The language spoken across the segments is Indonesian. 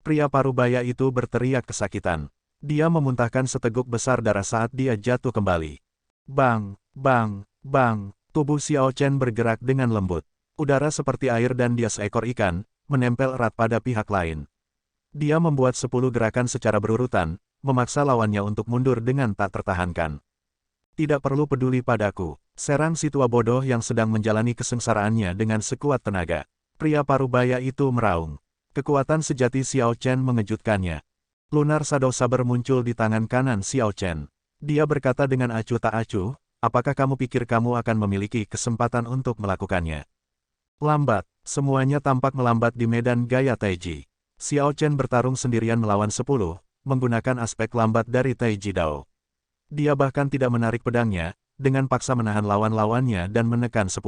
Pria parubaya itu berteriak kesakitan. Dia memuntahkan seteguk besar darah saat dia jatuh kembali. Bang, bang, bang, tubuh Xiao Chen bergerak dengan lembut. Udara seperti air dan dia seekor ikan, menempel erat pada pihak lain. Dia membuat 10 gerakan secara berurutan, memaksa lawannya untuk mundur dengan tak tertahankan. Tidak perlu peduli padaku, serang si tua bodoh yang sedang menjalani kesengsaraannya dengan sekuat tenaga. Pria parubaya itu meraung. Kekuatan sejati Xiao Chen mengejutkannya. Lunar Shadow Saber muncul di tangan kanan Xiao Chen. Dia berkata dengan acuh tak acuh, apakah kamu pikir kamu akan memiliki kesempatan untuk melakukannya? Lambat, semuanya tampak melambat di medan gaya Taiji. Xiao Chen bertarung sendirian melawan 10, menggunakan aspek lambat dari Taiji Dao. Dia bahkan tidak menarik pedangnya, dengan paksa menahan lawan-lawannya dan menekan 10.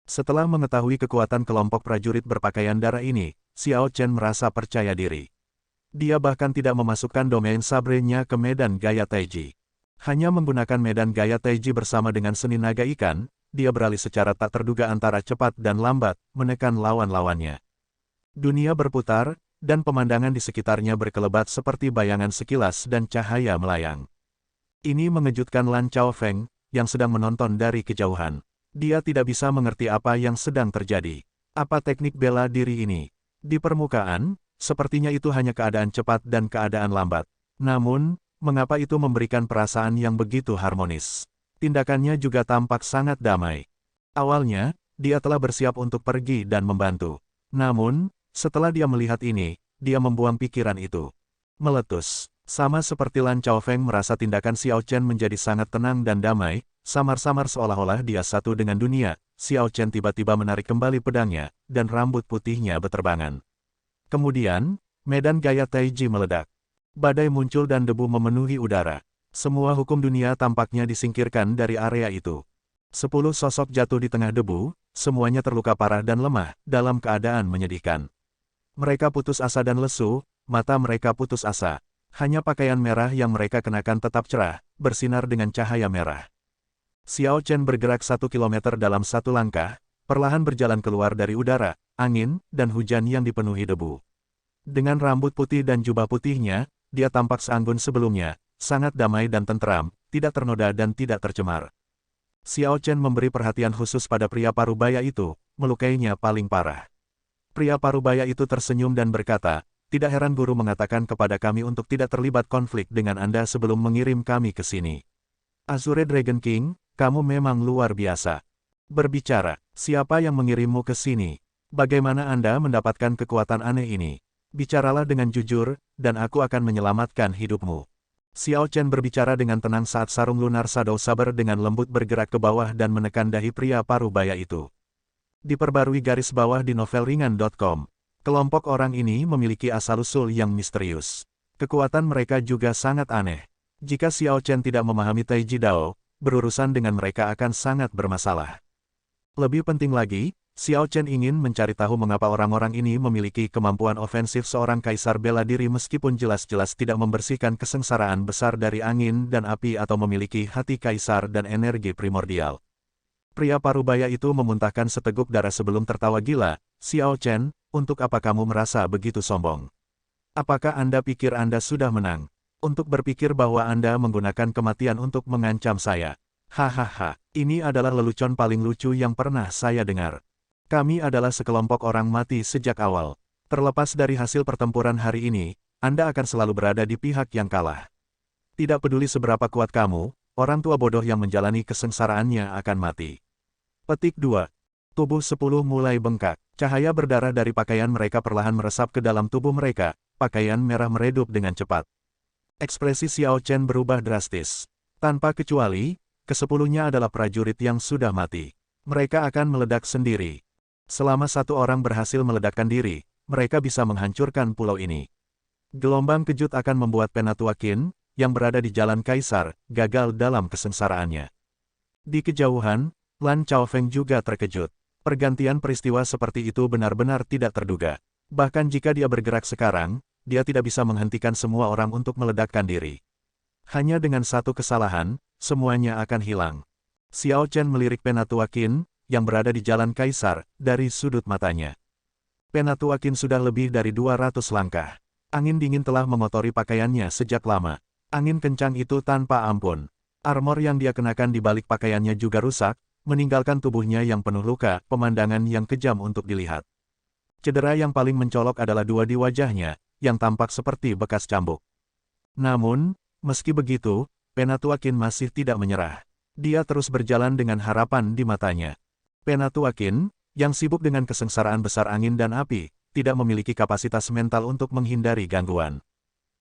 Setelah mengetahui kekuatan kelompok prajurit berpakaian darah ini, Xiao Chen merasa percaya diri. Dia bahkan tidak memasukkan domain sabrenya ke medan gaya Taiji. Hanya menggunakan medan gaya Taiji bersama dengan seni naga ikan, dia beralih secara tak terduga antara cepat dan lambat, menekan lawan-lawannya. Dunia berputar, dan pemandangan di sekitarnya berkelebat seperti bayangan sekilas dan cahaya melayang. Ini mengejutkan Lan Chaofeng, yang sedang menonton dari kejauhan. Dia tidak bisa mengerti apa yang sedang terjadi. Apa teknik bela diri ini? Di permukaan, sepertinya itu hanya keadaan cepat dan keadaan lambat. Namun, mengapa itu memberikan perasaan yang begitu harmonis? Tindakannya juga tampak sangat damai. Awalnya, dia telah bersiap untuk pergi dan membantu. Namun, setelah dia melihat ini, dia membuang pikiran itu. Meletus. Sama seperti Lan Chaofeng merasa tindakan Xiao Chen menjadi sangat tenang dan damai, samar-samar seolah-olah dia satu dengan dunia, Xiao Chen tiba-tiba menarik kembali pedangnya, dan rambut putihnya beterbangan. Kemudian, medan gaya Taiji meledak. Badai muncul dan debu memenuhi udara. Semua hukum dunia tampaknya disingkirkan dari area itu. 10 sosok jatuh di tengah debu, semuanya terluka parah dan lemah, dalam keadaan menyedihkan. Mereka putus asa dan lesu, mata mereka putus asa. Hanya pakaian merah yang mereka kenakan tetap cerah, bersinar dengan cahaya merah. Xiao Chen bergerak 1 kilometer dalam 1 langkah, perlahan berjalan keluar dari udara, angin, dan hujan yang dipenuhi debu. Dengan rambut putih dan jubah putihnya, dia tampak seanggun sebelumnya, sangat damai dan tenteram, tidak ternoda dan tidak tercemar. Xiao Chen memberi perhatian khusus pada pria parubaya itu, melukainya paling parah. Pria parubaya itu tersenyum dan berkata, tidak heran guru mengatakan kepada kami untuk tidak terlibat konflik dengan Anda sebelum mengirim kami ke sini. Azure Dragon King, kamu memang luar biasa. Berbicara, siapa yang mengirimmu ke sini? Bagaimana Anda mendapatkan kekuatan aneh ini? Bicaralah dengan jujur, dan aku akan menyelamatkan hidupmu. Xiao Chen berbicara dengan tenang saat sarung lunar Shadow Saber dengan lembut bergerak ke bawah dan menekan dahi pria parubaya itu. Diperbarui garis bawah di novelringan.com. Kelompok orang ini memiliki asal-usul yang misterius. Kekuatan mereka juga sangat aneh. Jika Xiao Chen tidak memahami Taiji Dao, berurusan dengan mereka akan sangat bermasalah. Lebih penting lagi, Xiao Chen ingin mencari tahu mengapa orang-orang ini memiliki kemampuan ofensif seorang kaisar bela diri meskipun jelas-jelas tidak membersihkan kesengsaraan besar dari angin dan api atau memiliki hati kaisar dan energi primordial. Pria parubaya itu memuntahkan seteguk darah sebelum tertawa gila. Xiao Chen, untuk apa kamu merasa begitu sombong? Apakah Anda pikir Anda sudah menang? Untuk berpikir bahwa Anda menggunakan kematian untuk mengancam saya. Hahaha, ini adalah lelucon paling lucu yang pernah saya dengar. Kami adalah sekelompok orang mati sejak awal. Terlepas dari hasil pertempuran hari ini, Anda akan selalu berada di pihak yang kalah. Tidak peduli seberapa kuat kamu, orang tua bodoh yang menjalani kesengsaraannya akan mati. Petik 2. Tubuh 10 mulai bengkak. Cahaya berdarah dari pakaian mereka perlahan meresap ke dalam tubuh mereka, pakaian merah meredup dengan cepat. Ekspresi Xiao Chen berubah drastis. Tanpa kecuali, ke-10-nya adalah prajurit yang sudah mati. Mereka akan meledak sendiri. Selama satu orang berhasil meledakkan diri, mereka bisa menghancurkan pulau ini. Gelombang kejut akan membuat Penatua Qin, yang berada di Jalan Kaisar, gagal dalam kesengsaraannya. Di kejauhan, Lan Chaofeng juga terkejut. Pergantian peristiwa seperti itu benar-benar tidak terduga. Bahkan jika dia bergerak sekarang, dia tidak bisa menghentikan semua orang untuk meledakkan diri. Hanya dengan satu kesalahan, semuanya akan hilang. Xiao Chen melirik Penatua Qin, yang berada di Jalan Kaisar, dari sudut matanya. Penatua Qin sudah lebih dari 200 langkah. Angin dingin telah mengotori pakaiannya sejak lama. Angin kencang itu tanpa ampun. Armor yang dia kenakan di balik pakaiannya juga rusak, meninggalkan tubuhnya yang penuh luka, pemandangan yang kejam untuk dilihat. Cedera yang paling mencolok adalah dua di wajahnya, yang tampak seperti bekas cambuk. Namun, meski begitu, Penatua Qin masih tidak menyerah. Dia terus berjalan dengan harapan di matanya. Penatua Qin, yang sibuk dengan kesengsaraan besar angin dan api, tidak memiliki kapasitas mental untuk menghindari gangguan.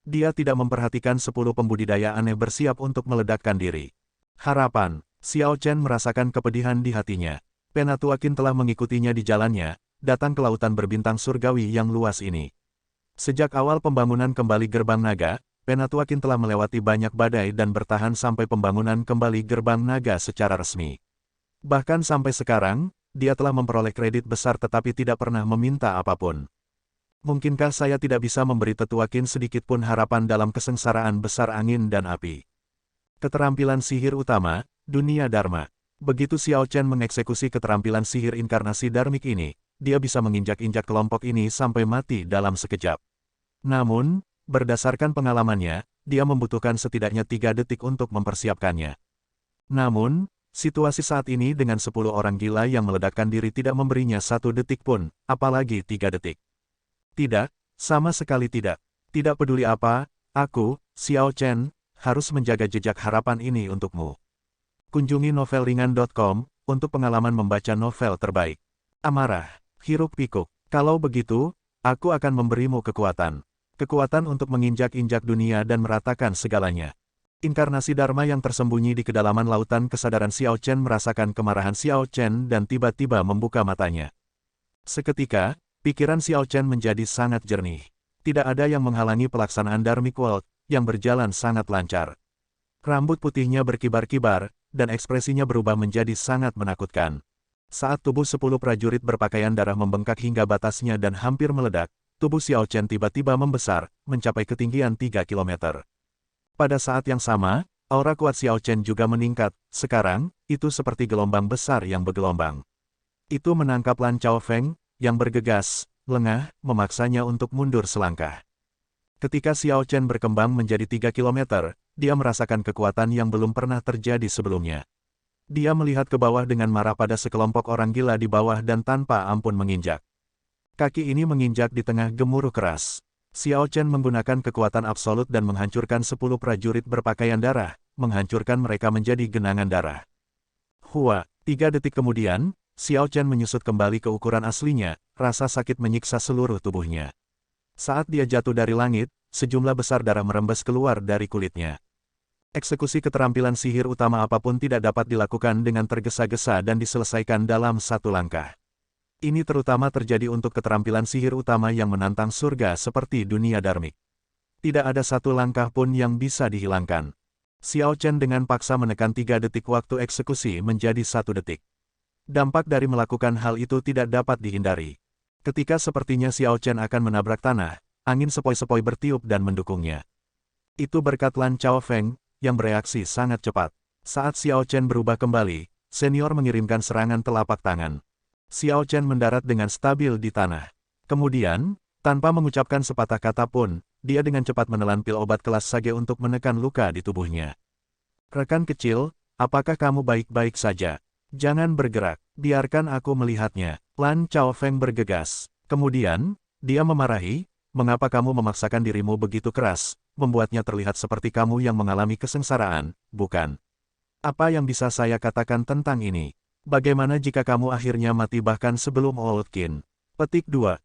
Dia tidak memperhatikan 10 pembudidaya aneh bersiap untuk meledakkan diri. Harapan, Xiao Chen merasakan kepedihan di hatinya. Penatua Qin telah mengikutinya di jalannya, datang ke lautan berbintang surgawi yang luas ini. Sejak awal pembangunan kembali Gerbang Naga, Penatua Qin telah melewati banyak badai dan bertahan sampai pembangunan kembali Gerbang Naga secara resmi. Bahkan sampai sekarang, dia telah memperoleh kredit besar tetapi tidak pernah meminta apapun. Mungkinkah saya tidak bisa memberi Tetua Qin sedikit pun harapan dalam kesengsaraan besar angin dan api? Keterampilan sihir utama, dunia Dharma. Begitu Xiao Chen mengeksekusi keterampilan sihir inkarnasi Dharmik ini, dia bisa menginjak-injak kelompok ini sampai mati dalam sekejap. Namun, berdasarkan pengalamannya, dia membutuhkan setidaknya 3 detik untuk mempersiapkannya. Namun, situasi saat ini dengan 10 orang gila yang meledakkan diri tidak memberinya 1 detik pun, apalagi 3 detik. Tidak, sama sekali tidak. Tidak peduli apa, aku, Xiao Chen, harus menjaga jejak harapan ini untukmu. Kunjungi novelringan.com untuk pengalaman membaca novel terbaik. Amarah, hiruk-pikuk. Kalau begitu, aku akan memberimu kekuatan. Kekuatan untuk menginjak-injak dunia dan meratakan segalanya. Inkarnasi Dharma yang tersembunyi di kedalaman lautan kesadaran Xiao Chen merasakan kemarahan Xiao Chen dan tiba-tiba membuka matanya. Seketika, pikiran Xiao Chen menjadi sangat jernih. Tidak ada yang menghalangi pelaksanaan Dharmic World, yang berjalan sangat lancar. Rambut putihnya berkibar-kibar, dan ekspresinya berubah menjadi sangat menakutkan. Saat tubuh 10 prajurit berpakaian darah membengkak hingga batasnya dan hampir meledak, tubuh Xiao Chen tiba-tiba membesar, mencapai ketinggian 3 km. Pada saat yang sama, aura kuat Xiao Chen juga meningkat. Sekarang, itu seperti gelombang besar yang bergelombang. Itu menangkap Lan Chaofeng, yang bergegas, lengah, memaksanya untuk mundur selangkah. Ketika Xiao Chen berkembang menjadi 3 km, dia merasakan kekuatan yang belum pernah terjadi sebelumnya. Dia melihat ke bawah dengan marah pada sekelompok orang gila di bawah dan tanpa ampun menginjak. Kaki ini menginjak di tengah gemuruh keras. Xiao Chen menggunakan kekuatan absolut dan menghancurkan 10 prajurit berpakaian darah, menghancurkan mereka menjadi genangan darah. Hua, 3 detik kemudian, Xiao Chen menyusut kembali ke ukuran aslinya, rasa sakit menyiksa seluruh tubuhnya. Saat dia jatuh dari langit, sejumlah besar darah merembes keluar dari kulitnya. Eksekusi keterampilan sihir utama apapun tidak dapat dilakukan dengan tergesa-gesa dan diselesaikan dalam 1 langkah. Ini terutama terjadi untuk keterampilan sihir utama yang menantang surga seperti dunia Dharmik. Tidak ada 1 langkah pun yang bisa dihilangkan. Xiao Chen dengan paksa menekan 3 detik waktu eksekusi menjadi 1 detik. Dampak dari melakukan hal itu tidak dapat dihindari. Ketika sepertinya Xiao Chen akan menabrak tanah, angin sepoi-sepoi bertiup dan mendukungnya. Itu berkat Lan Chaofeng, yang bereaksi sangat cepat. Saat Xiao Chen berubah kembali, senior mengirimkan serangan telapak tangan. Xiao Chen mendarat dengan stabil di tanah. Kemudian, tanpa mengucapkan sepatah kata pun, dia dengan cepat menelan pil obat kelas Sage untuk menekan luka di tubuhnya. Rekan kecil, apakah kamu baik-baik saja? Jangan bergerak, biarkan aku melihatnya. Lan Chaofeng bergegas. Kemudian, dia memarahi, mengapa kamu memaksakan dirimu begitu keras, membuatnya terlihat seperti kamu yang mengalami kesengsaraan, bukan? Apa yang bisa saya katakan tentang ini? Bagaimana jika kamu akhirnya mati bahkan sebelum Old Qin? Petik 2.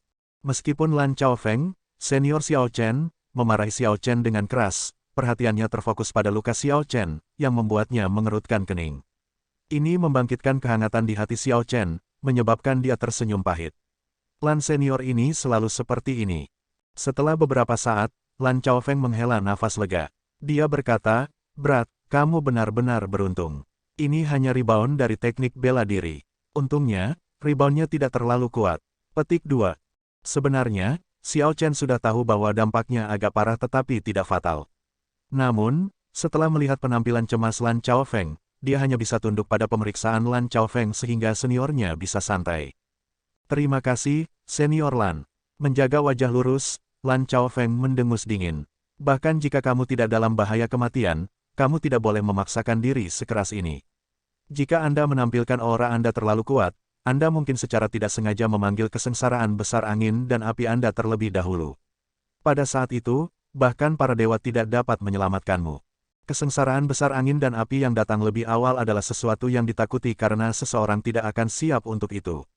Meskipun Lan Chaofeng, senior Xiao Chen, memarahi Xiao Chen dengan keras, perhatiannya terfokus pada luka Xiao Chen, yang membuatnya mengerutkan kening. Ini membangkitkan kehangatan di hati Xiao Chen, menyebabkan dia tersenyum pahit. Lan senior ini selalu seperti ini. Setelah beberapa saat, Lan Chaofeng menghela nafas lega. Dia berkata, "Brat, kamu benar-benar beruntung. Ini hanya rebound dari teknik bela diri. Untungnya, reboundnya tidak terlalu kuat." Petik 2. Sebenarnya, Xiao Chen sudah tahu bahwa dampaknya agak parah tetapi tidak fatal. Namun, setelah melihat penampilan cemas Lan Chaofeng, dia hanya bisa tunduk pada pemeriksaan Lan Chaofeng sehingga seniornya bisa santai. Terima kasih, Senior Lan. Menjaga wajah lurus, Lan Chaofeng mendengus dingin. Bahkan jika kamu tidak dalam bahaya kematian, kamu tidak boleh memaksakan diri sekeras ini. Jika Anda menampilkan aura Anda terlalu kuat, Anda mungkin secara tidak sengaja memanggil kesengsaraan besar angin dan api Anda terlebih dahulu. Pada saat itu, bahkan para dewa tidak dapat menyelamatkanmu. Kesengsaraan besar angin dan api yang datang lebih awal adalah sesuatu yang ditakuti karena seseorang tidak akan siap untuk itu.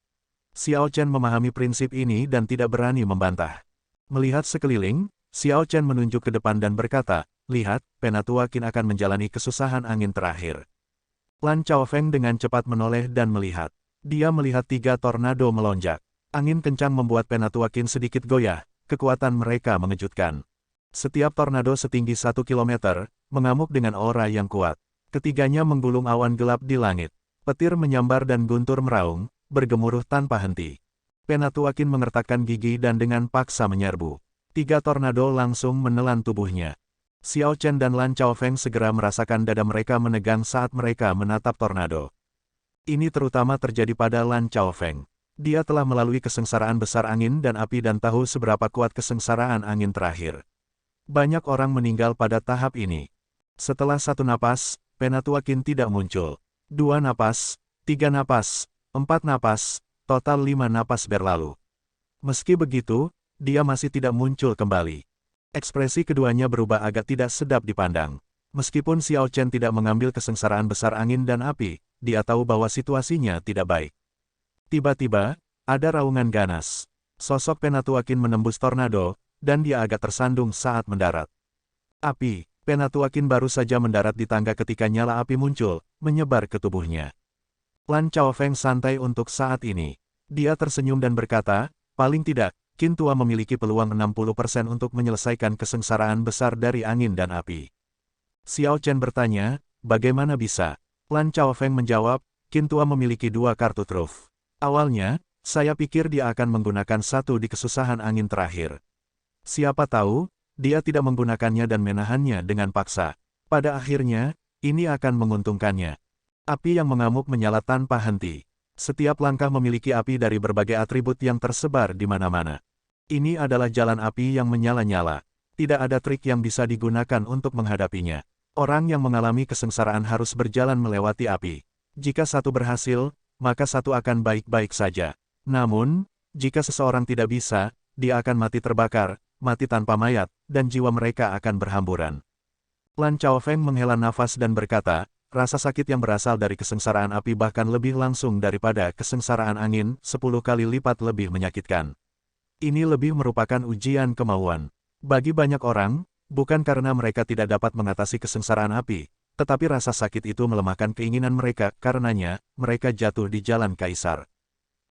Xiao Chen memahami prinsip ini dan tidak berani membantah. Melihat sekeliling, Xiao Chen menunjuk ke depan dan berkata, "Lihat, Penatua Qin akan menjalani kesusahan angin terakhir." Lan Chaofeng dengan cepat menoleh dan melihat. Dia melihat 3 tornado melonjak. Angin kencang membuat Penatua Qin sedikit goyah, kekuatan mereka mengejutkan. Setiap tornado setinggi 1 kilometer, mengamuk dengan aura yang kuat. Ketiganya menggulung awan gelap di langit. Petir menyambar dan guntur meraung, bergemuruh tanpa henti. Penatua Qin mengertakkan gigi dan dengan paksa menyerbu. 3 tornado langsung menelan tubuhnya. Xiao Chen dan Lan Chaofeng segera merasakan dada mereka menegang saat mereka menatap tornado. Ini terutama terjadi pada Lan Chaofeng. Dia telah melalui kesengsaraan besar angin dan api dan tahu seberapa kuat kesengsaraan angin terakhir. Banyak orang meninggal pada tahap ini. Setelah 1 napas, Penatua Qin tidak muncul. 2 napas, 3 napas, 4 napas, total 5 napas berlalu. Meski begitu, dia masih tidak muncul kembali. Ekspresi keduanya berubah agak tidak sedap dipandang. Meskipun Xiao Chen tidak mengambil kesengsaraan besar angin dan api, dia tahu bahwa situasinya tidak baik. Tiba-tiba, ada raungan ganas. Sosok Penatua Qin menembus tornado, dan dia agak tersandung saat mendarat. Api, Penatua Qin baru saja mendarat di tangga ketika nyala api muncul, menyebar ke tubuhnya. Lan Chaofeng santai untuk saat ini. Dia tersenyum dan berkata, paling tidak, Qin tua memiliki peluang 60% untuk menyelesaikan kesengsaraan besar dari angin dan api. Xiao Chen bertanya, bagaimana bisa? Lan Chaofeng menjawab, Qin tua memiliki 2 kartu truf. Awalnya, saya pikir dia akan menggunakan 1 di kesusahan angin terakhir. Siapa tahu, dia tidak menggunakannya dan menahannya dengan paksa. Pada akhirnya, ini akan menguntungkannya. Api yang mengamuk menyala tanpa henti. Setiap langkah memiliki api dari berbagai atribut yang tersebar di mana-mana. Ini adalah jalan api yang menyala-nyala. Tidak ada trik yang bisa digunakan untuk menghadapinya. Orang yang mengalami kesengsaraan harus berjalan melewati api. Jika 1 berhasil, maka 1 akan baik-baik saja. Namun, jika seseorang tidak bisa, dia akan mati terbakar, mati tanpa mayat, dan jiwa mereka akan berhamburan. Lan Chaofeng menghela nafas dan berkata, rasa sakit yang berasal dari kesengsaraan api bahkan lebih langsung daripada kesengsaraan angin, 10 kali lipat lebih menyakitkan. Ini lebih merupakan ujian kemauan. Bagi banyak orang, bukan karena mereka tidak dapat mengatasi kesengsaraan api, tetapi rasa sakit itu melemahkan keinginan mereka, karenanya, mereka jatuh di jalan kaisar.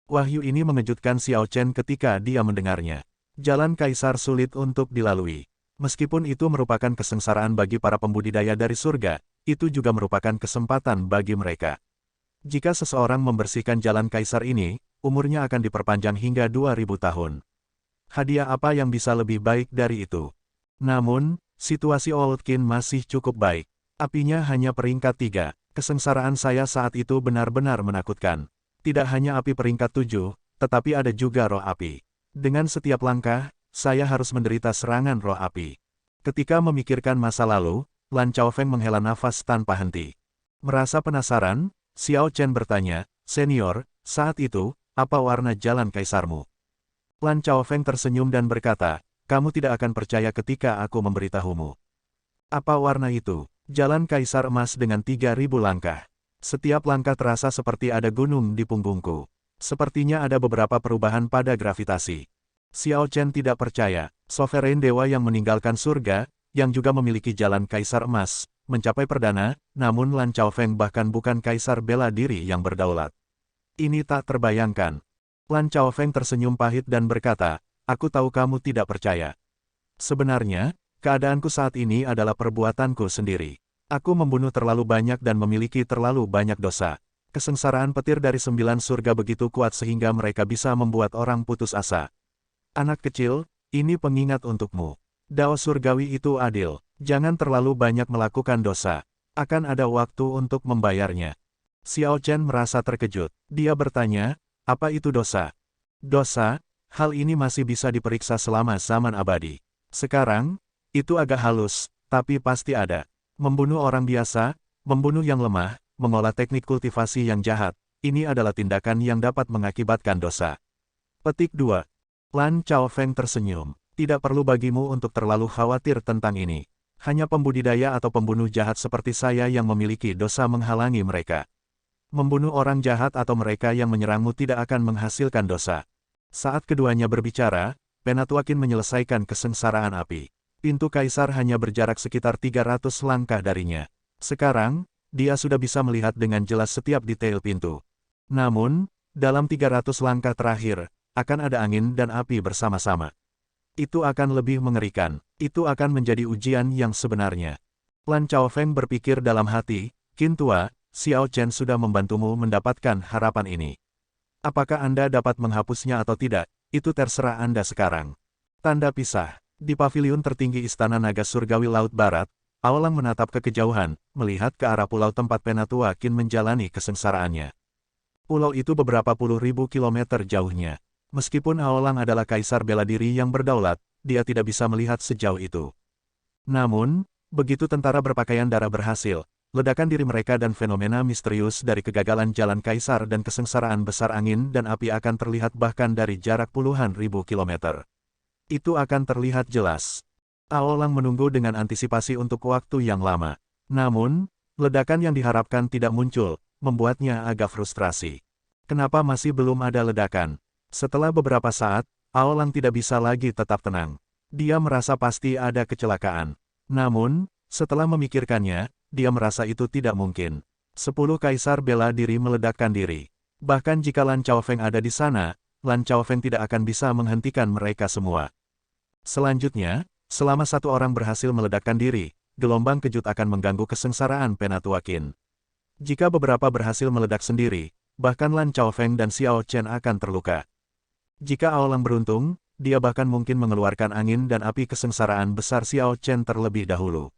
Wahyu ini mengejutkan Xiao Chen ketika dia mendengarnya. Jalan kaisar sulit untuk dilalui. Meskipun itu merupakan kesengsaraan bagi para pembudidaya dari surga, itu juga merupakan kesempatan bagi mereka. Jika seseorang membersihkan jalan kaisar ini, umurnya akan diperpanjang hingga 2000 tahun. Hadiah apa yang bisa lebih baik dari itu? Namun, situasi Old Qin masih cukup baik. Apinya hanya peringkat 3. Kesengsaraan saya saat itu benar-benar menakutkan. Tidak hanya api peringkat 7, tetapi ada juga roh api. Dengan setiap langkah, saya harus menderita serangan roh api. Ketika memikirkan masa lalu, Lan Chaofeng menghela nafas tanpa henti. Merasa penasaran, Xiao Chen bertanya, Senior, saat itu, apa warna jalan kaisarmu? Lan Chaofeng tersenyum dan berkata, kamu tidak akan percaya ketika aku memberitahumu. Apa warna itu? Jalan kaisar emas dengan 3000 langkah. Setiap langkah terasa seperti ada gunung di punggungku. Sepertinya ada beberapa perubahan pada gravitasi. Xiao Chen tidak percaya, Sovereign Dewa yang meninggalkan surga, yang juga memiliki jalan kaisar emas, mencapai perdana, namun Lan Chaofeng bahkan bukan kaisar bela diri yang berdaulat. Ini tak terbayangkan. Lan Chaofeng tersenyum pahit dan berkata, aku tahu kamu tidak percaya. Sebenarnya, keadaanku saat ini adalah perbuatanku sendiri. Aku membunuh terlalu banyak dan memiliki terlalu banyak dosa. Kesengsaraan petir dari 9 surga begitu kuat sehingga mereka bisa membuat orang putus asa. Anak kecil, ini pengingat untukmu. Dao surgawi itu adil. Jangan terlalu banyak melakukan dosa. Akan ada waktu untuk membayarnya. Xiao Chen merasa terkejut. Dia bertanya, apa itu dosa? Dosa, hal ini masih bisa diperiksa selama zaman abadi. Sekarang, itu agak halus, tapi pasti ada. Membunuh orang biasa, membunuh yang lemah, mengolah teknik kultivasi yang jahat, ini adalah tindakan yang dapat mengakibatkan dosa. Petik 2. Lan Chaofeng tersenyum. Tidak perlu bagimu untuk terlalu khawatir tentang ini. Hanya pembudidaya atau pembunuh jahat seperti saya yang memiliki dosa menghalangi mereka. Membunuh orang jahat atau mereka yang menyerangmu tidak akan menghasilkan dosa. Saat keduanya berbicara, Penatuakin menyelesaikan kesengsaraan api. Pintu kaisar hanya berjarak sekitar 300 langkah darinya. Sekarang, dia sudah bisa melihat dengan jelas setiap detail pintu. Namun, dalam 300 langkah terakhir, akan ada angin dan api bersama-sama. Itu akan lebih mengerikan. Itu akan menjadi ujian yang sebenarnya. Lan Chaofeng berpikir dalam hati, Qin Tua, Xiao Chen sudah membantumu mendapatkan harapan ini. Apakah Anda dapat menghapusnya atau tidak, itu terserah Anda sekarang. Tanda pisah. Di paviliun tertinggi Istana Naga Surgawi Laut Barat, Aolang menatap ke kejauhan, melihat ke arah pulau tempat Penatuakin menjalani kesengsaraannya. Pulau itu beberapa puluh ribu kilometer jauhnya. Meskipun Aolang adalah kaisar bela diri yang berdaulat, dia tidak bisa melihat sejauh itu. Namun, begitu tentara berpakaian darah berhasil, ledakan diri mereka dan fenomena misterius dari kegagalan jalan kaisar dan kesengsaraan besar angin dan api akan terlihat bahkan dari jarak puluhan ribu kilometer. Itu akan terlihat jelas. Aolang menunggu dengan antisipasi untuk waktu yang lama. Namun, ledakan yang diharapkan tidak muncul, membuatnya agak frustrasi. Kenapa masih belum ada ledakan? Setelah beberapa saat, Aolang tidak bisa lagi tetap tenang. Dia merasa pasti ada kecelakaan. Namun, setelah memikirkannya, dia merasa itu tidak mungkin. 10 kaisar bela diri meledakkan diri. Bahkan jika Lan Chaofeng ada di sana, Lan Chaofeng tidak akan bisa menghentikan mereka semua. Selanjutnya, selama satu orang berhasil meledakkan diri, gelombang kejut akan mengganggu kesengsaraan Penatuakin. Jika beberapa berhasil meledak sendiri, bahkan Lan Chaofeng dan Xiao Chen akan terluka. Jika Aolang beruntung, dia bahkan mungkin mengeluarkan angin dan api kesengsaraan besar Xiao Chen terlebih dahulu.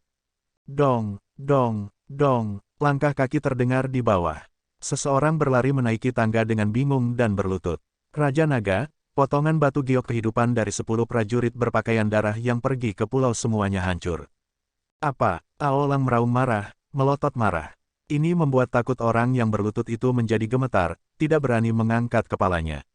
Dong, dong, dong, langkah kaki terdengar di bawah. Seseorang berlari menaiki tangga dengan bingung dan berlutut. Raja Naga, potongan batu giok kehidupan dari 10 prajurit berpakaian darah yang pergi ke pulau semuanya hancur. Apa? Aolang meraung marah, melotot marah. Ini membuat takut orang yang berlutut itu menjadi gemetar, tidak berani mengangkat kepalanya.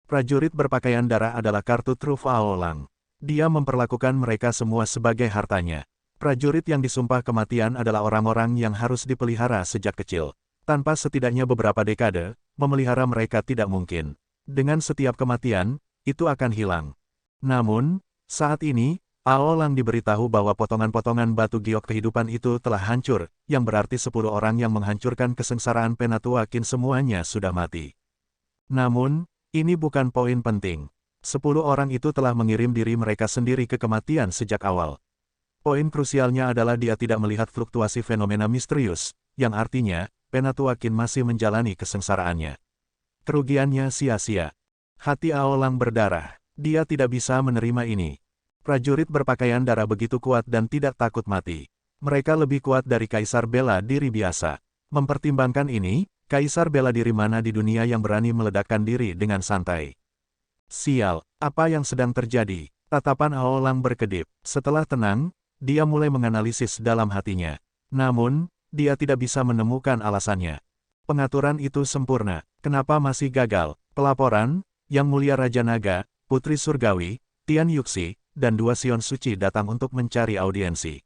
Prajurit berpakaian darah adalah kartu truf Aolang. Dia memperlakukan mereka semua sebagai hartanya. Prajurit yang disumpah kematian adalah orang-orang yang harus dipelihara sejak kecil. Tanpa setidaknya beberapa dekade, memelihara mereka tidak mungkin. Dengan setiap kematian, itu akan hilang. Namun, saat ini, Aolang diberitahu bahwa potongan-potongan batu giok kehidupan itu telah hancur, yang berarti 10 orang yang menghancurkan kesengsaraan Penatuakin semuanya sudah mati. Namun, ini bukan poin penting. 10 orang itu telah mengirim diri mereka sendiri ke kematian sejak awal. Poin krusialnya adalah dia tidak melihat fluktuasi fenomena misterius, yang artinya, Penatuakin masih menjalani kesengsaraannya. Kerugiannya sia-sia. Hati Aolang berdarah. Dia tidak bisa menerima ini. Prajurit berpakaian darah begitu kuat dan tidak takut mati. Mereka lebih kuat dari kaisar bela diri biasa. Mempertimbangkan ini, kaisar bela diri mana di dunia yang berani meledakkan diri dengan santai? Sial, apa yang sedang terjadi? Tatapan Aolang berkedip. Setelah tenang, dia mulai menganalisis dalam hatinya. Namun, dia tidak bisa menemukan alasannya. Pengaturan itu sempurna. Kenapa masih gagal? Pelaporan, Yang Mulia Raja Naga, Putri Surgawi, Tian Yuxi, dan 2 Sion Suci datang untuk mencari audiensi.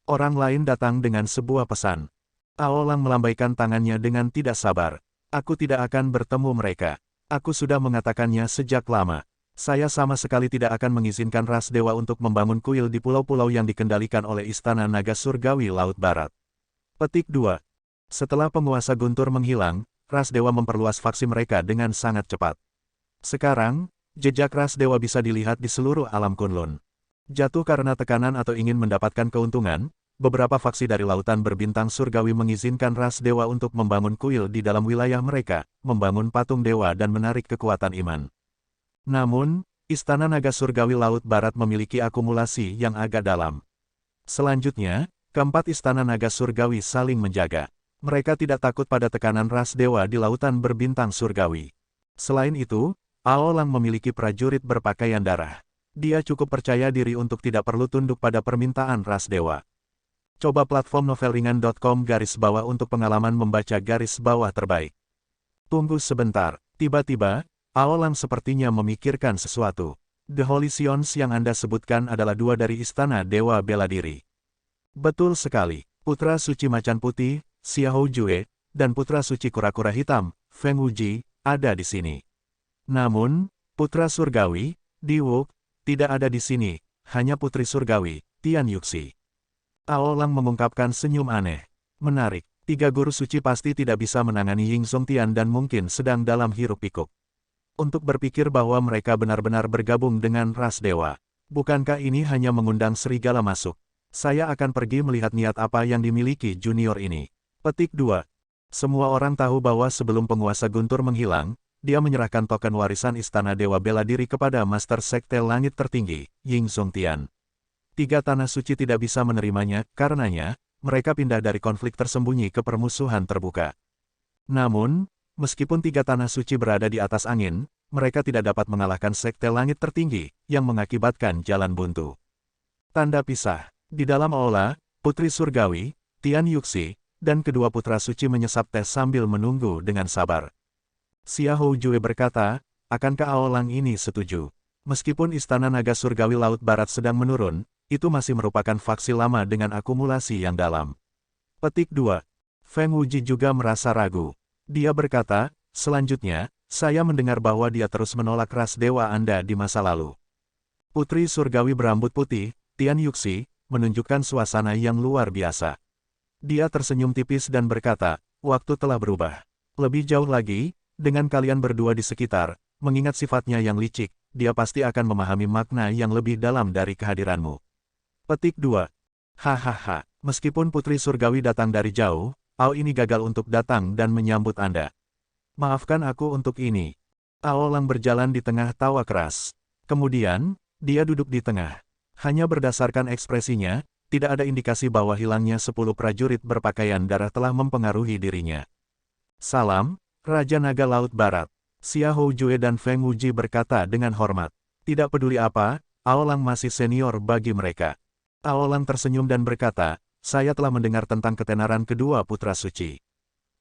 Orang lain datang dengan sebuah pesan. Aolang melambaikan tangannya dengan tidak sabar. Aku tidak akan bertemu mereka. Aku sudah mengatakannya sejak lama. Saya sama sekali tidak akan mengizinkan ras dewa untuk membangun kuil di pulau-pulau yang dikendalikan oleh Istana Naga Surgawi Laut Barat. Petik 2. Setelah penguasa Guntur menghilang, ras dewa memperluas faksi mereka dengan sangat cepat. Sekarang, jejak ras dewa bisa dilihat di seluruh alam Kunlun. Jatuh karena tekanan atau ingin mendapatkan keuntungan, beberapa faksi dari Lautan Berbintang Surgawi mengizinkan ras dewa untuk membangun kuil di dalam wilayah mereka, membangun patung dewa dan menarik kekuatan iman. Namun, Istana Naga Surgawi Laut Barat memiliki akumulasi yang agak dalam. Selanjutnya, keempat Istana Naga Surgawi saling menjaga. Mereka tidak takut pada tekanan ras dewa di Lautan Berbintang Surgawi. Selain itu, Aolang memiliki prajurit berpakaian darah. Dia cukup percaya diri untuk tidak perlu tunduk pada permintaan ras dewa. Coba platform novelringan.com/bawah untuk pengalaman membaca garis bawah terbaik. Tunggu sebentar, tiba-tiba, Aolang sepertinya memikirkan sesuatu. The Holy Sions yang Anda sebutkan adalah dua dari istana Dewa Bela Diri. Betul sekali, Putra Suci Macan Putih, Xiahou Jue, dan Putra Suci Kura-Kura Hitam, Feng Wuji, ada di sini. Namun, Putra Surgawi, Diwuk, tidak ada di sini, hanya Putri Surgawi, Tian Yuxi. Aolang mengungkapkan senyum aneh. Menarik, tiga guru suci pasti tidak bisa menangani Ying Zongtian dan mungkin sedang dalam hiruk-pikuk. Untuk berpikir bahwa mereka benar-benar bergabung dengan ras dewa. Bukankah ini hanya mengundang serigala masuk? Saya akan pergi melihat niat apa yang dimiliki junior ini. Petik 2. Semua orang tahu bahwa sebelum penguasa Guntur menghilang, dia menyerahkan token warisan Istana Dewa Bela Diri kepada Master Sekte Langit Tertinggi, Ying Zongtian. Tiga tanah suci tidak bisa menerimanya, karenanya, mereka pindah dari konflik tersembunyi ke permusuhan terbuka. Namun, meskipun tiga tanah suci berada di atas angin, mereka tidak dapat mengalahkan Sekte Langit Tertinggi, yang mengakibatkan jalan buntu. Tanda pisah. Di dalam aula, Putri Surgawi, Tian Yuxi, dan kedua putra suci menyesap teh sambil menunggu dengan sabar. Xiahou Jue berkata, akankah Aolang ini setuju? Meskipun Istana Naga Surgawi Laut Barat sedang menurun, itu masih merupakan faksi lama dengan akumulasi yang dalam. Petik 2. Feng Wuji juga merasa ragu. Dia berkata, selanjutnya, saya mendengar bahwa dia terus menolak ras dewa Anda di masa lalu. Putri Surgawi berambut putih, Tian Yuxi, menunjukkan suasana yang luar biasa. Dia tersenyum tipis dan berkata, waktu telah berubah. Lebih jauh lagi, dengan kalian berdua di sekitar, mengingat sifatnya yang licik, dia pasti akan memahami makna yang lebih dalam dari kehadiranmu. Petik 2. Hahaha, meskipun Putri Surgawi datang dari jauh, Ao ini gagal untuk datang dan menyambut Anda. Maafkan aku untuk ini. Aolang berjalan di tengah tawa keras. Kemudian, dia duduk di tengah. Hanya berdasarkan ekspresinya, tidak ada indikasi bahwa hilangnya 10 prajurit berpakaian darah telah mempengaruhi dirinya. Salam, Raja Naga Laut Barat. Xiahou Jue dan Feng Wuji berkata dengan hormat. Tidak peduli apa, Aolang masih senior bagi mereka. Aolang tersenyum dan berkata, saya telah mendengar tentang ketenaran kedua putra suci.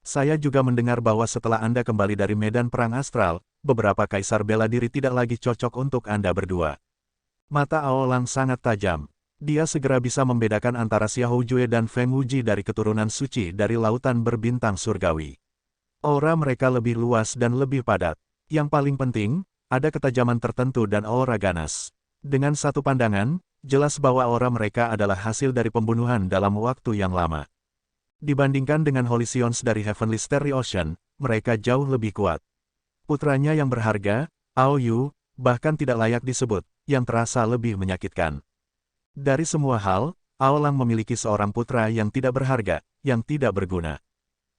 Saya juga mendengar bahwa setelah Anda kembali dari medan perang astral, beberapa kaisar bela diri tidak lagi cocok untuk Anda berdua. Mata Aolang sangat tajam. Dia segera bisa membedakan antara Xiahou Jue dan Feng Wuji dari keturunan suci dari lautan berbintang surgawi. Aura mereka lebih luas dan lebih padat. Yang paling penting, ada ketajaman tertentu dan aura ganas. Dengan satu pandangan, jelas bahwa aura mereka adalah hasil dari pembunuhan dalam waktu yang lama. Dibandingkan dengan Holy Sions dari Heavenly Starry Ocean, mereka jauh lebih kuat. Putranya yang berharga, Ao Yu, bahkan tidak layak disebut, yang terasa lebih menyakitkan. Dari semua hal, Aolang memiliki seorang putra yang tidak berharga, yang tidak berguna.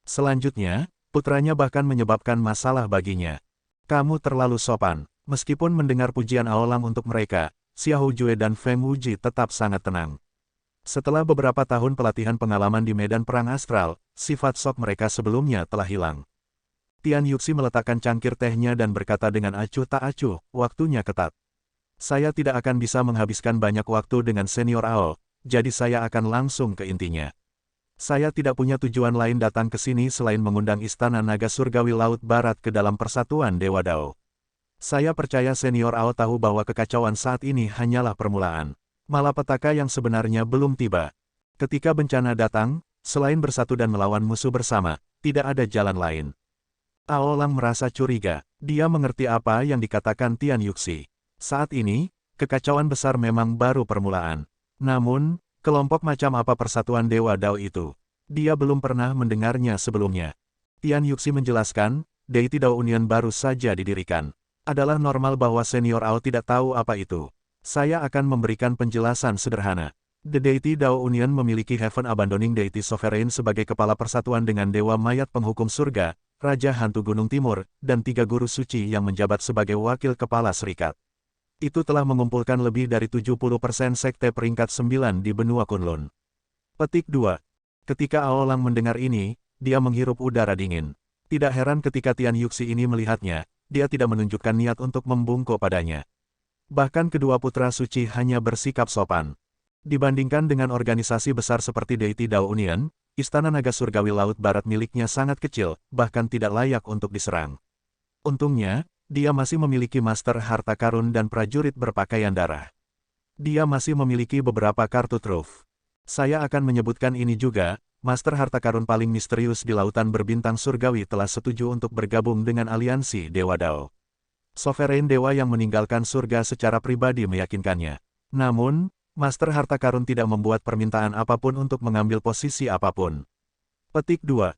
Selanjutnya, putranya bahkan menyebabkan masalah baginya. Kamu terlalu sopan. Meskipun mendengar pujian Aolang untuk mereka, Xiahou Jue dan Feng Wuji tetap sangat tenang. Setelah beberapa tahun pelatihan pengalaman di medan perang astral, sifat sok mereka sebelumnya telah hilang. Tian Yuxi meletakkan cangkir tehnya dan berkata dengan acuh tak acuh, waktunya ketat. Saya tidak akan bisa menghabiskan banyak waktu dengan senior Ao, jadi saya akan langsung ke intinya. Saya tidak punya tujuan lain datang ke sini selain mengundang Istana Naga Surgawi Laut Barat ke dalam Persatuan Dewa Dao. Saya percaya senior Ao tahu bahwa kekacauan saat ini hanyalah permulaan. Malapetaka yang sebenarnya belum tiba. Ketika bencana datang, selain bersatu dan melawan musuh bersama, tidak ada jalan lain. Aolang merasa curiga. Dia mengerti apa yang dikatakan Tian Yuxi. Saat ini, kekacauan besar memang baru permulaan. Namun, kelompok macam apa Persatuan Dewa Dao itu? Dia belum pernah mendengarnya sebelumnya. Tian Yuxi menjelaskan, Deity Dao Union baru saja didirikan. Adalah normal bahwa senior Ao tidak tahu apa itu. Saya akan memberikan penjelasan sederhana. The Deity Dao Union memiliki Heaven Abandoning Deity Sovereign sebagai kepala persatuan dengan Dewa Mayat Penghukum Surga, Raja Hantu Gunung Timur, dan 3 guru suci yang menjabat sebagai wakil kepala serikat. Itu telah mengumpulkan lebih dari 70% sekte peringkat 9 di benua Kunlun. Petik 2. Ketika Aolang mendengar ini, dia menghirup udara dingin. Tidak heran ketika Tian Yuxi ini melihatnya, dia tidak menunjukkan niat untuk membungkuk padanya. Bahkan kedua putra suci hanya bersikap sopan. Dibandingkan dengan organisasi besar seperti Deity Dao Union, Istana Naga Surgawi Laut Barat miliknya sangat kecil, bahkan tidak layak untuk diserang. Untungnya, dia masih memiliki master harta karun dan prajurit berpakaian darah. Dia masih memiliki beberapa kartu truf. Saya akan menyebutkan ini juga, master harta karun paling misterius di lautan berbintang surgawi telah setuju untuk bergabung dengan aliansi Dewa Dao. Sovereign Dewa yang meninggalkan surga secara pribadi meyakinkannya. Namun, master harta karun tidak membuat permintaan apapun untuk mengambil posisi apapun. Petik 2.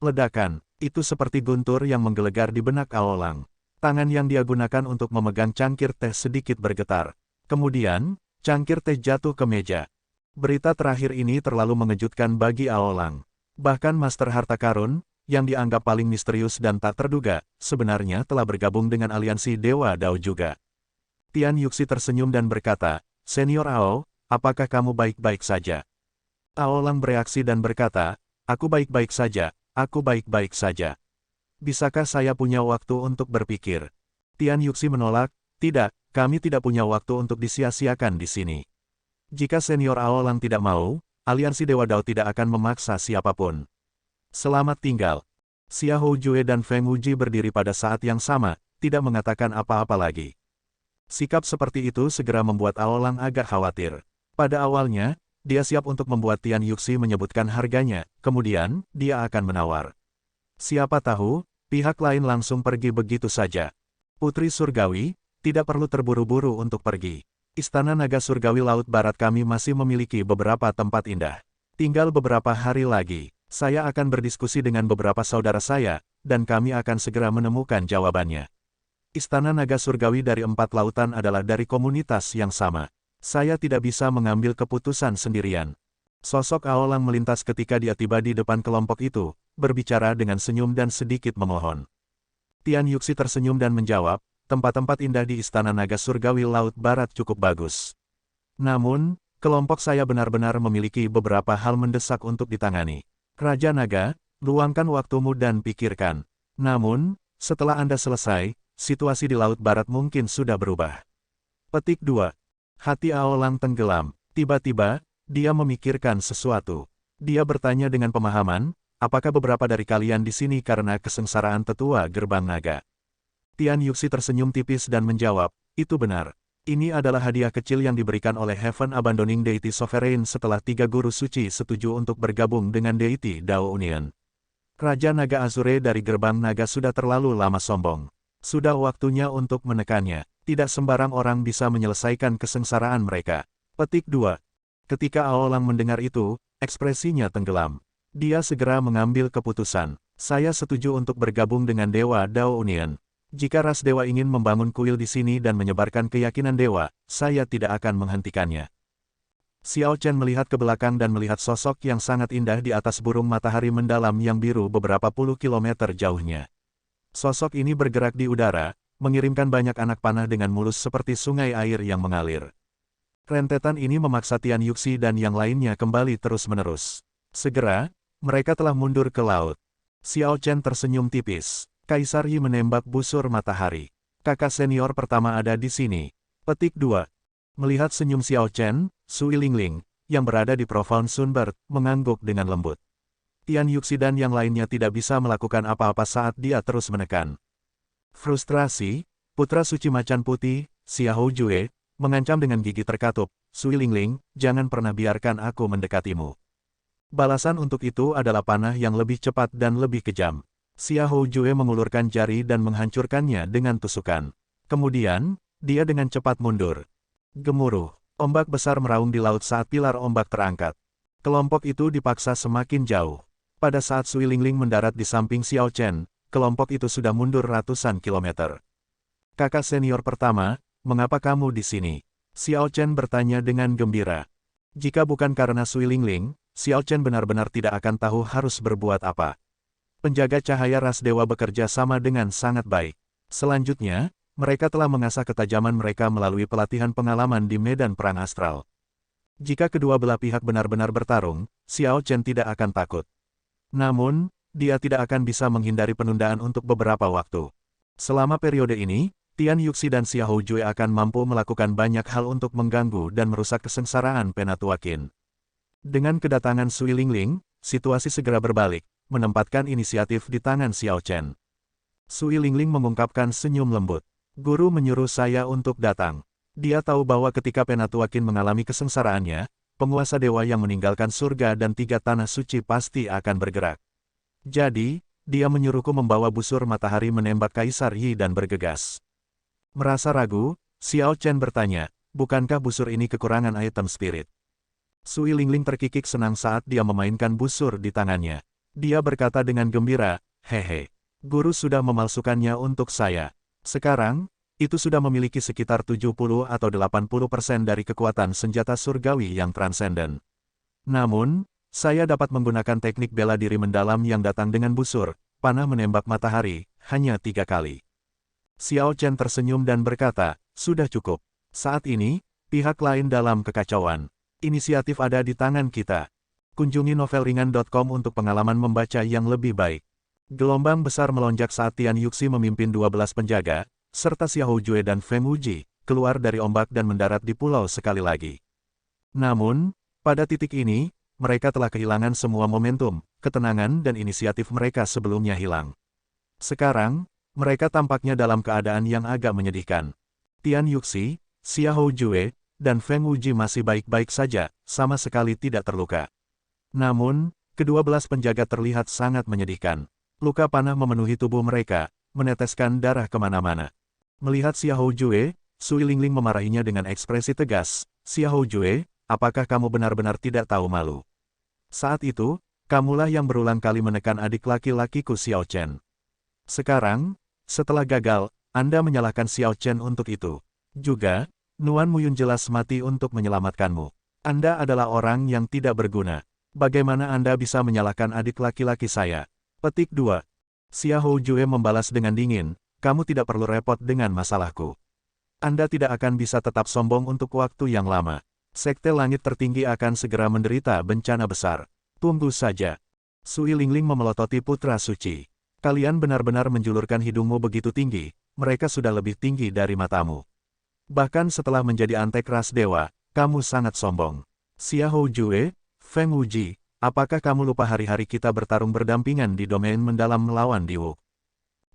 Ledakan, itu seperti guntur yang menggelegar di benak Aolang. Tangan yang dia gunakan untuk memegang cangkir teh sedikit bergetar. Kemudian, cangkir teh jatuh ke meja. Berita terakhir ini terlalu mengejutkan bagi Aolang. Bahkan Master Harta Karun, yang dianggap paling misterius dan tak terduga, sebenarnya telah bergabung dengan aliansi Dewa Dao juga. Tian Yuxi tersenyum dan berkata, "Senior Ao, apakah kamu baik-baik saja?" Aolang bereaksi dan berkata, "Aku baik-baik saja, aku baik-baik saja. Bisakah saya punya waktu untuk berpikir?" Tian Yuxi menolak, "Tidak, kami tidak punya waktu untuk disia-siakan di sini. Jika Senior Aolang tidak mau, aliansi Dewa Dao tidak akan memaksa siapapun. Selamat tinggal." Xia Houjue dan Feng Wuji berdiri pada saat yang sama, tidak mengatakan apa-apa lagi. Sikap seperti itu segera membuat Aolang agak khawatir. Pada awalnya, dia siap untuk membuat Tian Yuxi menyebutkan harganya, kemudian, dia akan menawar. Siapa tahu, pihak lain langsung pergi begitu saja. Putri Surgawi, tidak perlu terburu-buru untuk pergi. Istana Naga Surgawi Laut Barat kami masih memiliki beberapa tempat indah. Tinggal beberapa hari lagi, saya akan berdiskusi dengan beberapa saudara saya, dan kami akan segera menemukan jawabannya. Istana Naga Surgawi dari 4 lautan adalah dari komunitas yang sama. Saya tidak bisa mengambil keputusan sendirian. Sosok Aolang melintas ketika dia tiba di depan kelompok itu, berbicara dengan senyum dan sedikit memohon. Tian Yuxi tersenyum dan menjawab, "Tempat-tempat indah di Istana Naga Surgawi Laut Barat cukup bagus. Namun, kelompok saya benar-benar memiliki beberapa hal mendesak untuk ditangani. Raja Naga, luangkan waktumu dan pikirkan. Namun, setelah Anda selesai, situasi di Laut Barat mungkin sudah berubah." Petik 2. Hati Aolang tenggelam. Tiba-tiba, dia memikirkan sesuatu. Dia bertanya dengan pemahaman, "Apakah beberapa dari kalian di sini karena kesengsaraan tetua gerbang naga?" Tian Yuxi tersenyum tipis dan menjawab, "Itu benar. Ini adalah hadiah kecil yang diberikan oleh Heaven Abandoning Deity Sovereign setelah 3 guru suci setuju untuk bergabung dengan Deity Dao Union. Raja Naga Azure dari gerbang naga sudah terlalu lama sombong. Sudah waktunya untuk menekannya. Tidak sembarang orang bisa menyelesaikan kesengsaraan mereka." Petik 2. Ketika Aolang mendengar itu, ekspresinya tenggelam. Dia segera mengambil keputusan. "Saya setuju untuk bergabung dengan Dewa Dao Union. Jika ras dewa ingin membangun kuil di sini dan menyebarkan keyakinan dewa, saya tidak akan menghentikannya." Xiao Chen melihat ke belakang dan melihat sosok yang sangat indah di atas burung matahari mendalam yang biru beberapa puluh kilometer jauhnya. Sosok ini bergerak di udara, mengirimkan banyak anak panah dengan mulus seperti sungai air yang mengalir. Rentetan ini memaksa Tian Yuxi dan yang lainnya kembali terus-menerus. Segera, mereka telah mundur ke laut. Xiao Chen tersenyum tipis. Kaisar Yi menembak busur matahari. Kakak senior pertama ada di sini. Petik 2. Melihat senyum Xiao Chen, Sui Lingling, yang berada di Profound Sunbird, mengangguk dengan lembut. Tian Yuxi dan yang lainnya tidak bisa melakukan apa-apa saat dia terus menekan. Frustrasi, putra suci macan putih, Xia Houjue, mengancam dengan gigi terkatup, "Sui Lingling, jangan pernah biarkan aku mendekatimu." Balasan untuk itu adalah panah yang lebih cepat dan lebih kejam. Xia Houjue mengulurkan jari dan menghancurkannya dengan tusukan. Kemudian, dia dengan cepat mundur. Gemuruh, ombak besar meraung di laut saat pilar ombak terangkat. Kelompok itu dipaksa semakin jauh. Pada saat Sui Lingling mendarat di samping Xiao Chen, kelompok itu sudah mundur ratusan kilometer. "Kakak senior pertama, mengapa kamu di sini?" Xiao Chen bertanya dengan gembira. Jika bukan karena Sui Lingling, Xiao Chen benar-benar tidak akan tahu harus berbuat apa. Penjaga cahaya ras dewa bekerja sama dengan sangat baik. Selanjutnya, mereka telah mengasah ketajaman mereka melalui pelatihan pengalaman di medan perang astral. Jika kedua belah pihak benar-benar bertarung, Xiao Chen tidak akan takut. Namun, dia tidak akan bisa menghindari penundaan untuk beberapa waktu. Selama periode ini, Tian Yuxi dan Xiahou Jue akan mampu melakukan banyak hal untuk mengganggu dan merusak kesengsaraan Penatua Qin. Dengan kedatangan Sui Lingling, situasi segera berbalik, menempatkan inisiatif di tangan Xiao Chen. Sui Lingling mengungkapkan senyum lembut. Guru menyuruh saya untuk datang. Dia tahu bahwa ketika Penatua Qin mengalami kesengsaraannya, penguasa dewa yang meninggalkan surga dan 3 tanah suci pasti akan bergerak. Jadi, dia menyuruhku membawa busur matahari menembak Kaisar Yi dan bergegas. Merasa ragu, Xiao Chen bertanya, bukankah busur ini kekurangan item spirit? Sui Lingling terkikik senang saat dia memainkan busur di tangannya. Dia berkata dengan gembira, hehe. Guru sudah memalsukannya untuk saya. Sekarang, itu sudah memiliki sekitar 70 atau 80% dari kekuatan senjata surgawi yang transenden. Namun, saya dapat menggunakan teknik bela diri mendalam yang datang dengan busur, panah menembak matahari, hanya 3 kali. Xiao Chen tersenyum dan berkata, sudah cukup. Saat ini, pihak lain dalam kekacauan. Inisiatif ada di tangan kita. Kunjungi novelringan.com untuk pengalaman membaca yang lebih baik. Gelombang besar melonjak saat Tian Yuxi memimpin 12 penjaga, serta Xiahou Jue dan Feng Wuji, keluar dari ombak dan mendarat di pulau sekali lagi. Namun, pada titik ini, mereka telah kehilangan semua momentum, ketenangan dan inisiatif mereka sebelumnya hilang. Sekarang, mereka tampaknya dalam keadaan yang agak menyedihkan. Tian Yuxi, Xiahou Jue, dan Feng Wuji masih baik-baik saja, sama sekali tidak terluka. Namun, kedua-belas penjaga terlihat sangat menyedihkan. Luka panah memenuhi tubuh mereka, meneteskan darah kemana-mana. Melihat Xiahou Jue, Sui Lingling memarahinya dengan ekspresi tegas, Xiahou Jue, apakah kamu benar-benar tidak tahu malu? Saat itu, kamulah yang berulang kali menekan adik laki-lakiku Xiao Chen. Sekarang, setelah gagal, Anda menyalahkan Xiao Chen untuk itu. Juga, Nuan Muyun jelas mati untuk menyelamatkanmu. Anda adalah orang yang tidak berguna. Bagaimana Anda bisa menyalahkan adik laki-laki saya? Petik 2. Xiahou Jue membalas dengan dingin, kamu tidak perlu repot dengan masalahku. Anda tidak akan bisa tetap sombong untuk waktu yang lama. Sekte langit tertinggi akan segera menderita bencana besar. Tunggu saja. Sui Lingling memelototi putra suci. Kalian benar-benar menjulurkan hidungmu begitu tinggi, mereka sudah lebih tinggi dari matamu. Bahkan setelah menjadi antek ras dewa, kamu sangat sombong. Xiahou Jue, Feng Wuji, apakah kamu lupa hari-hari kita bertarung berdampingan di domain mendalam melawan Diwu?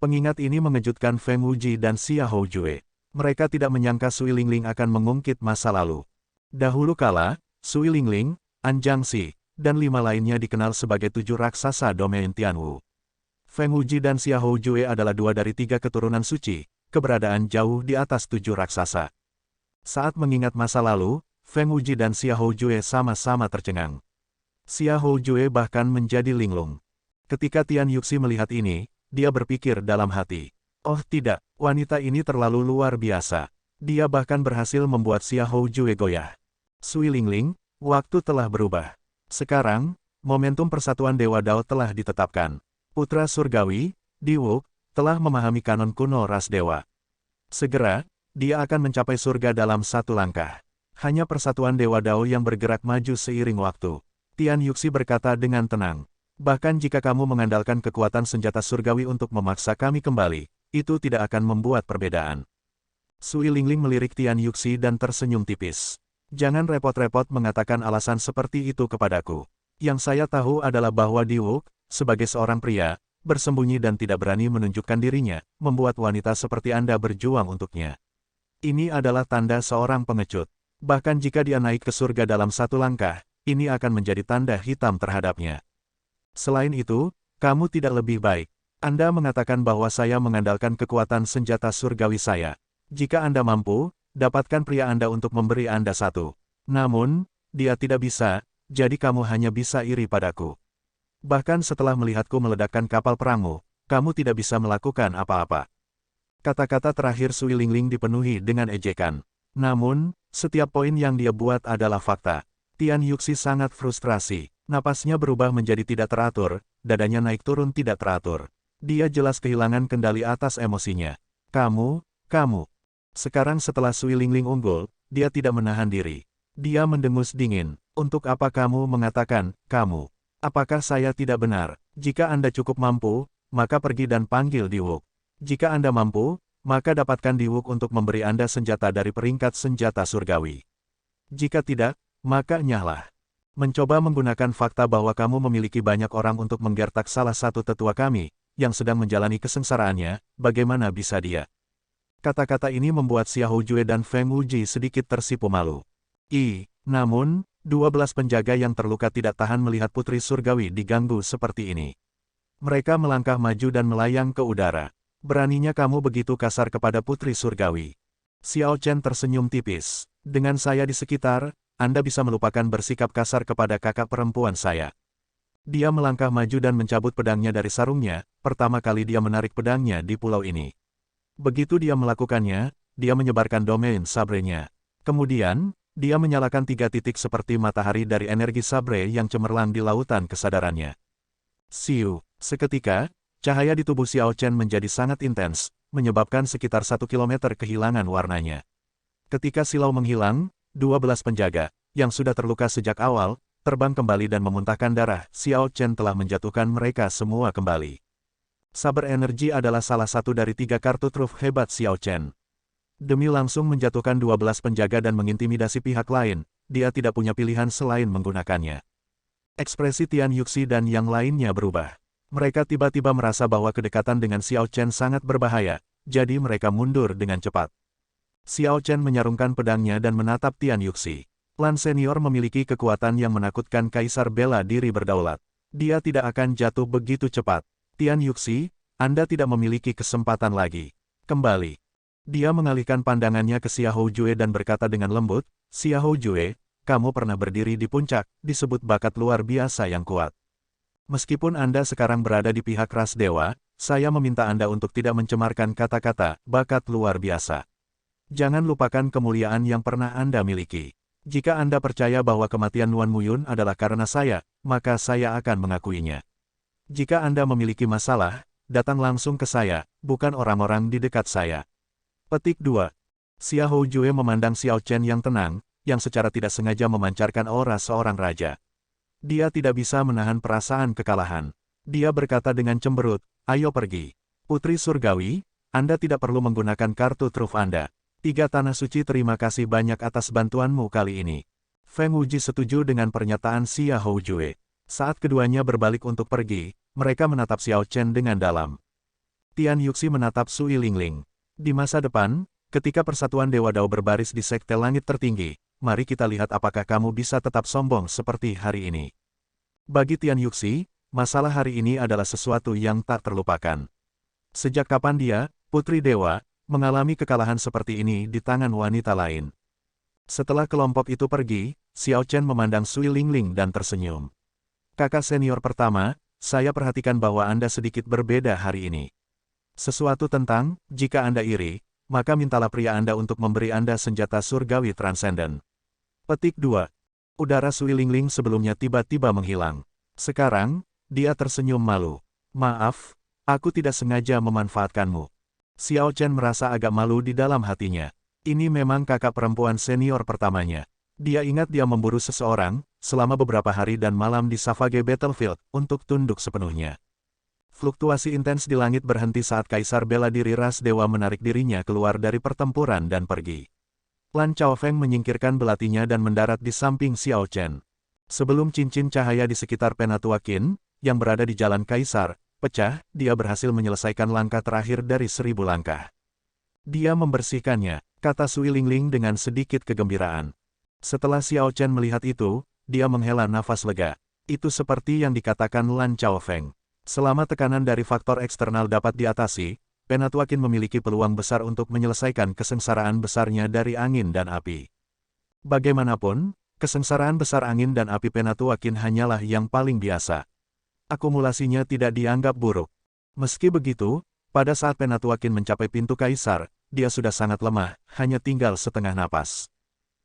Pengingat ini mengejutkan Feng Wuji dan Xiahou Jue. Mereka tidak menyangka Sui Lingling akan mengungkit masa lalu. Dahulu kala, Sui Lingling, An Jiangxi, dan 5 lainnya dikenal sebagai 7 raksasa domain Tianwu. Feng Wuji dan Xiahou Jue adalah 2 dari 3 keturunan suci, keberadaan jauh di atas 7 raksasa. Saat mengingat masa lalu, Feng Wuji dan Xiahou Jue sama-sama tercengang. Xiahou Jue bahkan menjadi linglung. Ketika Tian Yuxi melihat ini, dia berpikir dalam hati. Oh tidak, wanita ini terlalu luar biasa. Dia bahkan berhasil membuat Xiahou Jue goyah. Sui Lingling, waktu telah berubah. Sekarang, momentum persatuan Dewa Dao telah ditetapkan. Putra Surgawi, Diwu, telah memahami kanon kuno ras dewa. Segera, dia akan mencapai surga dalam 1 langkah. Hanya persatuan Dewa Dao yang bergerak maju seiring waktu. Tian Yuxi berkata dengan tenang. Bahkan jika kamu mengandalkan kekuatan senjata surgawi untuk memaksa kami kembali, itu tidak akan membuat perbedaan. Sui Lingling melirik Tian Yuxi dan tersenyum tipis. Jangan repot-repot mengatakan alasan seperti itu kepadaku. Yang saya tahu adalah bahwa Diwu, sebagai seorang pria, bersembunyi dan tidak berani menunjukkan dirinya, membuat wanita seperti Anda berjuang untuknya. Ini adalah tanda seorang pengecut. Bahkan jika dia naik ke surga dalam 1 langkah, ini akan menjadi tanda hitam terhadapnya. Selain itu, kamu tidak lebih baik. Anda mengatakan bahwa saya mengandalkan kekuatan senjata surgawi saya. Jika Anda mampu, dapatkan pria Anda untuk memberi Anda 1. Namun, dia tidak bisa, jadi kamu hanya bisa iri padaku. Bahkan setelah melihatku meledakkan kapal perangmu, kamu tidak bisa melakukan apa-apa. Kata-kata terakhir Sui Lingling dipenuhi dengan ejekan. Namun, setiap poin yang dia buat adalah fakta. Tian Yuxi sangat frustrasi. Napasnya berubah menjadi tidak teratur, dadanya naik turun tidak teratur. Dia jelas kehilangan kendali atas emosinya. Kamu. Sekarang setelah Sui Lingling unggul, dia tidak menahan diri. Dia mendengus dingin. Untuk apa kamu mengatakan, kamu? Apakah saya tidak benar? Jika Anda cukup mampu, maka pergi dan panggil Diwu. Jika Anda mampu, maka dapatkan Diwuk untuk memberi Anda senjata dari peringkat senjata surgawi. Jika tidak, maka nyahlah. Mencoba menggunakan fakta bahwa kamu memiliki banyak orang untuk menggertak salah satu tetua kami, yang sedang menjalani kesengsaraannya, bagaimana bisa dia? Kata-kata ini membuat Xiahou Jue dan Feng Wuji sedikit tersipu malu. Namun, 12 penjaga yang terluka tidak tahan melihat Putri Surgawi diganggu seperti ini. Mereka melangkah maju dan melayang ke udara. Beraninya kamu begitu kasar kepada Putri Surgawi. Xiao Chen tersenyum tipis. Dengan saya di sekitar, Anda bisa melupakan bersikap kasar kepada kakak perempuan saya. Dia melangkah maju dan mencabut pedangnya dari sarungnya, pertama kali dia menarik pedangnya di pulau ini. Begitu dia melakukannya, dia menyebarkan domain sabrenya. Kemudian, dia menyalakan 3 titik seperti matahari dari energi sabre yang cemerlang di lautan kesadarannya. Siu, seketika, cahaya di tubuh Xiao Chen menjadi sangat intens, menyebabkan sekitar 1 kilometer kehilangan warnanya. Ketika silau menghilang, 12 penjaga, yang sudah terluka sejak awal, terbang kembali dan memuntahkan darah. Xiao Chen telah menjatuhkan mereka semua kembali. Saber energi adalah salah satu dari 3 kartu truf hebat Xiao Chen. Demi langsung menjatuhkan 12 penjaga dan mengintimidasi pihak lain, dia tidak punya pilihan selain menggunakannya. Ekspresi Tian Yuxi dan yang lainnya berubah. Mereka tiba-tiba merasa bahwa kedekatan dengan Xiao Chen sangat berbahaya, jadi mereka mundur dengan cepat. Xiao Chen menyarungkan pedangnya dan menatap Tian Yuxi. Lan senior memiliki kekuatan yang menakutkan kaisar bela diri berdaulat. Dia tidak akan jatuh begitu cepat. Tian Yuxi, Anda tidak memiliki kesempatan lagi. Kembali. Dia mengalihkan pandangannya ke Xiahou Jue dan berkata dengan lembut, Xiahou Jue, kamu pernah berdiri di puncak, disebut bakat luar biasa yang kuat. Meskipun Anda sekarang berada di pihak ras dewa, saya meminta Anda untuk tidak mencemarkan kata-kata bakat luar biasa. Jangan lupakan kemuliaan yang pernah Anda miliki. Jika Anda percaya bahwa kematian Nuan Muyun adalah karena saya, maka saya akan mengakuinya. Jika Anda memiliki masalah, datang langsung ke saya, bukan orang-orang di dekat saya. Petik 2. Xiahou Jue memandang Xiao Chen yang tenang, yang secara tidak sengaja memancarkan aura seorang raja. Dia tidak bisa menahan perasaan kekalahan. Dia berkata dengan cemberut, ayo pergi. Putri Surgawi, Anda tidak perlu menggunakan kartu truf Anda. 3 Tanah Suci terima kasih banyak atas bantuanmu kali ini. Feng Wuji setuju dengan pernyataan Xiahou Jue. Saat keduanya berbalik untuk pergi, mereka menatap Xiao Chen dengan dalam. Tian Yuxi menatap Sui Lingling. Di masa depan, ketika Persatuan Dewa Dao berbaris di Sekte Langit Tertinggi, mari kita lihat apakah kamu bisa tetap sombong seperti hari ini. Bagi Tian Yuxi, masalah hari ini adalah sesuatu yang tak terlupakan. Sejak kapan dia, Putri Dewa, mengalami kekalahan seperti ini di tangan wanita lain? Setelah kelompok itu pergi, Xiao Chen memandang Sui Lingling dan tersenyum. Kakak senior pertama, saya perhatikan bahwa Anda sedikit berbeda hari ini. Sesuatu tentang, jika Anda iri, maka mintalah pria Anda untuk memberi Anda senjata surgawi transenden. Petik 2. Udara Sui Lingling sebelumnya tiba-tiba menghilang. Sekarang, dia tersenyum malu. Maaf, aku tidak sengaja memanfaatkanmu. Xiao Chen merasa agak malu di dalam hatinya. Ini memang kakak perempuan senior pertamanya. Dia ingat dia memburu seseorang, selama beberapa hari dan malam di Savage Battlefield, untuk tunduk sepenuhnya. Fluktuasi intens di langit berhenti saat Kaisar Bela Diri Ras Dewa menarik dirinya keluar dari pertempuran dan pergi. Lan Chaofeng menyingkirkan belatinya dan mendarat di samping Xiao Chen. Sebelum cincin cahaya di sekitar Penatua Qin, yang berada di Jalan Kaisar, pecah, dia berhasil menyelesaikan langkah terakhir dari 1000 langkah. Dia membersihkannya, kata Sui Lingling dengan sedikit kegembiraan. Setelah Xiao Chen melihat itu, dia menghela nafas lega. Itu seperti yang dikatakan Lan Chaofeng. Selama tekanan dari faktor eksternal dapat diatasi, Penatua Qin memiliki peluang besar untuk menyelesaikan kesengsaraan besarnya dari angin dan api. Bagaimanapun, kesengsaraan besar angin dan api Penatua Qin hanyalah yang paling biasa. Akumulasinya tidak dianggap buruk. Meski begitu, pada saat Penatua Qin mencapai pintu kaisar, dia sudah sangat lemah, hanya tinggal setengah napas.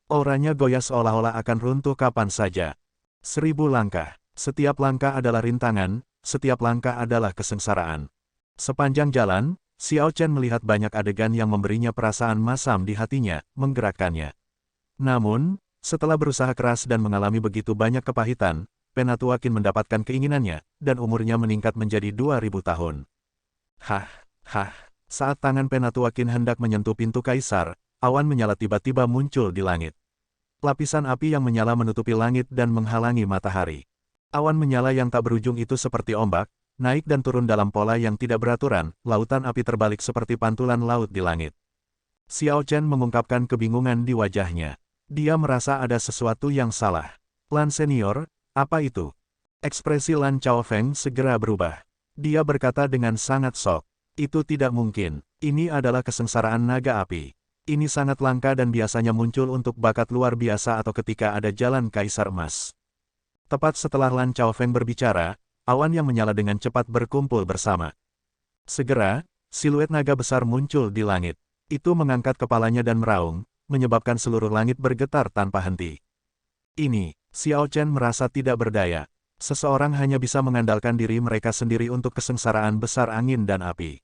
Auranya goyah seolah-olah akan runtuh kapan saja. 1000 langkah. Setiap langkah adalah rintangan, setiap langkah adalah kesengsaraan. Sepanjang jalan, Xiao Chen melihat banyak adegan yang memberinya perasaan masam di hatinya, menggerakkannya. Namun, setelah berusaha keras dan mengalami begitu banyak kepahitan, Penatua Qin mendapatkan keinginannya, dan umurnya meningkat menjadi 2000 tahun. Hah, Saat tangan Penatua Qin hendak menyentuh pintu kaisar, awan menyala tiba-tiba muncul di langit. Lapisan api yang menyala menutupi langit dan menghalangi matahari. Awan menyala yang tak berujung itu seperti ombak, naik dan turun dalam pola yang tidak beraturan, lautan api terbalik seperti pantulan laut di langit. Xiao Chen mengungkapkan kebingungan di wajahnya. Dia merasa ada sesuatu yang salah. Lan senior, apa itu? Ekspresi Lan Chaofeng segera berubah. Dia berkata dengan sangat shock. Itu tidak mungkin. Ini adalah kesengsaraan naga api. Ini sangat langka dan biasanya muncul untuk bakat luar biasa atau ketika ada jalan kaisar emas. Tepat setelah Lan Chaofeng berbicara, awan yang menyala dengan cepat berkumpul bersama. Segera, siluet naga besar muncul di langit. Itu mengangkat kepalanya dan meraung, menyebabkan seluruh langit bergetar tanpa henti. Ini, Xiao Chen merasa tidak berdaya. Seseorang hanya bisa mengandalkan diri mereka sendiri untuk kesengsaraan besar angin dan api.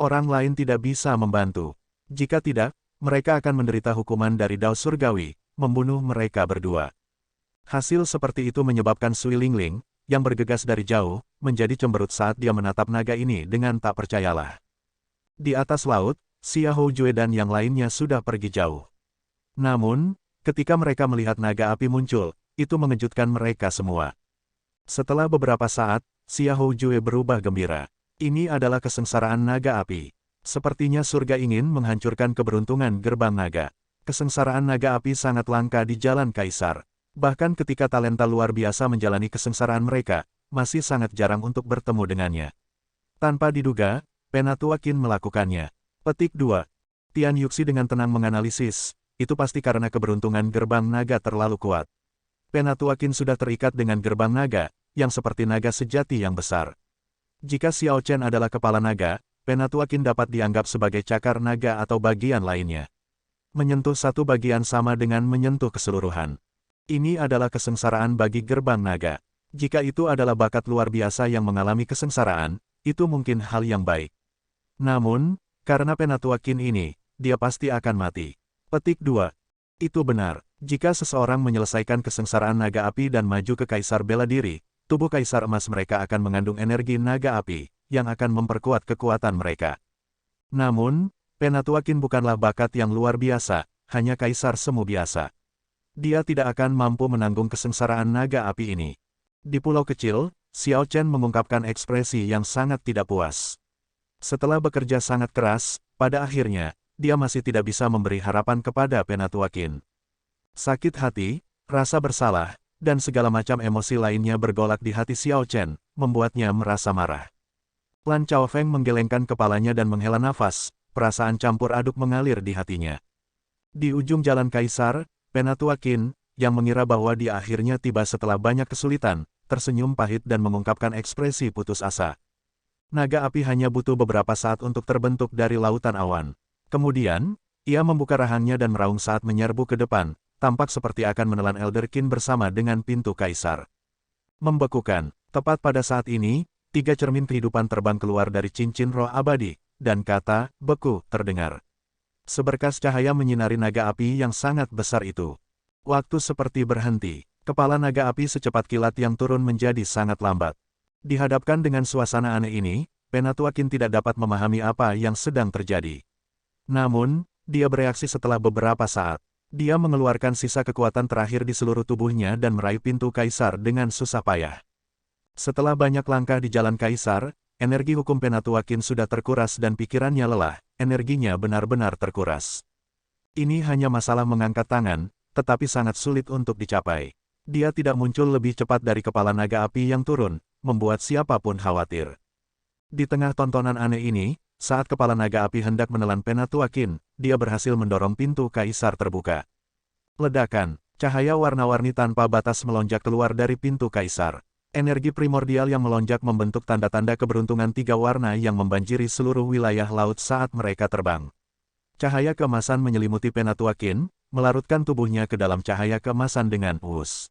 Orang lain tidak bisa membantu. Jika tidak, mereka akan menderita hukuman dari Dao Surgawi, membunuh mereka berdua. Hasil seperti itu menyebabkan Sui Lingling, yang bergegas dari jauh, menjadi cemberut saat dia menatap naga ini dengan tak percayalah. Di atas laut, Xia Houjue dan yang lainnya sudah pergi jauh. Namun, ketika mereka melihat naga api muncul, itu mengejutkan mereka semua. Setelah beberapa saat, Xia Houjue berubah gembira. Ini adalah kesengsaraan naga api. Sepertinya surga ingin menghancurkan keberuntungan gerbang naga. Kesengsaraan naga api sangat langka di jalan kaisar. Bahkan ketika talenta luar biasa menjalani kesengsaraan mereka, masih sangat jarang untuk bertemu dengannya. Tanpa diduga, Penatua Qin melakukannya. Petik 2. Tian Yuxi dengan tenang menganalisis, itu pasti karena keberuntungan gerbang naga terlalu kuat. Penatua Qin sudah terikat dengan gerbang naga, yang seperti naga sejati yang besar. Jika Xiao Chen adalah kepala naga, Penatua Qin dapat dianggap sebagai cakar naga atau bagian lainnya. Menyentuh satu bagian sama dengan menyentuh keseluruhan. Ini adalah kesengsaraan bagi gerbang naga. Jika itu adalah bakat luar biasa yang mengalami kesengsaraan, itu mungkin hal yang baik. Namun, karena Penatua Qin ini, dia pasti akan mati. Petik 2. Itu benar, jika seseorang menyelesaikan kesengsaraan naga api dan maju ke kaisar bela diri, tubuh kaisar emas mereka akan mengandung energi naga api, yang akan memperkuat kekuatan mereka. Namun, Penatua Qin bukanlah bakat yang luar biasa, hanya kaisar semu biasa. Dia tidak akan mampu menanggung kesengsaraan naga api ini. Di pulau kecil, Xiao Chen mengungkapkan ekspresi yang sangat tidak puas. Setelah bekerja sangat keras, pada akhirnya, dia masih tidak bisa memberi harapan kepada Penatua Qin. Sakit hati, rasa bersalah, dan segala macam emosi lainnya bergolak di hati Xiao Chen, membuatnya merasa marah. Lan Chaofeng menggelengkan kepalanya dan menghela nafas, perasaan campur aduk mengalir di hatinya. Di ujung jalan kaisar, Penatua Qin, yang mengira bahwa dia akhirnya tiba setelah banyak kesulitan, tersenyum pahit dan mengungkapkan ekspresi putus asa. Naga api hanya butuh beberapa saat untuk terbentuk dari lautan awan. Kemudian, ia membuka rahangnya dan meraung saat menyerbu ke depan, tampak seperti akan menelan Elder Qin bersama dengan pintu kaisar. Membekukan, tepat pada saat ini, 3 cermin kehidupan terbang keluar dari cincin roh abadi, dan kata, beku, terdengar. Seberkas cahaya menyinari naga api yang sangat besar itu. Waktu seperti berhenti, kepala naga api secepat kilat yang turun menjadi sangat lambat. Dihadapkan dengan suasana aneh ini, Penatua Qin tidak dapat memahami apa yang sedang terjadi. Namun, dia bereaksi setelah beberapa saat. Dia mengeluarkan sisa kekuatan terakhir di seluruh tubuhnya dan meraih pintu kaisar dengan susah payah. Setelah banyak langkah di jalan kaisar, energi hukum Penatua Qin sudah terkuras dan pikirannya lelah, energinya benar-benar terkuras. Ini hanya masalah mengangkat tangan, tetapi sangat sulit untuk dicapai. Dia tidak muncul lebih cepat dari kepala naga api yang turun, membuat siapapun khawatir. Di tengah tontonan aneh ini, saat kepala naga api hendak menelan Penatua Qin, dia berhasil mendorong pintu kaisar terbuka. Ledakan, cahaya warna-warni tanpa batas melonjak keluar dari pintu kaisar. Energi primordial yang melonjak membentuk tanda-tanda keberuntungan 3 warna yang membanjiri seluruh wilayah laut saat mereka terbang. Cahaya keemasan menyelimuti Penatua Qin, melarutkan tubuhnya ke dalam cahaya keemasan dengan us.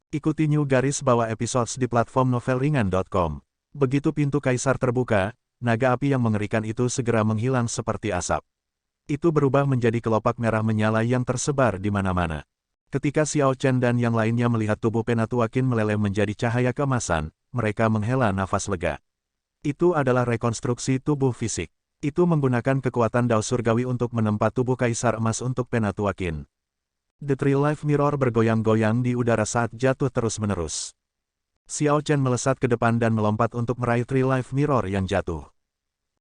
Ikuti New Garis Bawah episodes di platform novelringan.com. Begitu pintu kaisar terbuka, naga api yang mengerikan itu segera menghilang seperti asap. Itu berubah menjadi kelopak merah menyala yang tersebar di mana-mana. Ketika Xiao Chen dan yang lainnya melihat tubuh Penatua Qin meleleh menjadi cahaya keemasan, mereka menghela nafas lega. Itu adalah rekonstruksi tubuh fisik. Itu menggunakan kekuatan Dao Surgawi untuk menempa tubuh Kaisar Emas untuk Penatua Qin. The Three Life Mirror bergoyang-goyang di udara saat jatuh terus-menerus. Xiao Chen melesat ke depan dan melompat untuk meraih Three Life Mirror yang jatuh.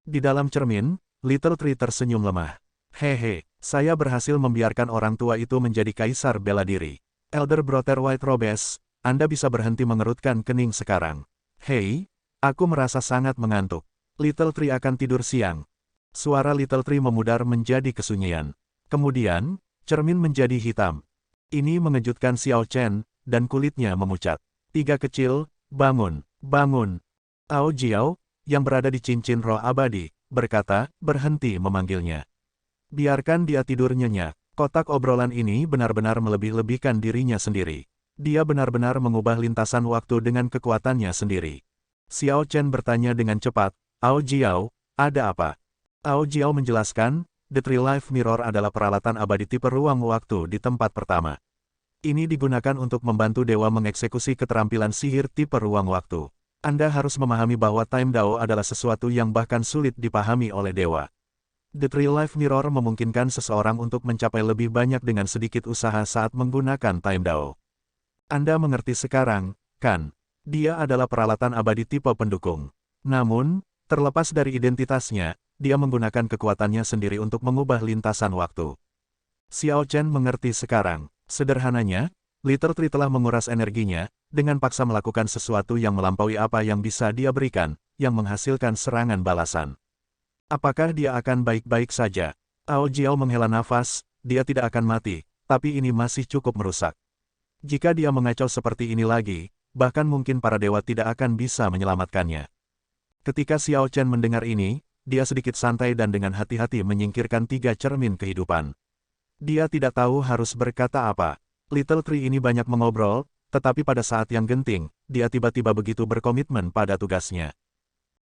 Di dalam cermin, Little Tree tersenyum lemah. Hehe, saya berhasil membiarkan orang tua itu menjadi kaisar bela diri. Elder Brother White Robes, Anda bisa berhenti mengerutkan kening sekarang. Hei, aku merasa sangat mengantuk. Little Tree akan tidur siang. Suara Little Tree memudar menjadi kesunyian. Kemudian, cermin menjadi hitam. Ini mengejutkan Xiao Chen, dan kulitnya memucat. Tiga kecil, bangun, bangun. Ao Jiao, yang berada di cincin roh abadi, berkata, berhenti memanggilnya. Biarkan dia tidur nyenyak. Kotak obrolan ini benar-benar melebih-lebihkan dirinya sendiri. Dia benar-benar mengubah lintasan waktu dengan kekuatannya sendiri. Xiao Chen bertanya dengan cepat, Ao Jiao, ada apa? Ao Jiao menjelaskan, The Three Life Mirror adalah peralatan abadi tipe ruang waktu di tempat pertama. Ini digunakan untuk membantu dewa mengeksekusi keterampilan sihir tipe ruang waktu. Anda harus memahami bahwa Time Dao adalah sesuatu yang bahkan sulit dipahami oleh dewa. The Three Life Mirror memungkinkan seseorang untuk mencapai lebih banyak dengan sedikit usaha saat menggunakan Time Dao. Anda mengerti sekarang, kan? Dia adalah peralatan abadi tipe pendukung. Namun, terlepas dari identitasnya, dia menggunakan kekuatannya sendiri untuk mengubah lintasan waktu. Xiao Chen mengerti sekarang. Sederhananya, Little Tree telah menguras energinya, dengan paksa melakukan sesuatu yang melampaui apa yang bisa dia berikan, yang menghasilkan serangan balasan. Apakah dia akan baik-baik saja? Ao Jiao menghela nafas, dia tidak akan mati, tapi ini masih cukup merusak. Jika dia mengacau seperti ini lagi, bahkan mungkin para dewa tidak akan bisa menyelamatkannya. Ketika Xiao Chen mendengar ini, dia sedikit santai dan dengan hati-hati menyingkirkan tiga cermin kehidupan. Dia tidak tahu harus berkata apa. Little Tree ini banyak mengobrol, tetapi pada saat yang genting, dia tiba-tiba begitu berkomitmen pada tugasnya.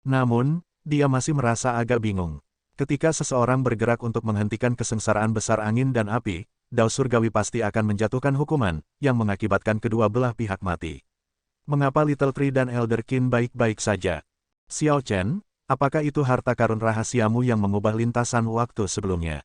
Namun, dia masih merasa agak bingung. Ketika seseorang bergerak untuk menghentikan kesengsaraan besar angin dan api, Dao Surgawi pasti akan menjatuhkan hukuman, yang mengakibatkan kedua belah pihak mati. Mengapa Little Tree dan Elder Qin baik-baik saja? Xiao Chen, apakah itu harta karun rahasiamu yang mengubah lintasan waktu sebelumnya?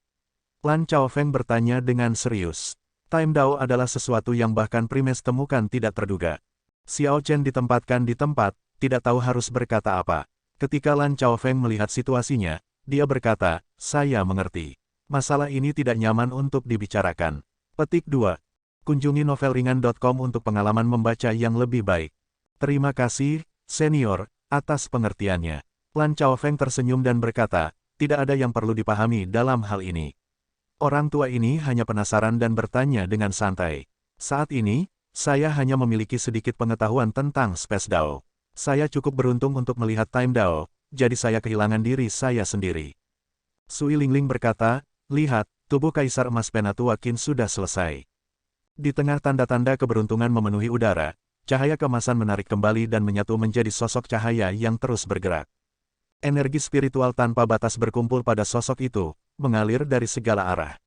Lan Chaofeng bertanya dengan serius. Time Dao adalah sesuatu yang bahkan Primes temukan tidak terduga. Xiao Chen ditempatkan di tempat, tidak tahu harus berkata apa. Ketika Lan Chaofeng melihat situasinya, dia berkata, saya mengerti. Masalah ini tidak nyaman untuk dibicarakan. Petik 2. Kunjungi novelringan.com untuk pengalaman membaca yang lebih baik. Terima kasih, senior, atas pengertiannya. Lan Chaofeng tersenyum dan berkata, tidak ada yang perlu dipahami dalam hal ini. Orang tua ini hanya penasaran dan bertanya dengan santai. Saat ini, saya hanya memiliki sedikit pengetahuan tentang Space Dao. Saya cukup beruntung untuk melihat Time Dao, jadi saya kehilangan diri saya sendiri. Sui Lingling berkata, lihat, tubuh Kaisar Emas Penatua Qin sudah selesai. Di tengah tanda-tanda keberuntungan memenuhi udara, cahaya keemasan menarik kembali dan menyatu menjadi sosok cahaya yang terus bergerak. Energi spiritual tanpa batas berkumpul pada sosok itu, mengalir dari segala arah.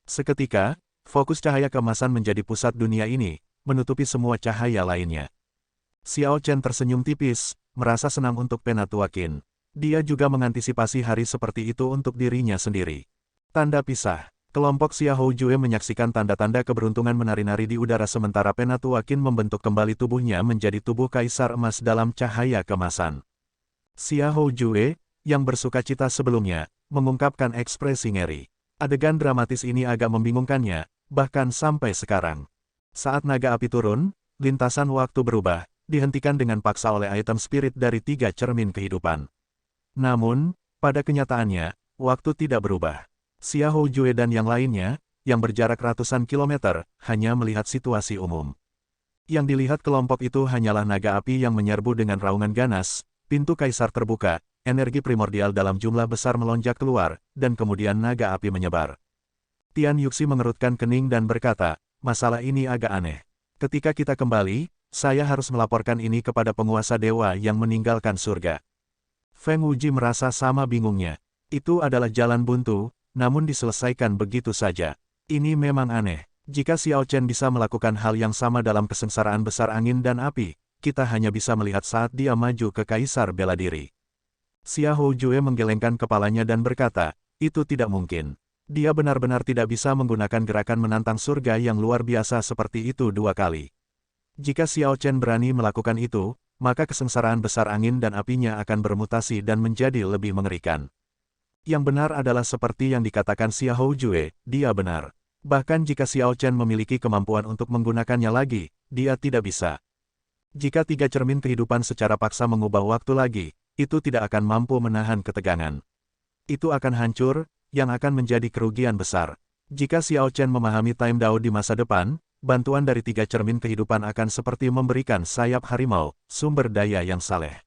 Seketika, fokus cahaya keemasan menjadi pusat dunia ini, menutupi semua cahaya lainnya. Xiao Chen tersenyum tipis, merasa senang untuk Penatua Qin. Dia juga mengantisipasi hari seperti itu untuk dirinya sendiri. Tanda pisah. Kelompok Xiahou Jue menyaksikan tanda-tanda keberuntungan menari-nari di udara sementara Penatua Qin membentuk kembali tubuhnya menjadi tubuh Kaisar Emas dalam cahaya keemasan. Xiahou Jue, yang bersukacita sebelumnya, mengungkapkan ekspresi ngeri. Adegan dramatis ini agak membingungkannya, bahkan sampai sekarang. Saat naga api turun, lintasan waktu berubah, dihentikan dengan paksa oleh item spirit dari tiga cermin kehidupan. Namun, pada kenyataannya, waktu tidak berubah. Xiahou Jue dan yang lainnya, yang berjarak ratusan kilometer, hanya melihat situasi umum. Yang dilihat kelompok itu hanyalah naga api yang menyerbu dengan raungan ganas, pintu kaisar terbuka, energi primordial dalam jumlah besar melonjak keluar, dan kemudian naga api menyebar. Tian Yuxi mengerutkan kening dan berkata, masalah ini agak aneh. Ketika kita kembali, saya harus melaporkan ini kepada penguasa dewa yang meninggalkan surga. Feng Wuji merasa sama bingungnya. Itu adalah jalan buntu, namun diselesaikan begitu saja. Ini memang aneh. Jika Xiao Chen bisa melakukan hal yang sama dalam kesengsaraan besar angin dan api, kita hanya bisa melihat saat dia maju ke Kaisar Bela Diri. Xia Houjue menggelengkan kepalanya dan berkata, itu tidak mungkin. Dia benar-benar tidak bisa menggunakan gerakan menantang surga yang luar biasa seperti itu 2 kali. Jika Xiao Chen berani melakukan itu, maka kesengsaraan besar angin dan apinya akan bermutasi dan menjadi lebih mengerikan. Yang benar adalah seperti yang dikatakan Xia Houjue, dia benar. Bahkan jika Xiao Chen memiliki kemampuan untuk menggunakannya lagi, dia tidak bisa. Jika 3 cermin kehidupan secara paksa mengubah waktu lagi, itu tidak akan mampu menahan ketegangan. Itu akan hancur, yang akan menjadi kerugian besar. Jika Xiao Chen memahami Time Dao di masa depan, bantuan dari 3 cermin kehidupan akan seperti memberikan sayap harimau, sumber daya yang saleh.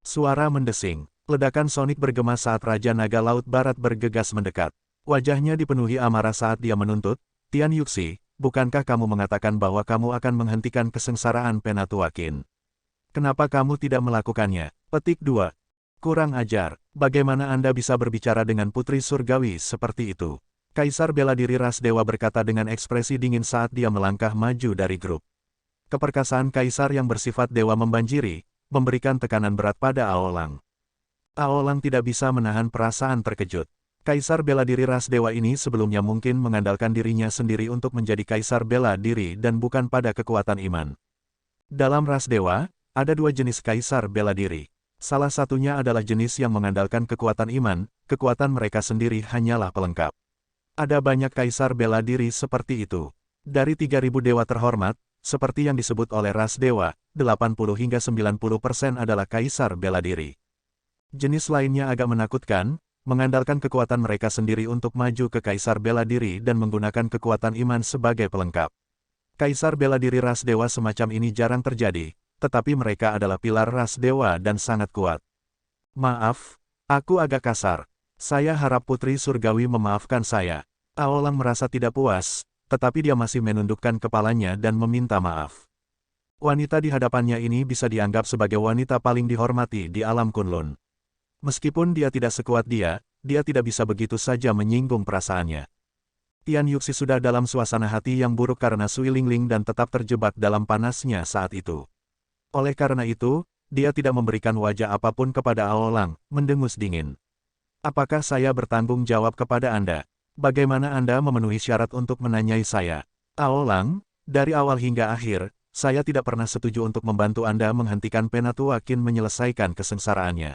Suara mendesing. Ledakan sonik bergema saat Raja Naga Laut Barat bergegas mendekat. Wajahnya dipenuhi amarah saat dia menuntut, Tian Yuxi, bukankah kamu mengatakan bahwa kamu akan menghentikan kesengsaraan Penatua Qin? Kenapa kamu tidak melakukannya? Petik 2. Kurang ajar, bagaimana Anda bisa berbicara dengan putri surgawi seperti itu? Kaisar bela diri ras dewa berkata dengan ekspresi dingin saat dia melangkah maju dari grup. Keperkasaan kaisar yang bersifat dewa membanjiri, memberikan tekanan berat pada Aolang. Aolang tidak bisa menahan perasaan terkejut. Kaisar bela diri ras dewa ini sebelumnya mungkin mengandalkan dirinya sendiri untuk menjadi kaisar bela diri dan bukan pada kekuatan iman. Dalam ras dewa, ada 2 jenis kaisar bela diri. Salah satunya adalah jenis yang mengandalkan kekuatan iman, kekuatan mereka sendiri hanyalah pelengkap. Ada banyak kaisar bela diri seperti itu. Dari 3.000 dewa terhormat, seperti yang disebut oleh ras dewa, 80 hingga 90% adalah kaisar bela diri. Jenis lainnya agak menakutkan, mengandalkan kekuatan mereka sendiri untuk maju ke kaisar bela diri dan menggunakan kekuatan iman sebagai pelengkap. Kaisar bela diri ras dewa semacam ini jarang terjadi, tetapi mereka adalah pilar ras dewa dan sangat kuat. Maaf, aku agak kasar. Saya harap putri surgawi memaafkan saya. Aolang merasa tidak puas, tetapi dia masih menundukkan kepalanya dan meminta maaf. Wanita di hadapannya ini bisa dianggap sebagai wanita paling dihormati di alam Kunlun. Meskipun dia tidak sekuat dia tidak bisa begitu saja menyinggung perasaannya. Tian Yuxi sudah dalam suasana hati yang buruk karena Sui Lingling dan tetap terjebak dalam panasnya saat itu. Oleh karena itu, dia tidak memberikan wajah apapun kepada Aolang, mendengus dingin. Apakah saya bertanggung jawab kepada Anda? Bagaimana Anda memenuhi syarat untuk menanyai saya? Aolang, dari awal hingga akhir, saya tidak pernah setuju untuk membantu Anda menghentikan Penatua Qin menyelesaikan kesengsaraannya.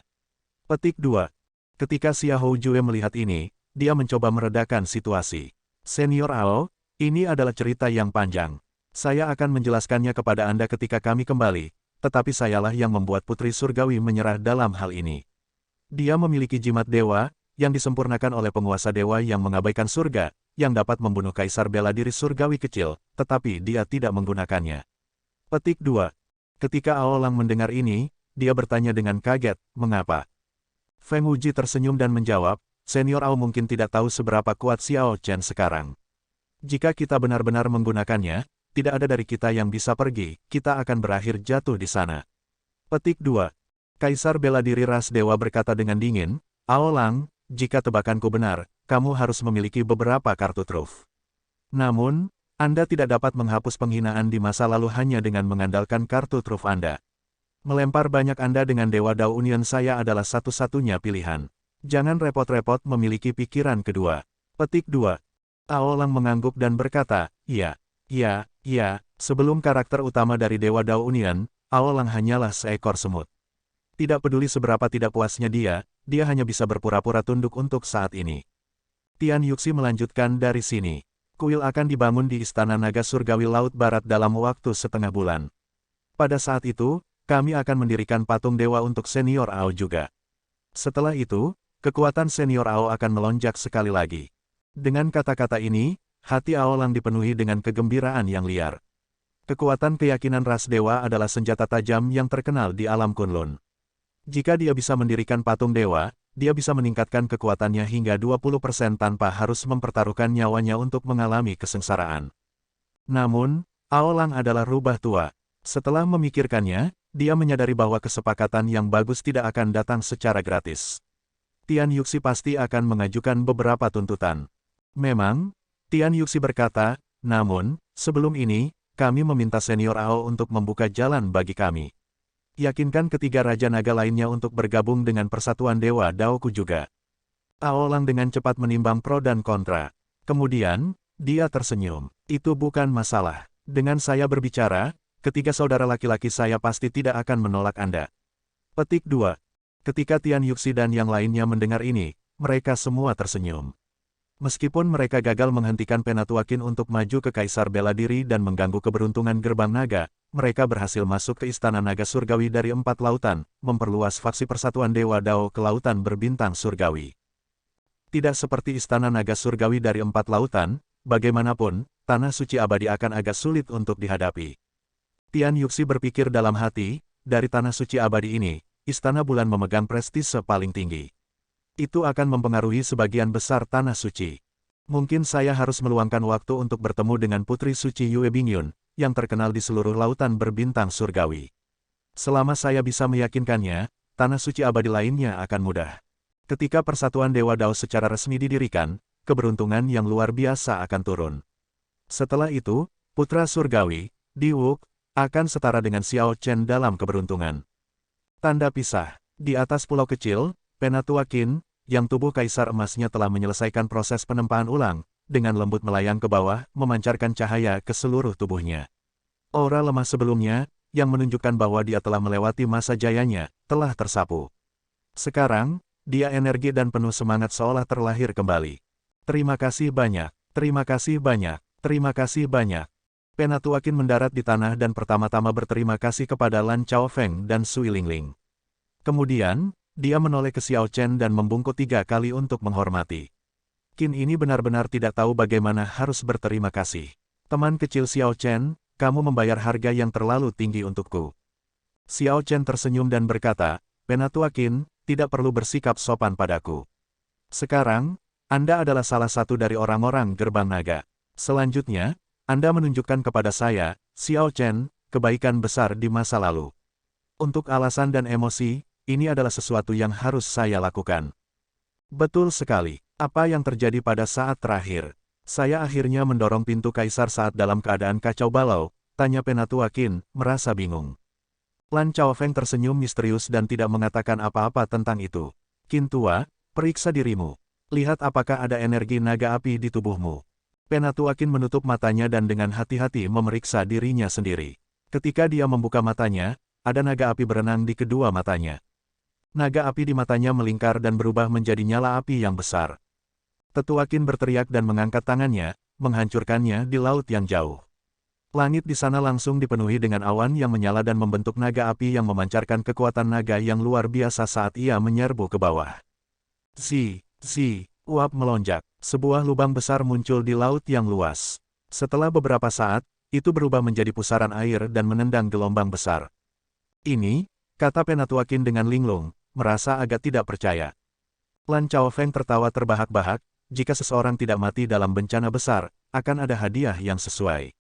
Petik 2. Ketika Xia Houjue melihat ini, dia mencoba meredakan situasi. Senior Ao, ini adalah cerita yang panjang. Saya akan menjelaskannya kepada Anda ketika kami kembali, tetapi sayalah yang membuat putri surgawi menyerah dalam hal ini. Dia memiliki jimat dewa, yang disempurnakan oleh penguasa dewa yang mengabaikan surga, yang dapat membunuh kaisar bela diri surgawi kecil, tetapi dia tidak menggunakannya. Petik 2. Ketika Aolang mendengar ini, dia bertanya dengan kaget, mengapa? Feng Wuji tersenyum dan menjawab, Senior Ao mungkin tidak tahu seberapa kuat Xiao Chen sekarang. Jika kita benar-benar menggunakannya, tidak ada dari kita yang bisa pergi, kita akan berakhir jatuh di sana. Petik 2. Kaisar bela diri ras dewa berkata dengan dingin, Aolang, jika tebakanku benar, kamu harus memiliki beberapa kartu truf. Namun, Anda tidak dapat menghapus penghinaan di masa lalu hanya dengan mengandalkan kartu truf Anda. Melempar banyak Anda dengan Dewa Dao Union saya adalah satu-satunya pilihan. Jangan repot-repot memiliki pikiran kedua. Petik 2. Aolang mengangguk dan berkata, iya, sebelum karakter utama dari Dewa Dao Union, Aolang hanyalah seekor semut. Tidak peduli seberapa tidak puasnya dia hanya bisa berpura-pura tunduk untuk saat ini. Tian Yuxi melanjutkan dari sini. Kuil akan dibangun di Istana Naga Surgawi Laut Barat dalam waktu setengah bulan. Pada saat itu, kami akan mendirikan patung dewa untuk Senior Ao juga. Setelah itu, kekuatan Senior Ao akan melonjak sekali lagi. Dengan kata-kata ini, hati Aolang dipenuhi dengan kegembiraan yang liar. Kekuatan keyakinan ras dewa adalah senjata tajam yang terkenal di alam Kunlun. Jika dia bisa mendirikan patung dewa, dia bisa meningkatkan kekuatannya hingga 20% tanpa harus mempertaruhkan nyawanya untuk mengalami kesengsaraan. Namun, Aolang adalah rubah tua. Setelah memikirkannya, dia menyadari bahwa kesepakatan yang bagus tidak akan datang secara gratis. Tian Yuxi pasti akan mengajukan beberapa tuntutan. Memang, Tian Yuxi berkata, namun, sebelum ini, kami meminta Senior Ao untuk membuka jalan bagi kami. Yakinkan ketiga Raja Naga lainnya untuk bergabung dengan Persatuan Dewa Daoku juga. Aolang dengan cepat menimbang pro dan kontra. Kemudian, dia tersenyum. Itu bukan masalah. Dengan saya berbicara, ketiga saudara laki-laki saya pasti tidak akan menolak Anda. Petik 2. Ketika Tian Yuxi dan yang lainnya mendengar ini, mereka semua tersenyum. Meskipun mereka gagal menghentikan Penatuakin untuk maju ke Kaisar Bela Diri dan mengganggu keberuntungan Gerbang Naga, mereka berhasil masuk ke Istana Naga Surgawi dari 4 lautan, memperluas faksi Persatuan Dewa Dao ke Lautan Berbintang Surgawi. Tidak seperti Istana Naga Surgawi dari 4 lautan, bagaimanapun, Tanah Suci Abadi akan agak sulit untuk dihadapi. Tian Yuxi berpikir dalam hati, dari Tanah Suci Abadi ini, Istana Bulan memegang prestise paling tinggi. Itu akan mempengaruhi sebagian besar Tanah Suci. Mungkin saya harus meluangkan waktu untuk bertemu dengan Putri Suci Yue Bingyun, yang terkenal di seluruh lautan berbintang surgawi. Selama saya bisa meyakinkannya, Tanah Suci Abadi lainnya akan mudah. Ketika Persatuan Dewa Dao secara resmi didirikan, keberuntungan yang luar biasa akan turun. Setelah itu, Putra Surgawi, Diwuk, akan setara dengan Xiao Chen dalam keberuntungan. Tanda pisah. Di atas pulau kecil, Penatuakin, yang tubuh Kaisar Emasnya telah menyelesaikan proses penempaan ulang, dengan lembut melayang ke bawah, memancarkan cahaya ke seluruh tubuhnya. Aura lemah sebelumnya, yang menunjukkan bahwa dia telah melewati masa jayanya, telah tersapu. Sekarang, dia energi dan penuh semangat seolah terlahir kembali. Terima kasih banyak, terima kasih banyak, terima kasih banyak. Penatuakin mendarat di tanah dan pertama-tama berterima kasih kepada Lan Chaofeng dan Sui Lingling. Kemudian, dia menoleh ke Xiao Chen dan membungkuk 3 kali untuk menghormati. Qin ini benar-benar tidak tahu bagaimana harus berterima kasih. Teman kecil Xiao Chen, kamu membayar harga yang terlalu tinggi untukku. Xiao Chen tersenyum dan berkata, Penatuakin, tidak perlu bersikap sopan padaku. Sekarang, Anda adalah salah satu dari orang-orang Gerbang Naga. Selanjutnya, Anda menunjukkan kepada saya, Xiao Chen, kebaikan besar di masa lalu. Untuk alasan dan emosi, ini adalah sesuatu yang harus saya lakukan. Betul sekali. Apa yang terjadi pada saat terakhir? Saya akhirnya mendorong pintu Kaisar saat dalam keadaan kacau balau, tanya Penatuakin, merasa bingung. Lan Chaofeng tersenyum misterius dan tidak mengatakan apa-apa tentang itu. Qin tua, periksa dirimu. Lihat apakah ada energi naga api di tubuhmu. Penatuakin menutup matanya dan dengan hati-hati memeriksa dirinya sendiri. Ketika dia membuka matanya, ada naga api berenang di kedua matanya. Naga api di matanya melingkar dan berubah menjadi nyala api yang besar. Tetuakin berteriak dan mengangkat tangannya, menghancurkannya di laut yang jauh. Langit di sana langsung dipenuhi dengan awan yang menyala dan membentuk naga api yang memancarkan kekuatan naga yang luar biasa saat ia menyerbu ke bawah. Uap melonjak. Sebuah lubang besar muncul di laut yang luas. Setelah beberapa saat, itu berubah menjadi pusaran air dan menendang gelombang besar. Ini, kata Penatuakin dengan linglung, merasa agak tidak percaya. Lan Chaofeng tertawa terbahak-bahak, jika seseorang tidak mati dalam bencana besar, akan ada hadiah yang sesuai.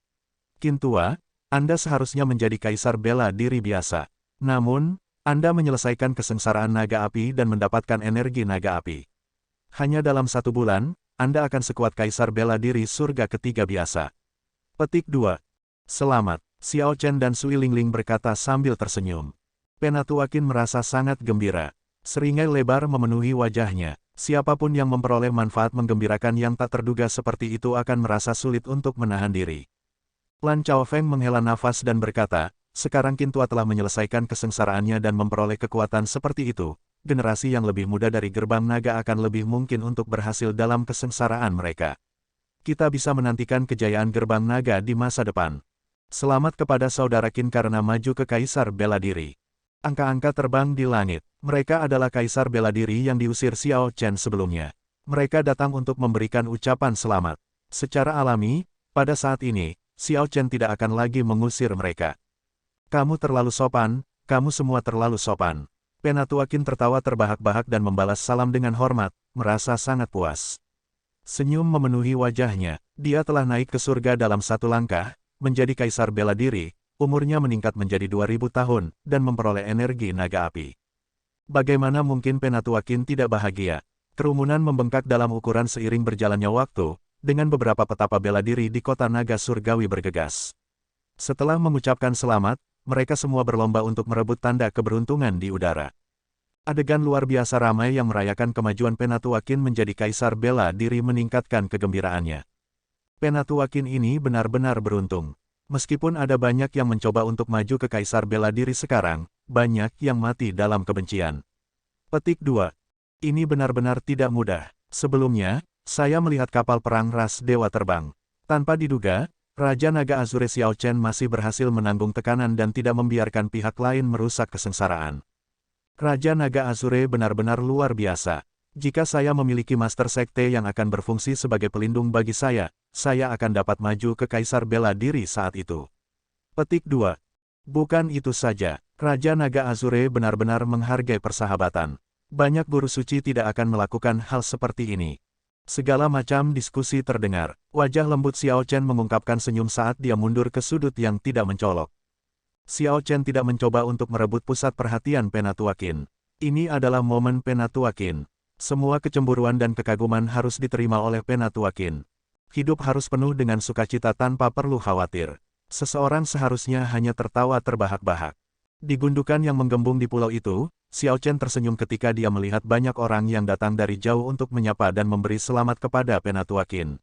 Qin tua, Anda seharusnya menjadi Kaisar Bela Diri biasa. Namun, Anda menyelesaikan kesengsaraan naga api dan mendapatkan energi naga api. Hanya dalam 1 bulan, Anda akan sekuat Kaisar Bela Diri surga ketiga biasa. Petik 2. Selamat, Xiao Chen dan Sui Lingling berkata sambil tersenyum. Penatuakin merasa sangat gembira. Seringai lebar memenuhi wajahnya. Siapapun yang memperoleh manfaat menggembirakan yang tak terduga seperti itu akan merasa sulit untuk menahan diri. Lan Chaofeng menghela nafas dan berkata, sekarang Qin tua telah menyelesaikan kesengsaraannya dan memperoleh kekuatan seperti itu. Generasi yang lebih muda dari Gerbang Naga akan lebih mungkin untuk berhasil dalam kesengsaraan mereka. Kita bisa menantikan kejayaan Gerbang Naga di masa depan. Selamat kepada saudara Qin karena maju ke Kaisar Bela Diri. Angka-angka terbang di langit. Mereka adalah Kaisar Bela Diri yang diusir Xiao Chen sebelumnya. Mereka datang untuk memberikan ucapan selamat. Secara alami, pada saat ini, Xiao Chen tidak akan lagi mengusir mereka. Kamu terlalu sopan, kamu semua terlalu sopan. Penatuakin tertawa terbahak-bahak dan membalas salam dengan hormat, merasa sangat puas. Senyum memenuhi wajahnya. Dia telah naik ke surga dalam 1 langkah, menjadi Kaisar Bela Diri. Umurnya meningkat menjadi 2000 tahun, dan memperoleh energi naga api. Bagaimana mungkin Penatuakin tidak bahagia? Kerumunan membengkak dalam ukuran seiring berjalannya waktu, dengan beberapa petapa bela diri di kota naga surgawi bergegas. Setelah mengucapkan selamat, mereka semua berlomba untuk merebut tanda keberuntungan di udara. Adegan luar biasa ramai yang merayakan kemajuan Penatuakin menjadi kaisar bela diri meningkatkan kegembiraannya. Penatuakin ini benar-benar beruntung. Meskipun ada banyak yang mencoba untuk maju ke kaisar bela diri sekarang, banyak yang mati dalam kebencian. Petik 2. Ini benar-benar tidak mudah. Sebelumnya, saya melihat kapal perang ras Dewa Terbang. Tanpa diduga, Raja Naga Azure Xiao Chen masih berhasil menanggung tekanan dan tidak membiarkan pihak lain merusak kesengsaraan. Raja Naga Azure benar-benar luar biasa. Jika saya memiliki Master Sekte yang akan berfungsi sebagai pelindung bagi saya akan dapat maju ke Kaisar Bela Diri saat itu. Petik 2. Bukan itu saja, Raja Naga Azure benar-benar menghargai persahabatan. Banyak guru suci tidak akan melakukan hal seperti ini. Segala macam diskusi terdengar. Wajah lembut Xiao Chen mengungkapkan senyum saat dia mundur ke sudut yang tidak mencolok. Xiao Chen tidak mencoba untuk merebut pusat perhatian Penatuakin. Ini adalah momen Penatuakin. Semua kecemburuan dan kekaguman harus diterima oleh Penatuakin. Hidup harus penuh dengan sukacita tanpa perlu khawatir. Seseorang seharusnya hanya tertawa terbahak-bahak. Di gundukan yang menggembung di pulau itu, Xiao Chen tersenyum ketika dia melihat banyak orang yang datang dari jauh untuk menyapa dan memberi selamat kepada Penatuakin.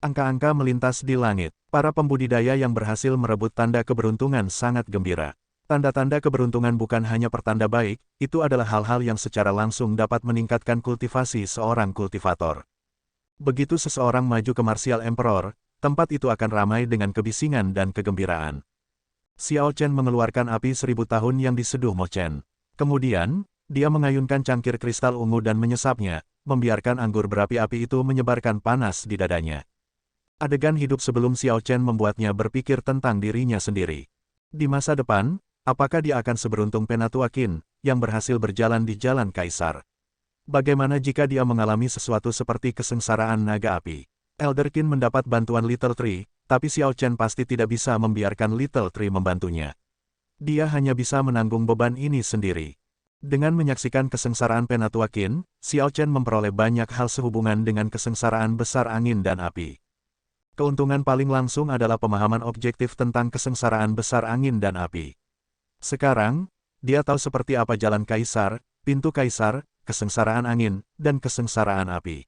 Angka-angka melintas di langit. Para pembudidaya yang berhasil merebut tanda keberuntungan sangat gembira. Tanda-tanda keberuntungan bukan hanya pertanda baik, itu adalah hal-hal yang secara langsung dapat meningkatkan kultivasi seorang kultivator. Begitu seseorang maju ke Martial Emperor, tempat itu akan ramai dengan kebisingan dan kegembiraan. Xiao Chen mengeluarkan api 1000 tahun yang diseduh Mo Chen. Kemudian, dia mengayunkan cangkir kristal ungu dan menyesapnya, membiarkan anggur berapi-api itu menyebarkan panas di dadanya. Adegan hidup sebelum Xiao Chen membuatnya berpikir tentang dirinya sendiri. Di masa depan, apakah dia akan seberuntung Penatuakin, yang berhasil berjalan di jalan kaisar? Bagaimana jika dia mengalami sesuatu seperti kesengsaraan naga api? Elderkin mendapat bantuan Little Tree, tapi Xiao Chen pasti tidak bisa membiarkan Little Tree membantunya. Dia hanya bisa menanggung beban ini sendiri. Dengan menyaksikan kesengsaraan Penatuakin, Xiao Chen memperoleh banyak hal sehubungan dengan kesengsaraan besar angin dan api. Keuntungan paling langsung adalah pemahaman objektif tentang kesengsaraan besar angin dan api. Sekarang, dia tahu seperti apa jalan kaisar, pintu kaisar, kesengsaraan angin, dan kesengsaraan api.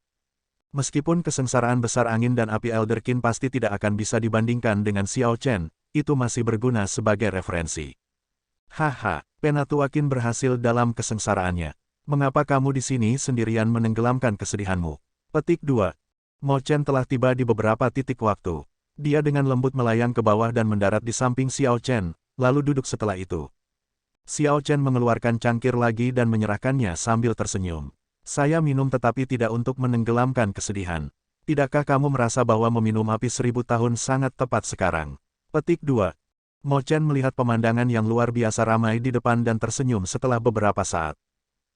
Meskipun kesengsaraan besar angin dan api Elderkin pasti tidak akan bisa dibandingkan dengan Xiao Chen, itu masih berguna sebagai referensi. Haha, Penatuakin berhasil dalam kesengsaraannya. Mengapa kamu di sini sendirian menenggelamkan kesedihanmu? Petik 2. Mo Chen telah tiba di beberapa titik waktu. Dia dengan lembut melayang ke bawah dan mendarat di samping Xiao Chen, lalu duduk setelah itu. Xiao Chen mengeluarkan cangkir lagi dan menyerahkannya sambil tersenyum. Saya minum tetapi tidak untuk menenggelamkan kesedihan. Tidakkah kamu merasa bahwa meminum api 1000 tahun sangat tepat sekarang? Petik 2. Mo Chen melihat pemandangan yang luar biasa ramai di depan dan tersenyum setelah beberapa saat.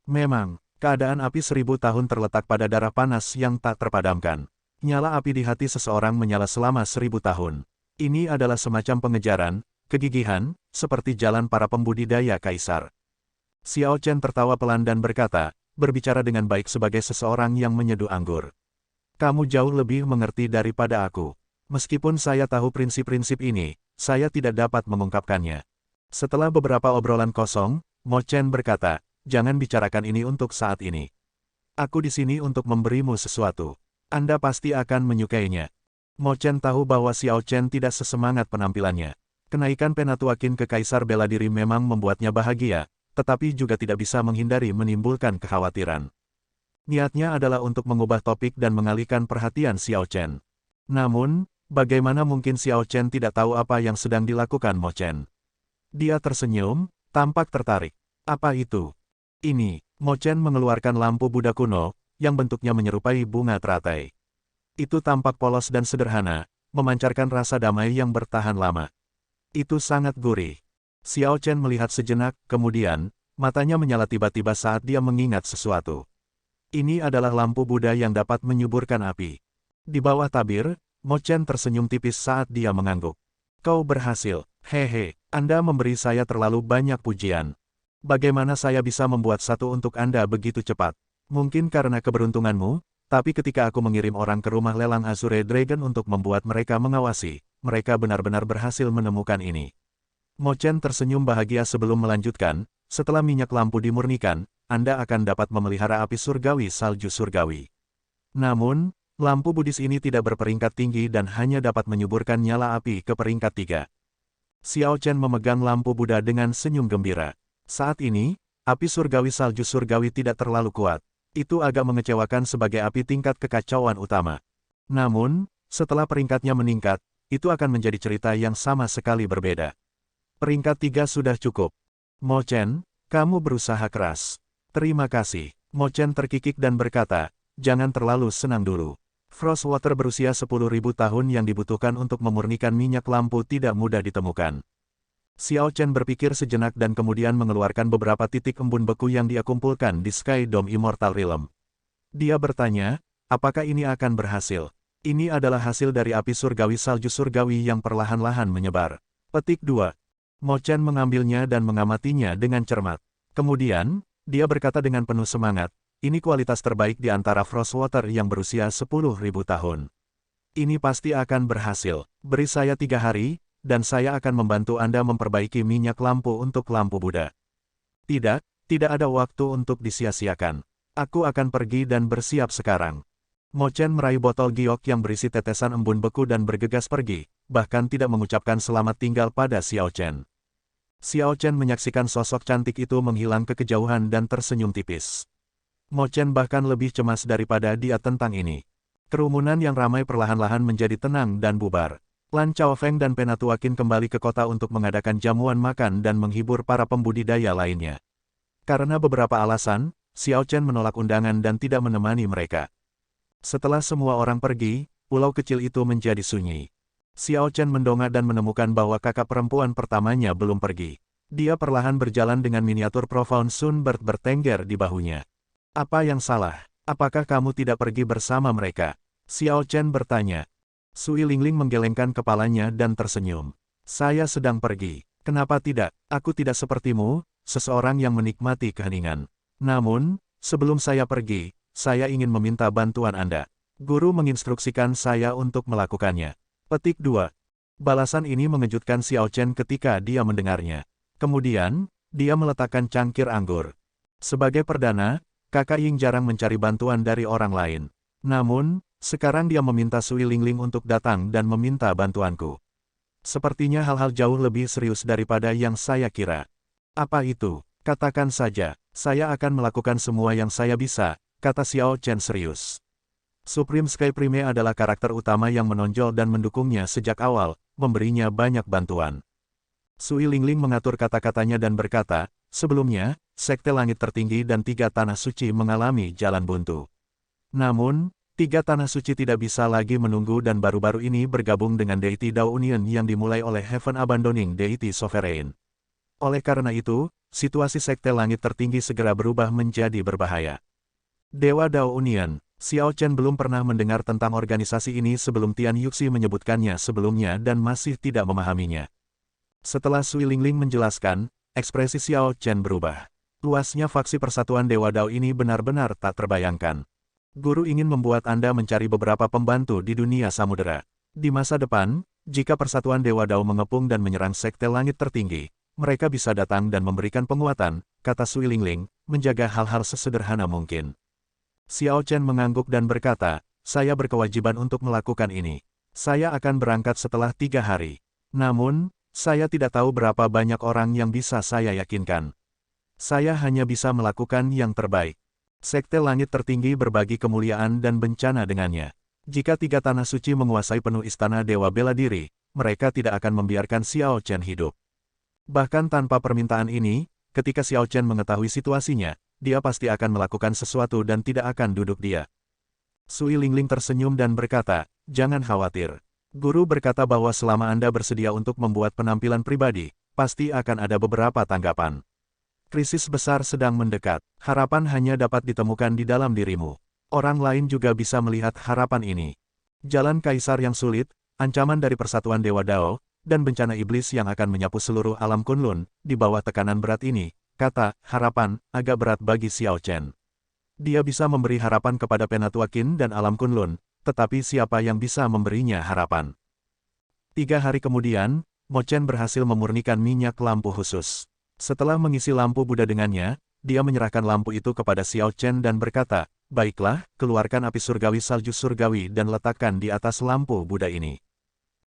Memang, keadaan api 1000 tahun terletak pada darah panas yang tak terpadamkan. Nyala api di hati seseorang menyala selama 1000 tahun. Ini adalah semacam pengejaran, kegigihan, seperti jalan para pembudidaya kaisar. Xiao Chen tertawa pelan dan berkata, berbicara dengan baik sebagai seseorang yang menyeduh anggur. Kamu jauh lebih mengerti daripada aku. Meskipun saya tahu prinsip-prinsip ini, saya tidak dapat mengungkapkannya. Setelah beberapa obrolan kosong, Mo Chen berkata, jangan bicarakan ini untuk saat ini. Aku di sini untuk memberimu sesuatu. Anda pasti akan menyukainya. Mo Chen tahu bahwa Xiao Chen tidak sesemangat penampilannya. Kenaikan Penatuakin ke Kaisar Bela Diri memang membuatnya bahagia, tetapi juga tidak bisa menghindari menimbulkan kekhawatiran. Niatnya adalah untuk mengubah topik dan mengalihkan perhatian Xiao Chen. Namun, bagaimana mungkin Xiao Chen tidak tahu apa yang sedang dilakukan Mo Chen? Dia tersenyum, tampak tertarik. Apa itu? Ini, Mo Chen mengeluarkan lampu Buddha kuno, yang bentuknya menyerupai bunga teratai. Itu tampak polos dan sederhana, memancarkan rasa damai yang bertahan lama. Itu sangat gurih. Xiao Chen melihat sejenak, kemudian, matanya menyala tiba-tiba saat dia mengingat sesuatu. Ini adalah lampu Buddha yang dapat menyuburkan api. Di bawah tabir, Mo Chen tersenyum tipis saat dia mengangguk. Kau berhasil, hehe, Anda memberi saya terlalu banyak pujian. Bagaimana saya bisa membuat satu untuk Anda begitu cepat? Mungkin karena keberuntunganmu, tapi ketika aku mengirim orang ke rumah lelang Azure Dragon untuk membuat mereka mengawasi, mereka benar-benar berhasil menemukan ini. Mo Chen tersenyum bahagia sebelum melanjutkan, setelah minyak lampu dimurnikan, Anda akan dapat memelihara api surgawi salju surgawi. Namun, lampu Buddhis ini tidak berperingkat tinggi dan hanya dapat menyuburkan nyala api ke peringkat 3. Xiao Chen memegang lampu Buddha dengan senyum gembira. Saat ini, api surgawi salju surgawi tidak terlalu kuat. Itu agak mengecewakan sebagai api tingkat kekacauan utama. Namun, setelah peringkatnya meningkat, itu akan menjadi cerita yang sama sekali berbeda. Peringkat 3 sudah cukup. Mo Chen, kamu berusaha keras. Terima kasih. Mo Chen terkikik dan berkata, jangan terlalu senang dulu. Frostwater berusia 10.000 tahun yang dibutuhkan untuk memurnikan minyak lampu tidak mudah ditemukan. Xiao Chen berpikir sejenak dan kemudian mengeluarkan beberapa titik embun beku yang dia kumpulkan di Sky Dome Immortal Realm. Dia bertanya, apakah ini akan berhasil? Ini adalah hasil dari api surgawi salju surgawi yang perlahan-lahan menyebar. Petik 2. Mo Chen mengambilnya dan mengamatinya dengan cermat. Kemudian, dia berkata dengan penuh semangat, ini kualitas terbaik di antara Frostwater yang berusia 10.000 tahun. Ini pasti akan berhasil. Beri saya 3 hari, dan saya akan membantu Anda memperbaiki minyak lampu untuk lampu Buddha. Tidak ada waktu untuk disia-siakan. Aku akan pergi dan bersiap sekarang. Mo Chen meraih botol giok yang berisi tetesan embun beku dan bergegas pergi, bahkan tidak mengucapkan selamat tinggal pada Xiao Chen. Xiao Chen menyaksikan sosok cantik itu menghilang ke kejauhan dan tersenyum tipis. Mo Chen bahkan lebih cemas daripada dia tentang ini. Kerumunan yang ramai perlahan-lahan menjadi tenang dan bubar. Lan Chaofeng dan Penatua Qin kembali ke kota untuk mengadakan jamuan makan dan menghibur para pembudidaya lainnya. Karena beberapa alasan, Xiao Chen menolak undangan dan tidak menemani mereka. Setelah semua orang pergi, pulau kecil itu menjadi sunyi. Xiao Chen mendongak dan menemukan bahwa kakak perempuan pertamanya belum pergi. Dia perlahan berjalan dengan miniatur Profound Sunbird bertengger di bahunya. Apa yang salah? Apakah kamu tidak pergi bersama mereka? Xiao Chen bertanya. Sui Lingling menggelengkan kepalanya dan tersenyum. Saya sedang pergi. Kenapa tidak? Aku tidak sepertimu, seseorang yang menikmati keheningan. Namun, sebelum saya pergi, saya ingin meminta bantuan Anda. Guru menginstruksikan saya untuk melakukannya. Petik 2. Balasan ini mengejutkan Xiao Chen ketika dia mendengarnya. Kemudian, dia meletakkan cangkir anggur. Sebagai perdana, Kakak Ying jarang mencari bantuan dari orang lain. Namun, sekarang dia meminta Sui Lingling untuk datang dan meminta bantuanku. Sepertinya hal-hal jauh lebih serius daripada yang saya kira. Apa itu? Katakan saja, saya akan melakukan semua yang saya bisa, kata Xiao Chen serius. Supreme Sky Prime adalah karakter utama yang menonjol dan mendukungnya sejak awal, memberinya banyak bantuan. Sui Lingling mengatur kata-katanya dan berkata, sebelumnya, Sekte Langit Tertinggi dan 3 Tanah Suci mengalami jalan buntu. Namun, 3 Tanah Suci tidak bisa lagi menunggu dan baru-baru ini bergabung dengan Deity Dao Union yang dimulai oleh Heaven Abandoning Deity Sovereign. Oleh karena itu, situasi Sekte Langit Tertinggi segera berubah menjadi berbahaya. Dewa Dao Union, Xiao Chen belum pernah mendengar tentang organisasi ini sebelum Tian Yuxi menyebutkannya sebelumnya dan masih tidak memahaminya. Setelah Sui Lingling menjelaskan, ekspresi Xiao Chen berubah. Luasnya faksi Persatuan Dewa Dao ini benar-benar tak terbayangkan. Guru ingin membuat Anda mencari beberapa pembantu di dunia samudera. Di masa depan, jika Persatuan Dewa Dao mengepung dan menyerang Sekte Langit Tertinggi, mereka bisa datang dan memberikan penguatan, kata Sui Lingling, menjaga hal-hal sesederhana mungkin. Xiao Chen mengangguk dan berkata, saya berkewajiban untuk melakukan ini. Saya akan berangkat setelah 3 hari. Namun, saya tidak tahu berapa banyak orang yang bisa saya yakinkan. Saya hanya bisa melakukan yang terbaik. Sekte Langit Tertinggi berbagi kemuliaan dan bencana dengannya. Jika 3 Tanah Suci menguasai penuh istana Dewa Bela Diri, mereka tidak akan membiarkan Xiao Chen hidup. Bahkan tanpa permintaan ini, ketika Xiao Chen mengetahui situasinya, dia pasti akan melakukan sesuatu dan tidak akan duduk dia. Sui Lingling tersenyum dan berkata, jangan khawatir. Guru berkata bahwa selama Anda bersedia untuk membuat penampilan pribadi, pasti akan ada beberapa tanggapan. Krisis besar sedang mendekat. Harapan hanya dapat ditemukan di dalam dirimu. Orang lain juga bisa melihat harapan ini. Jalan Kaisar yang sulit, ancaman dari Persatuan Dewa Dao, dan bencana iblis yang akan menyapu seluruh alam Kunlun, di bawah tekanan berat ini, kata, harapan, agak berat bagi Xiao Chen. Dia bisa memberi harapan kepada Penatua Qin dan alam Kunlun, tetapi siapa yang bisa memberinya harapan? 3 hari kemudian, Mo Chen berhasil memurnikan minyak lampu khusus. Setelah mengisi lampu Buddha dengannya, dia menyerahkan lampu itu kepada Xiao Chen dan berkata, "Baiklah, keluarkan api surgawi salju surgawi dan letakkan di atas lampu Buddha ini."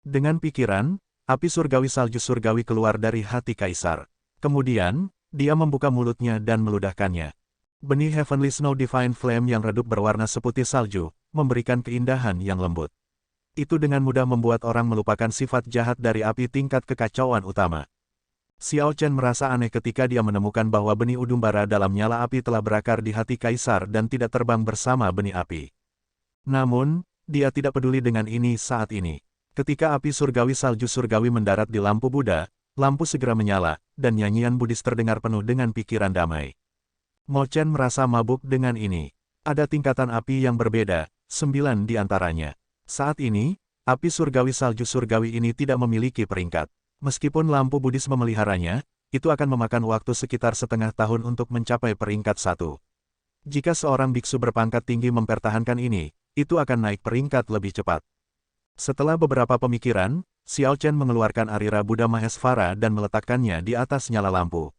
Dengan pikiran, api surgawi salju surgawi keluar dari hati kaisar. Kemudian, dia membuka mulutnya dan meludahkannya. Benih Heavenly Snow Divine Flame yang redup berwarna seputih salju, memberikan keindahan yang lembut. Itu dengan mudah membuat orang melupakan sifat jahat dari api tingkat kekacauan utama. Xiao Chen merasa aneh ketika dia menemukan bahwa benih udum bara dalam nyala api telah berakar di hati kaisar dan tidak terbang bersama benih api. Namun, dia tidak peduli dengan ini saat ini. Ketika api surgawi salju surgawi mendarat di lampu Buddha, lampu segera menyala, dan nyanyian Buddhis terdengar penuh dengan pikiran damai. Mo Chen merasa mabuk dengan ini. Ada tingkatan api yang berbeda, 9 di antaranya. Saat ini, api surgawi salju surgawi ini tidak memiliki peringkat. Meskipun lampu Buddhis memeliharanya, itu akan memakan waktu sekitar setengah tahun untuk mencapai peringkat 1. Jika seorang biksu berpangkat tinggi mempertahankan ini, itu akan naik peringkat lebih cepat. Setelah beberapa pemikiran, Xiao Chen mengeluarkan Arira Buddha Mahesvara dan meletakkannya di atas nyala lampu.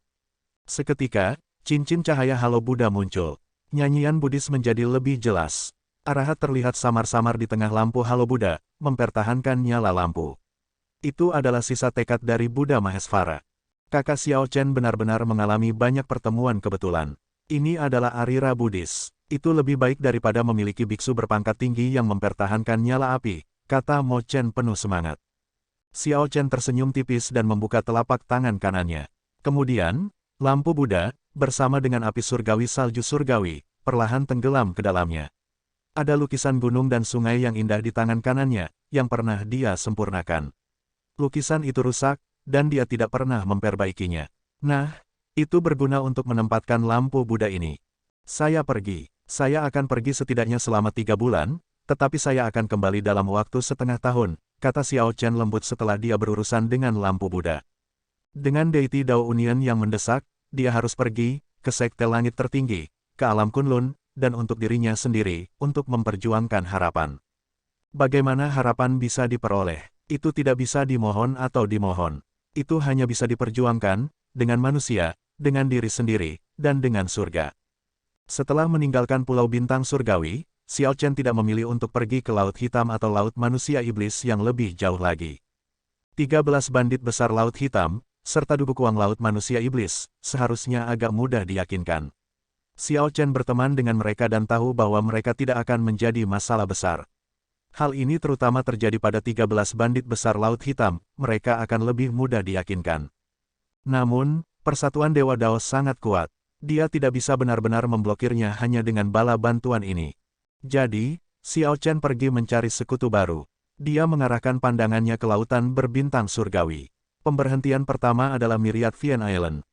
Seketika, cincin cahaya halo Buddha muncul. Nyanyian Buddhis menjadi lebih jelas. Arahat terlihat samar-samar di tengah lampu halo Buddha, mempertahankan nyala lampu. Itu adalah sisa tekad dari Buddha Mahesvara. Kakak Xiao Chen benar-benar mengalami banyak pertemuan kebetulan. Ini adalah Arira Buddhis. Itu lebih baik daripada memiliki biksu berpangkat tinggi yang mempertahankan nyala api, kata Mo Chen penuh semangat. Xiao Chen tersenyum tipis dan membuka telapak tangan kanannya. Kemudian, lampu Buddha, bersama dengan api surgawi salju surgawi, perlahan tenggelam ke dalamnya. Ada lukisan gunung dan sungai yang indah di tangan kanannya, yang pernah dia sempurnakan. Lukisan itu rusak, dan dia tidak pernah memperbaikinya. Nah, itu berguna untuk menempatkan lampu Buddha ini. Saya akan pergi setidaknya selama 3 bulan, tetapi saya akan kembali dalam waktu setengah tahun, kata Xiao Chen lembut setelah dia berurusan dengan lampu Buddha. Dengan deity Dao Union yang mendesak, dia harus pergi ke sekte langit tertinggi, ke alam Kunlun, dan untuk dirinya sendiri, untuk memperjuangkan harapan. Bagaimana harapan bisa diperoleh? Itu tidak bisa dimohon atau dimohon. Itu hanya bisa diperjuangkan, dengan manusia, dengan diri sendiri, dan dengan surga. Setelah meninggalkan Pulau Bintang Surgawi, Xiao Chen tidak memilih untuk pergi ke Laut Hitam atau Laut Manusia Iblis yang lebih jauh lagi. 13 bandit besar Laut Hitam, serta Dubuk Uang Laut Manusia Iblis, seharusnya agak mudah diyakinkan. Xiao Chen berteman dengan mereka dan tahu bahwa mereka tidak akan menjadi masalah besar. Hal ini terutama terjadi pada 13 bandit besar Laut Hitam, mereka akan lebih mudah diyakinkan. Namun, persatuan Dewa Dao sangat kuat. Dia tidak bisa benar-benar memblokirnya hanya dengan bala bantuan ini. Jadi, Xiao Chen pergi mencari sekutu baru. Dia mengarahkan pandangannya ke lautan berbintang surgawi. Pemberhentian pertama adalah Myriad Vian Island.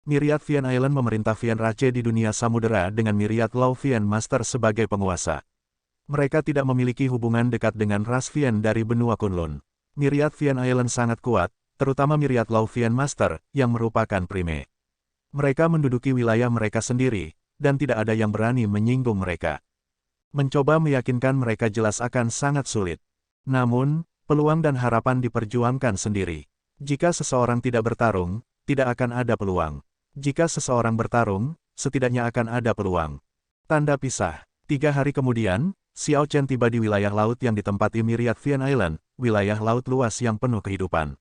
Myriad Vian Island memerintah Vian Rache di dunia samudera dengan Myriad Law Vian Master sebagai penguasa. Mereka tidak memiliki hubungan dekat dengan ras Vian dari benua Kunlun. Myriad Vian Island sangat kuat, terutama Myriad Law Vian Master, yang merupakan prime. Mereka menduduki wilayah mereka sendiri, dan tidak ada yang berani menyinggung mereka. Mencoba meyakinkan mereka jelas akan sangat sulit. Namun, peluang dan harapan diperjuangkan sendiri. Jika seseorang tidak bertarung, tidak akan ada peluang. Jika seseorang bertarung, setidaknya akan ada peluang. Tanda pisah. 3 hari kemudian, Xiao Chen tiba di wilayah laut yang ditempati Myriad Vian Island, wilayah laut luas yang penuh kehidupan.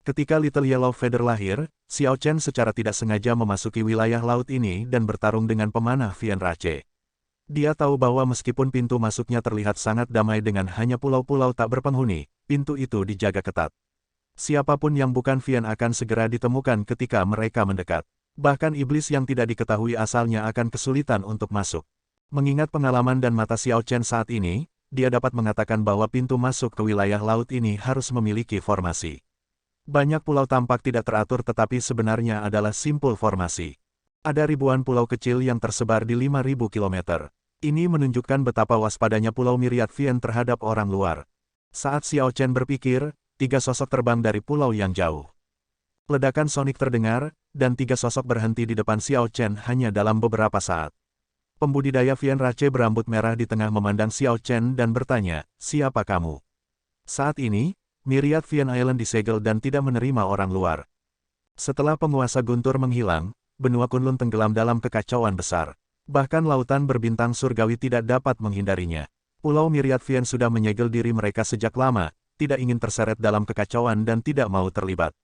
Ketika Little Yellow Feather lahir, Xiao Chen secara tidak sengaja memasuki wilayah laut ini dan bertarung dengan pemanah Vian Rache. Dia tahu bahwa meskipun pintu masuknya terlihat sangat damai dengan hanya pulau-pulau tak berpenghuni, pintu itu dijaga ketat. Siapapun yang bukan Vian akan segera ditemukan ketika mereka mendekat. Bahkan iblis yang tidak diketahui asalnya akan kesulitan untuk masuk. Mengingat pengalaman dan mata Xiao Chen saat ini, dia dapat mengatakan bahwa pintu masuk ke wilayah laut ini harus memiliki formasi. Banyak pulau tampak tidak teratur tetapi sebenarnya adalah simpul formasi. Ada ribuan pulau kecil yang tersebar di 5.000 km. Ini menunjukkan betapa waspadanya Pulau Myriad Vian terhadap orang luar. Saat Xiao Chen berpikir, 3 sosok terbang dari pulau yang jauh. Ledakan sonik terdengar, dan 3 sosok berhenti di depan Xiao Chen hanya dalam beberapa saat. Pembudidaya Vian Rache berambut merah di tengah memandang Xiao Chen dan bertanya, "Siapa kamu?" Saat ini, Myriad Fian Island disegel dan tidak menerima orang luar. Setelah penguasa Guntur menghilang, benua Kunlun tenggelam dalam kekacauan besar. Bahkan lautan berbintang surgawi tidak dapat menghindarinya. Pulau Myriad Fian sudah menyegel diri mereka sejak lama, tidak ingin terseret dalam kekacauan dan tidak mau terlibat.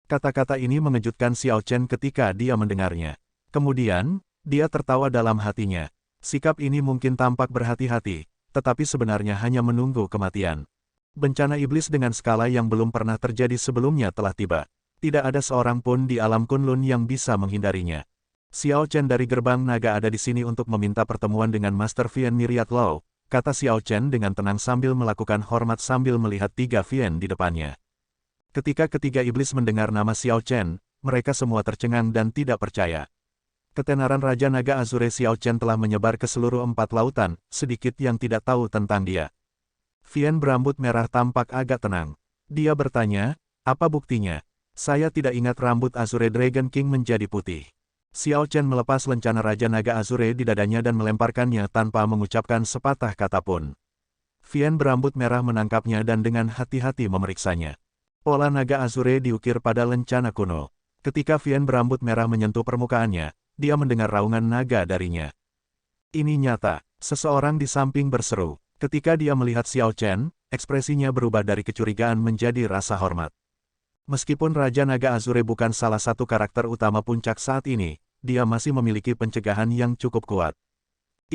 Kata-kata ini mengejutkan Xiao Chen ketika dia mendengarnya. Kemudian, dia tertawa dalam hatinya. Sikap ini mungkin tampak berhati-hati, tetapi sebenarnya hanya menunggu kematian. Bencana iblis dengan skala yang belum pernah terjadi sebelumnya telah tiba. Tidak ada seorang pun di alam Kunlun yang bisa menghindarinya. Xiao Chen dari gerbang naga ada di sini untuk meminta pertemuan dengan Master Fian Myriad Law, kata Xiao Chen dengan tenang sambil melakukan hormat sambil melihat 3 Fian di depannya. Ketika ketiga iblis mendengar nama Xiao Chen, mereka semua tercengang dan tidak percaya. Ketenaran Raja Naga Azure Xiao Chen telah menyebar ke seluruh 4 lautan, sedikit yang tidak tahu tentang dia. Fian berambut merah tampak agak tenang. Dia bertanya, apa buktinya? Saya tidak ingat rambut Azure Dragon King menjadi putih. Xiao Chen melepas lencana Raja Naga Azure di dadanya dan melemparkannya tanpa mengucapkan sepatah kata pun. Fian berambut merah menangkapnya dan dengan hati-hati memeriksanya. Pola Naga Azure diukir pada lencana kuno. Ketika Fian berambut merah menyentuh permukaannya, dia mendengar raungan naga darinya. Ini nyata, seseorang di samping berseru. Ketika dia melihat Xiao Chen, ekspresinya berubah dari kecurigaan menjadi rasa hormat. Meskipun Raja Naga Azure bukan salah satu karakter utama puncak saat ini, dia masih memiliki pencegahan yang cukup kuat.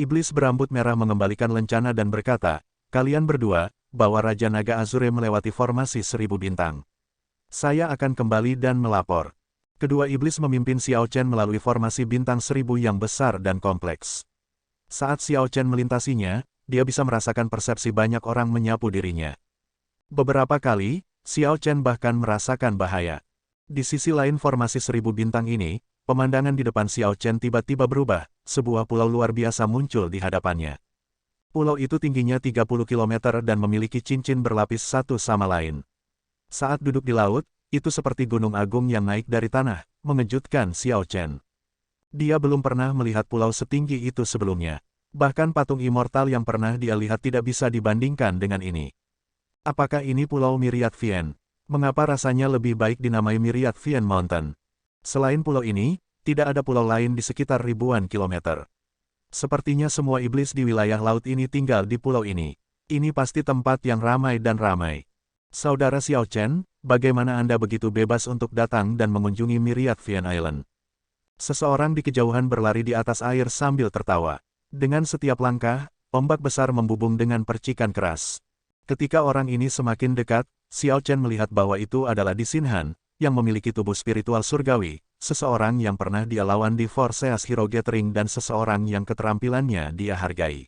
Iblis berambut merah mengembalikan lencana dan berkata, kalian berdua, bawa Raja Naga Azure melewati formasi 1000 bintang. Saya akan kembali dan melapor. Kedua iblis memimpin Xiao Chen melalui formasi bintang 1000 yang besar dan kompleks. Saat Xiao Chen melintasinya, dia bisa merasakan persepsi banyak orang menyapu dirinya. Beberapa kali, Xiao Chen bahkan merasakan bahaya. Di sisi lain formasi 1000 bintang ini, pemandangan di depan Xiao Chen tiba-tiba berubah, sebuah pulau luar biasa muncul di hadapannya. Pulau itu tingginya 30 km dan memiliki cincin berlapis satu sama lain. Saat duduk di laut, itu seperti gunung agung yang naik dari tanah, mengejutkan Xiao Chen. Dia belum pernah melihat pulau setinggi itu sebelumnya. Bahkan patung immortal yang pernah dia lihat tidak bisa dibandingkan dengan ini. Apakah ini Pulau Myriad Fian? Mengapa rasanya lebih baik dinamai Myriad Fian Mountain? Selain pulau ini, tidak ada pulau lain di sekitar ribuan kilometer. Sepertinya semua iblis di wilayah laut ini tinggal di pulau ini. Ini pasti tempat yang ramai dan ramai. Saudara Xiao Chen, bagaimana Anda begitu bebas untuk datang dan mengunjungi Myriad Fian Island? Seseorang di kejauhan berlari di atas air sambil tertawa. Dengan setiap langkah, ombak besar membubung dengan percikan keras. Ketika orang ini semakin dekat, Xiao Chen melihat bahwa itu adalah Di Xinhan, yang memiliki tubuh spiritual surgawi, seseorang yang pernah dia lawan di Forseas Hero Gathering dan seseorang yang keterampilannya dia hargai.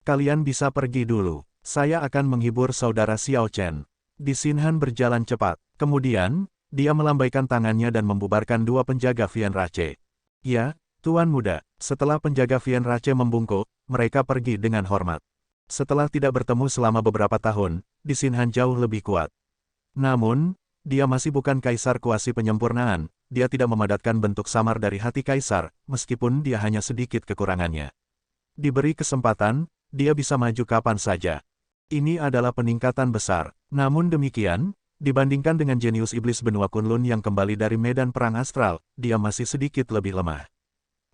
Kalian bisa pergi dulu, saya akan menghibur saudara Xiao Chen. Di Xinhan berjalan cepat, kemudian, dia melambaikan tangannya dan membubarkan 2 penjaga Fian Rache. Ya, Tuan Muda, setelah penjaga Fian Rache membungkuk, mereka pergi dengan hormat. Setelah tidak bertemu selama beberapa tahun, Di Xinhan jauh lebih kuat. Namun, dia masih bukan kaisar kuasi penyempurnaan, dia tidak memadatkan bentuk samar dari hati kaisar, meskipun dia hanya sedikit kekurangannya. Diberi kesempatan, dia bisa maju kapan saja. Ini adalah peningkatan besar. Namun demikian, dibandingkan dengan jenius iblis benua Kunlun yang kembali dari medan perang astral, dia masih sedikit lebih lemah.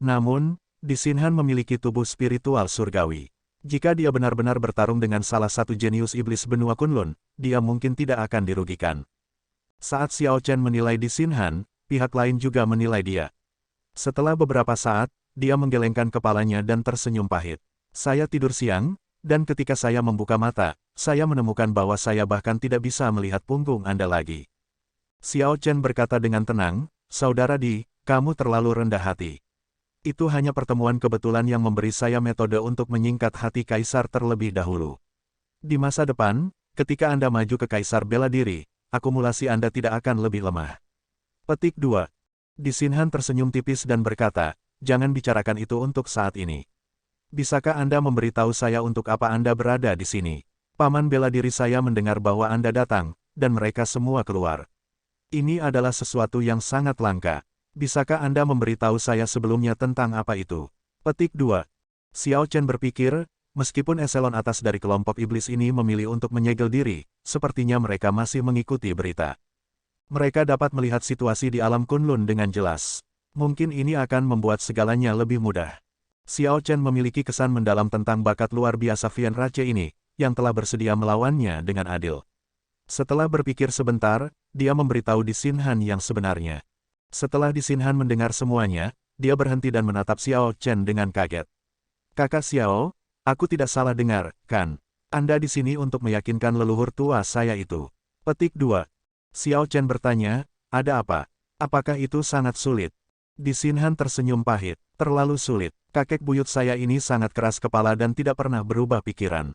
Namun, Di Xinhan memiliki tubuh spiritual surgawi. Jika dia benar-benar bertarung dengan salah satu jenius iblis benua Kunlun, dia mungkin tidak akan dirugikan. Saat Xiao Chen menilai Di Xinhan, pihak lain juga menilai dia. Setelah beberapa saat, dia menggelengkan kepalanya dan tersenyum pahit. Saya tidur siang, dan ketika saya membuka mata, saya menemukan bahwa saya bahkan tidak bisa melihat punggung Anda lagi. Xiao Chen berkata dengan tenang, Saudara Di, kamu terlalu rendah hati. Itu hanya pertemuan kebetulan yang memberi saya metode untuk menyingkat hati kaisar terlebih dahulu. Di masa depan, ketika Anda maju ke kaisar bela diri, akumulasi Anda tidak akan lebih lemah. Petik 2. Di Xinhan tersenyum tipis dan berkata, jangan bicarakan itu untuk saat ini. Bisakah Anda memberitahu saya untuk apa Anda berada di sini? Paman bela diri saya mendengar bahwa Anda datang, dan mereka semua keluar. Ini adalah sesuatu yang sangat langka. Bisakah Anda memberitahu saya sebelumnya tentang apa itu? Petik 2. Xiao Chen berpikir, Meskipun eselon atas dari kelompok iblis ini memilih untuk menyegel diri, sepertinya mereka masih mengikuti berita. Mereka dapat melihat situasi di alam Kunlun dengan jelas. Mungkin ini akan membuat segalanya lebih mudah. Xiao Chen memiliki kesan mendalam tentang bakat luar biasa Vian Rache ini, yang telah bersedia melawannya dengan adil. Setelah berpikir sebentar, dia memberitahu Di Xinhan yang sebenarnya. Setelah Di Xinhan mendengar semuanya, dia berhenti dan menatap Xiao Chen dengan kaget. Kakak Xiao, aku tidak salah dengar, kan? Anda di sini untuk meyakinkan leluhur tua saya itu. Petik 2. Xiao Chen bertanya, ada apa? Apakah itu sangat sulit? Di Xinhan tersenyum pahit, terlalu sulit. Kakek buyut saya ini sangat keras kepala dan tidak pernah berubah pikiran.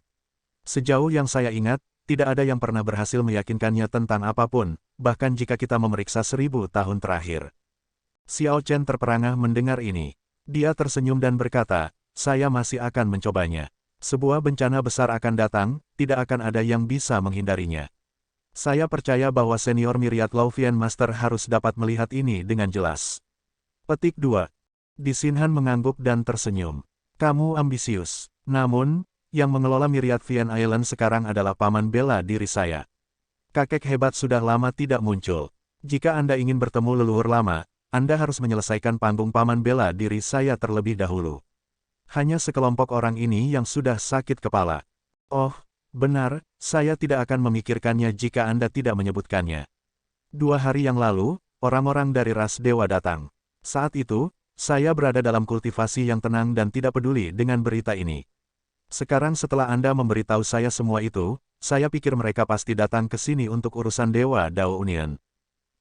Sejauh yang saya ingat, tidak ada yang pernah berhasil meyakinkannya tentang apapun, bahkan jika kita memeriksa 1000 tahun terakhir. Xiao Chen terperangah mendengar ini. Dia tersenyum dan berkata, saya masih akan mencobanya. Sebuah bencana besar akan datang, tidak akan ada yang bisa menghindarinya. Saya percaya bahwa senior Myriad Lauvian Master harus dapat melihat ini dengan jelas. Petik 2. Di Xinhan mengangguk dan tersenyum. Kamu ambisius. Namun, yang mengelola Myriad Vian Island sekarang adalah paman bela diri saya. Kakek hebat sudah lama tidak muncul. Jika Anda ingin bertemu leluhur lama, Anda harus menyelesaikan panggung paman bela diri saya terlebih dahulu. Hanya sekelompok orang ini yang sudah sakit kepala. Oh, benar, saya tidak akan memikirkannya jika Anda tidak menyebutkannya. 2 hari yang lalu, orang-orang dari ras dewa datang. Saat itu, saya berada dalam kultivasi yang tenang dan tidak peduli dengan berita ini. Sekarang setelah Anda memberitahu saya semua itu, saya pikir mereka pasti datang ke sini untuk urusan Dewa Dao Union.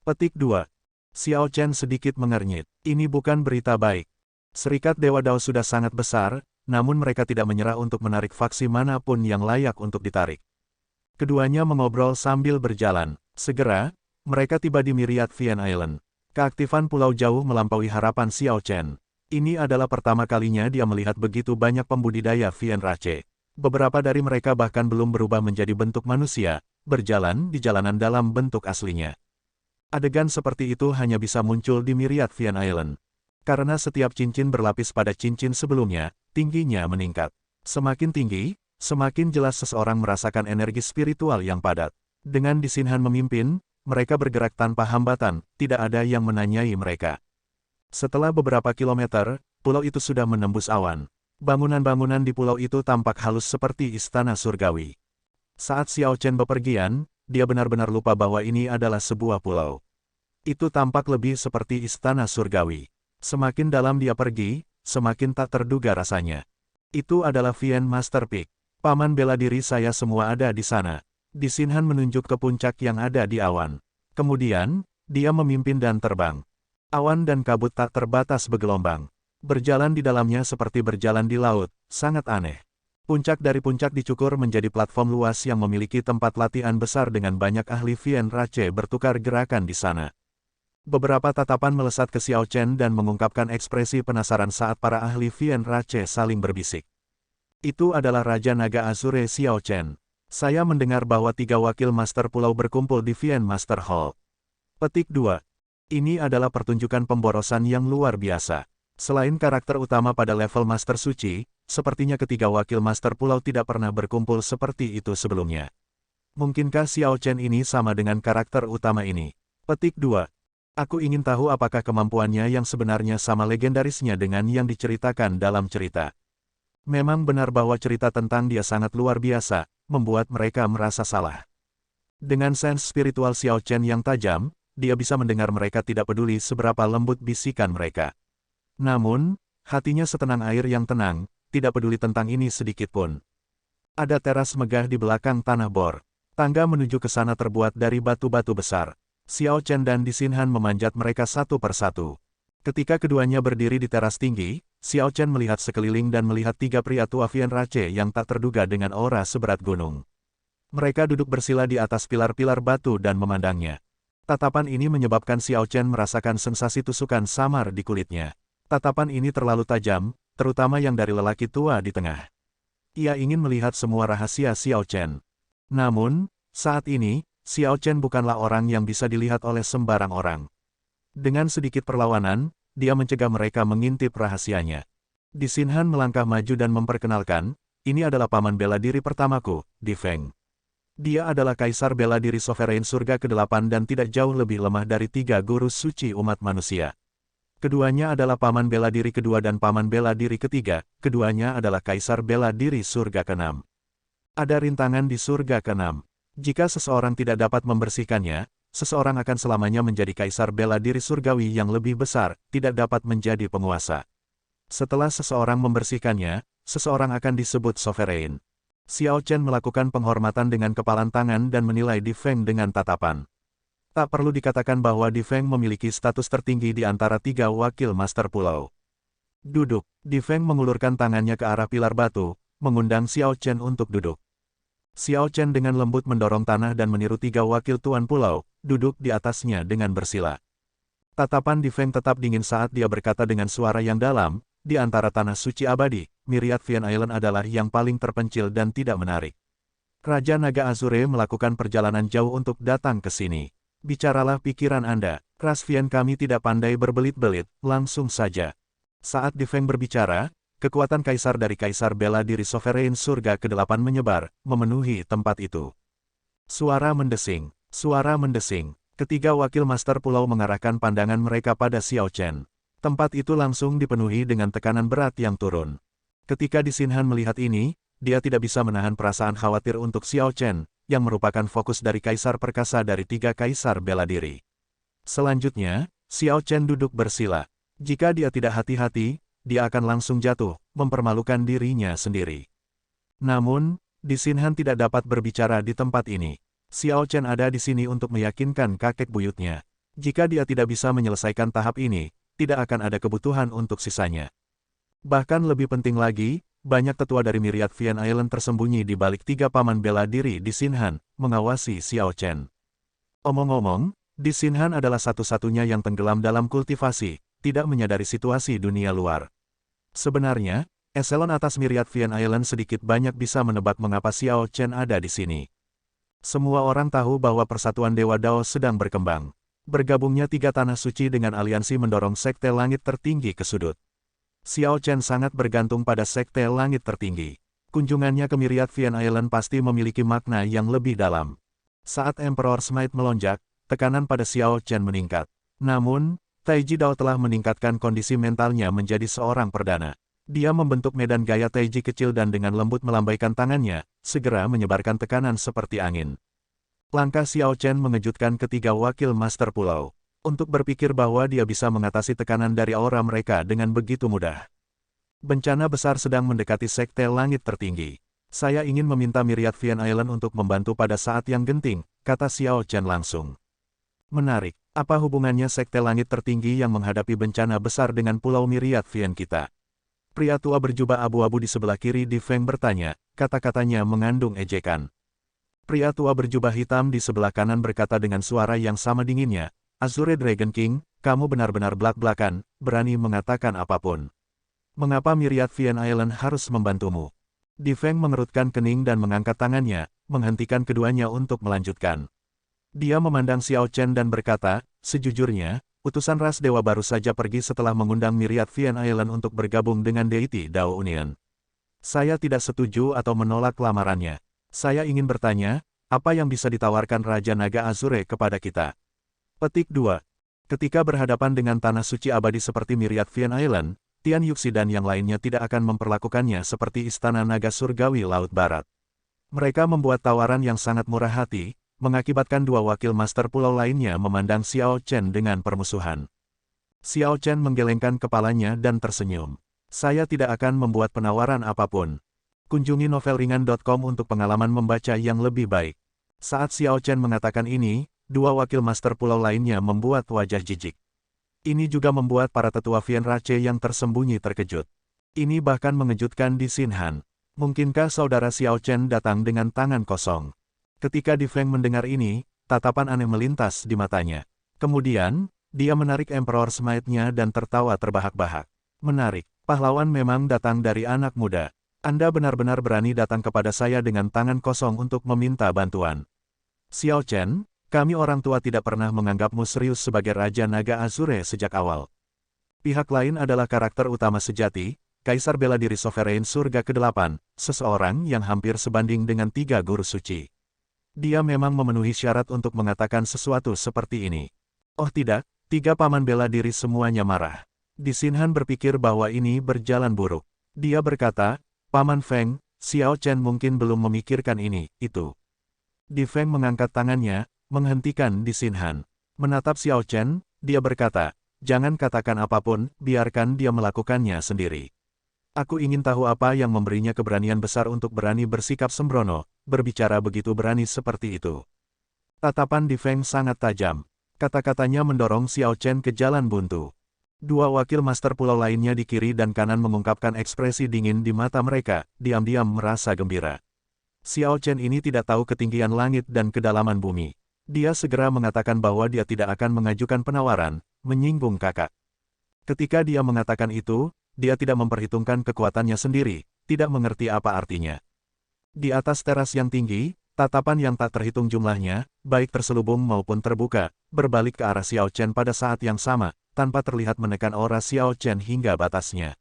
Petik 2. Xiao Chen sedikit mengernyit. Ini bukan berita baik. Serikat Dewa Dao sudah sangat besar, namun mereka tidak menyerah untuk menarik faksi manapun yang layak untuk ditarik. Keduanya mengobrol sambil berjalan. Segera, mereka tiba di Myriad Vian Island. Keaktifan pulau jauh melampaui harapan Xiao Chen. Ini adalah pertama kalinya dia melihat begitu banyak pembudidaya Vian Rache. Beberapa dari mereka bahkan belum berubah menjadi bentuk manusia, berjalan di jalanan dalam bentuk aslinya. Adegan seperti itu hanya bisa muncul di Myriad Vian Island. Karena setiap cincin berlapis pada cincin sebelumnya, tingginya meningkat. Semakin tinggi, semakin jelas seseorang merasakan energi spiritual yang padat. Dengan Di Xinhan memimpin, mereka bergerak tanpa hambatan, tidak ada yang menanyai mereka. Setelah beberapa kilometer, pulau itu sudah menembus awan. Bangunan-bangunan di pulau itu tampak halus seperti istana surgawi. Saat Xiao Chen bepergian, dia benar-benar lupa bahwa ini adalah sebuah pulau. Itu tampak lebih seperti istana surgawi. Semakin dalam dia pergi, semakin tak terduga rasanya. Itu adalah Vian Master Peak. Paman bela diri saya semua ada di sana. Di Xinhan menunjuk ke puncak yang ada di awan. Kemudian, dia memimpin dan terbang. Awan dan kabut tak terbatas bergelombang. Berjalan di dalamnya seperti berjalan di laut, sangat aneh. Puncak dari puncak dicukur menjadi platform luas yang memiliki tempat latihan besar dengan banyak ahli Vian Rache bertukar gerakan di sana. Beberapa tatapan melesat ke Xiao Chen dan mengungkapkan ekspresi penasaran saat para ahli Vian Rache saling berbisik. Itu adalah Raja Naga Azure Xiao Chen. Saya mendengar bahwa 3 wakil Master Pulau berkumpul di Vian Master Hall. Petik 2. Ini adalah pertunjukan pemborosan yang luar biasa. Selain karakter utama pada level Master Suci, sepertinya ketiga wakil Master Pulau tidak pernah berkumpul seperti itu sebelumnya. Mungkinkah Xiao Chen ini sama dengan karakter utama ini? Petik 2. Aku ingin tahu apakah kemampuannya yang sebenarnya sama legendarisnya dengan yang diceritakan dalam cerita. Memang benar bahwa cerita tentang dia sangat luar biasa, membuat mereka merasa salah. Dengan sense spiritual Xiao Chen yang tajam, dia bisa mendengar mereka tidak peduli seberapa lembut bisikan mereka. Namun, hatinya setenang air yang tenang, tidak peduli tentang ini sedikit pun. Ada teras megah di belakang tanah bor. Tangga menuju ke sana terbuat dari batu-batu besar. Xiao Chen dan Di Xinhan memanjat mereka satu persatu. Ketika keduanya berdiri di teras tinggi, Xiao Chen melihat sekeliling dan melihat 3 pria tua Vian Rache yang tak terduga dengan aura seberat gunung. Mereka duduk bersila di atas pilar-pilar batu dan memandangnya. Tatapan ini menyebabkan Xiao Chen merasakan sensasi tusukan samar di kulitnya. Tatapan ini terlalu tajam, terutama yang dari lelaki tua di tengah. Ia ingin melihat semua rahasia Xiao Chen. Namun, saat ini, Xiao Chen bukanlah orang yang bisa dilihat oleh sembarang orang. Dengan sedikit perlawanan, dia mencegah mereka mengintip rahasianya. Di Xinhan melangkah maju dan memperkenalkan, ini adalah paman bela diri pertamaku, Di Feng. Dia adalah kaisar bela diri Sovereign Surga ke-8 dan tidak jauh lebih lemah dari 3 guru suci umat manusia. Keduanya adalah paman bela diri kedua dan paman bela diri ketiga, keduanya adalah kaisar bela diri surga ke-6. Ada rintangan di surga ke-6. Jika seseorang tidak dapat membersihkannya, seseorang akan selamanya menjadi kaisar bela diri surgawi yang lebih besar, tidak dapat menjadi penguasa. Setelah seseorang membersihkannya, seseorang akan disebut sovereign. Xiao Chen melakukan penghormatan dengan kepalan tangan dan menilai Di Feng dengan tatapan. Tak perlu dikatakan bahwa Di Feng memiliki status tertinggi di antara 3 wakil master pulau. Duduk, Di Feng mengulurkan tangannya ke arah pilar batu, mengundang Xiao Chen untuk duduk. Xiao Chen dengan lembut mendorong tanah dan meniru 3 wakil tuan pulau, duduk di atasnya dengan bersila. Tatapan Di Feng tetap dingin saat dia berkata dengan suara yang dalam, di antara tanah suci abadi, Myriad Fian Island adalah yang paling terpencil dan tidak menarik. Raja Naga Azure melakukan perjalanan jauh untuk datang ke sini. Bicaralah pikiran Anda, ras Fian kami tidak pandai berbelit-belit, langsung saja. Saat Di Feng berbicara, kekuatan kaisar dari kaisar bela diri Sovereign Surga ke-8 menyebar, memenuhi tempat itu. Suara mendesing, ketiga wakil master pulau mengarahkan pandangan mereka pada Xiao Chen. Tempat itu langsung dipenuhi dengan tekanan berat yang turun. Ketika Di Xinhan melihat ini, dia tidak bisa menahan perasaan khawatir untuk Xiao Chen, yang merupakan fokus dari kaisar perkasa dari 3 kaisar bela diri. Selanjutnya, Xiao Chen duduk bersila. Jika dia tidak hati-hati, dia akan langsung jatuh, mempermalukan dirinya sendiri. Namun, Di Xinhan tidak dapat berbicara di tempat ini. Xiao Chen ada di sini untuk meyakinkan kakek buyutnya. Jika dia tidak bisa menyelesaikan tahap ini, tidak akan ada kebutuhan untuk sisanya. Bahkan lebih penting lagi, banyak tetua dari Myriad Fian Island tersembunyi di balik 3 paman bela diri Di Xinhan, mengawasi Xiao Chen. Omong-omong, Di Xinhan adalah satu-satunya yang tenggelam dalam kultivasi, tidak menyadari situasi dunia luar. Sebenarnya, eselon atas Myriad Fian Island sedikit banyak bisa menebak mengapa Xiao Chen ada di sini. Semua orang tahu bahwa persatuan Dewa Dao sedang berkembang. Bergabungnya 3 tanah suci dengan aliansi mendorong sekte langit tertinggi ke sudut. Xiao Chen sangat bergantung pada sekte langit tertinggi. Kunjungannya ke Myriad Fian Island pasti memiliki makna yang lebih dalam. Saat Emperor Smite melonjak, tekanan pada Xiao Chen meningkat. Namun, Taiji Dao telah meningkatkan kondisi mentalnya menjadi seorang perdana. Dia membentuk medan gaya Taiji kecil dan dengan lembut melambaikan tangannya, segera menyebarkan tekanan seperti angin. Langkah Xiao Chen mengejutkan ketiga wakil master pulau. Untuk berpikir bahwa dia bisa mengatasi tekanan dari aura mereka dengan begitu mudah. Bencana besar sedang mendekati sekte langit tertinggi. Saya ingin meminta Myriad Fian Island untuk membantu pada saat yang genting, kata Xiao Chen langsung. Menarik, apa hubungannya sekte langit tertinggi yang menghadapi bencana besar dengan pulau Myriad Fian kita? Pria tua berjubah abu-abu di sebelah kiri Di Feng bertanya, kata-katanya mengandung ejekan. Pria tua berjubah hitam di sebelah kanan berkata dengan suara yang sama dinginnya, Azure Dragon King, kamu benar-benar belak-belakan, berani mengatakan apapun. Mengapa Myriad Fian Island harus membantumu? Di Feng mengerutkan kening dan mengangkat tangannya, menghentikan keduanya untuk melanjutkan. Dia memandang Xiao Chen dan berkata, sejujurnya, utusan ras dewa baru saja pergi setelah mengundang Myriad Fian Island untuk bergabung dengan Deity Dao Union. Saya tidak setuju atau menolak lamarannya. Saya ingin bertanya, apa yang bisa ditawarkan Raja Naga Azure kepada kita? Petik 2. Ketika berhadapan dengan tanah suci abadi seperti Myriad Fian Island, Tian Yuxi dan yang lainnya tidak akan memperlakukannya seperti Istana Naga Surgawi Laut Barat. Mereka membuat tawaran yang sangat murah hati, mengakibatkan 2 wakil master pulau lainnya memandang Xiao Chen dengan permusuhan. Xiao Chen menggelengkan kepalanya dan tersenyum. Saya tidak akan membuat penawaran apapun. Kunjungi novelringan.com untuk pengalaman membaca yang lebih baik. Saat Xiao Chen mengatakan ini, 2 wakil master pulau lainnya membuat wajah jijik. Ini juga membuat para tetua Fian Rache yang tersembunyi terkejut. Ini bahkan mengejutkan Di Xinhan. Mungkinkah saudara Xiao Chen datang dengan tangan kosong? Ketika Di Feng mendengar ini, tatapan aneh melintas di matanya. Kemudian, dia menarik Emperor Smite-nya dan tertawa terbahak-bahak. Menarik, pahlawan memang datang dari anak muda. Anda benar-benar berani datang kepada saya dengan tangan kosong untuk meminta bantuan. Xiao Chen, kami orang tua tidak pernah menganggapmu serius sebagai Raja Naga Azure sejak awal. Pihak lain adalah karakter utama sejati, Kaisar bela diri Sovereign Surga ke-8, seseorang yang hampir sebanding dengan 3 guru suci. Dia memang memenuhi syarat untuk mengatakan sesuatu seperti ini. Oh tidak, 3 paman bela diri semuanya marah. Di Xinhan berpikir bahwa ini berjalan buruk. Dia berkata, Paman Feng, Xiao Chen mungkin belum memikirkan ini, itu. Di Feng mengangkat tangannya, menghentikan Di Xinhan. Menatap Xiao Chen, dia berkata, jangan katakan apapun, biarkan dia melakukannya sendiri. Aku ingin tahu apa yang memberinya keberanian besar untuk berani bersikap sembrono, berbicara begitu berani seperti itu. Tatapan Di Feng sangat tajam. Kata-katanya mendorong Xiao Chen ke jalan buntu. 2 wakil master pulau lainnya di kiri dan kanan mengungkapkan ekspresi dingin di mata mereka, diam-diam merasa gembira. Xiao Chen ini tidak tahu ketinggian langit dan kedalaman bumi. Dia segera mengatakan bahwa dia tidak akan mengajukan penawaran, menyinggung kakak. Ketika dia mengatakan itu, dia tidak memperhitungkan kekuatannya sendiri, tidak mengerti apa artinya. Di atas teras yang tinggi, tatapan yang tak terhitung jumlahnya, baik terselubung maupun terbuka, berbalik ke arah Xiao Chen pada saat yang sama, tanpa terlihat menekan aura Xiao Chen hingga batasnya.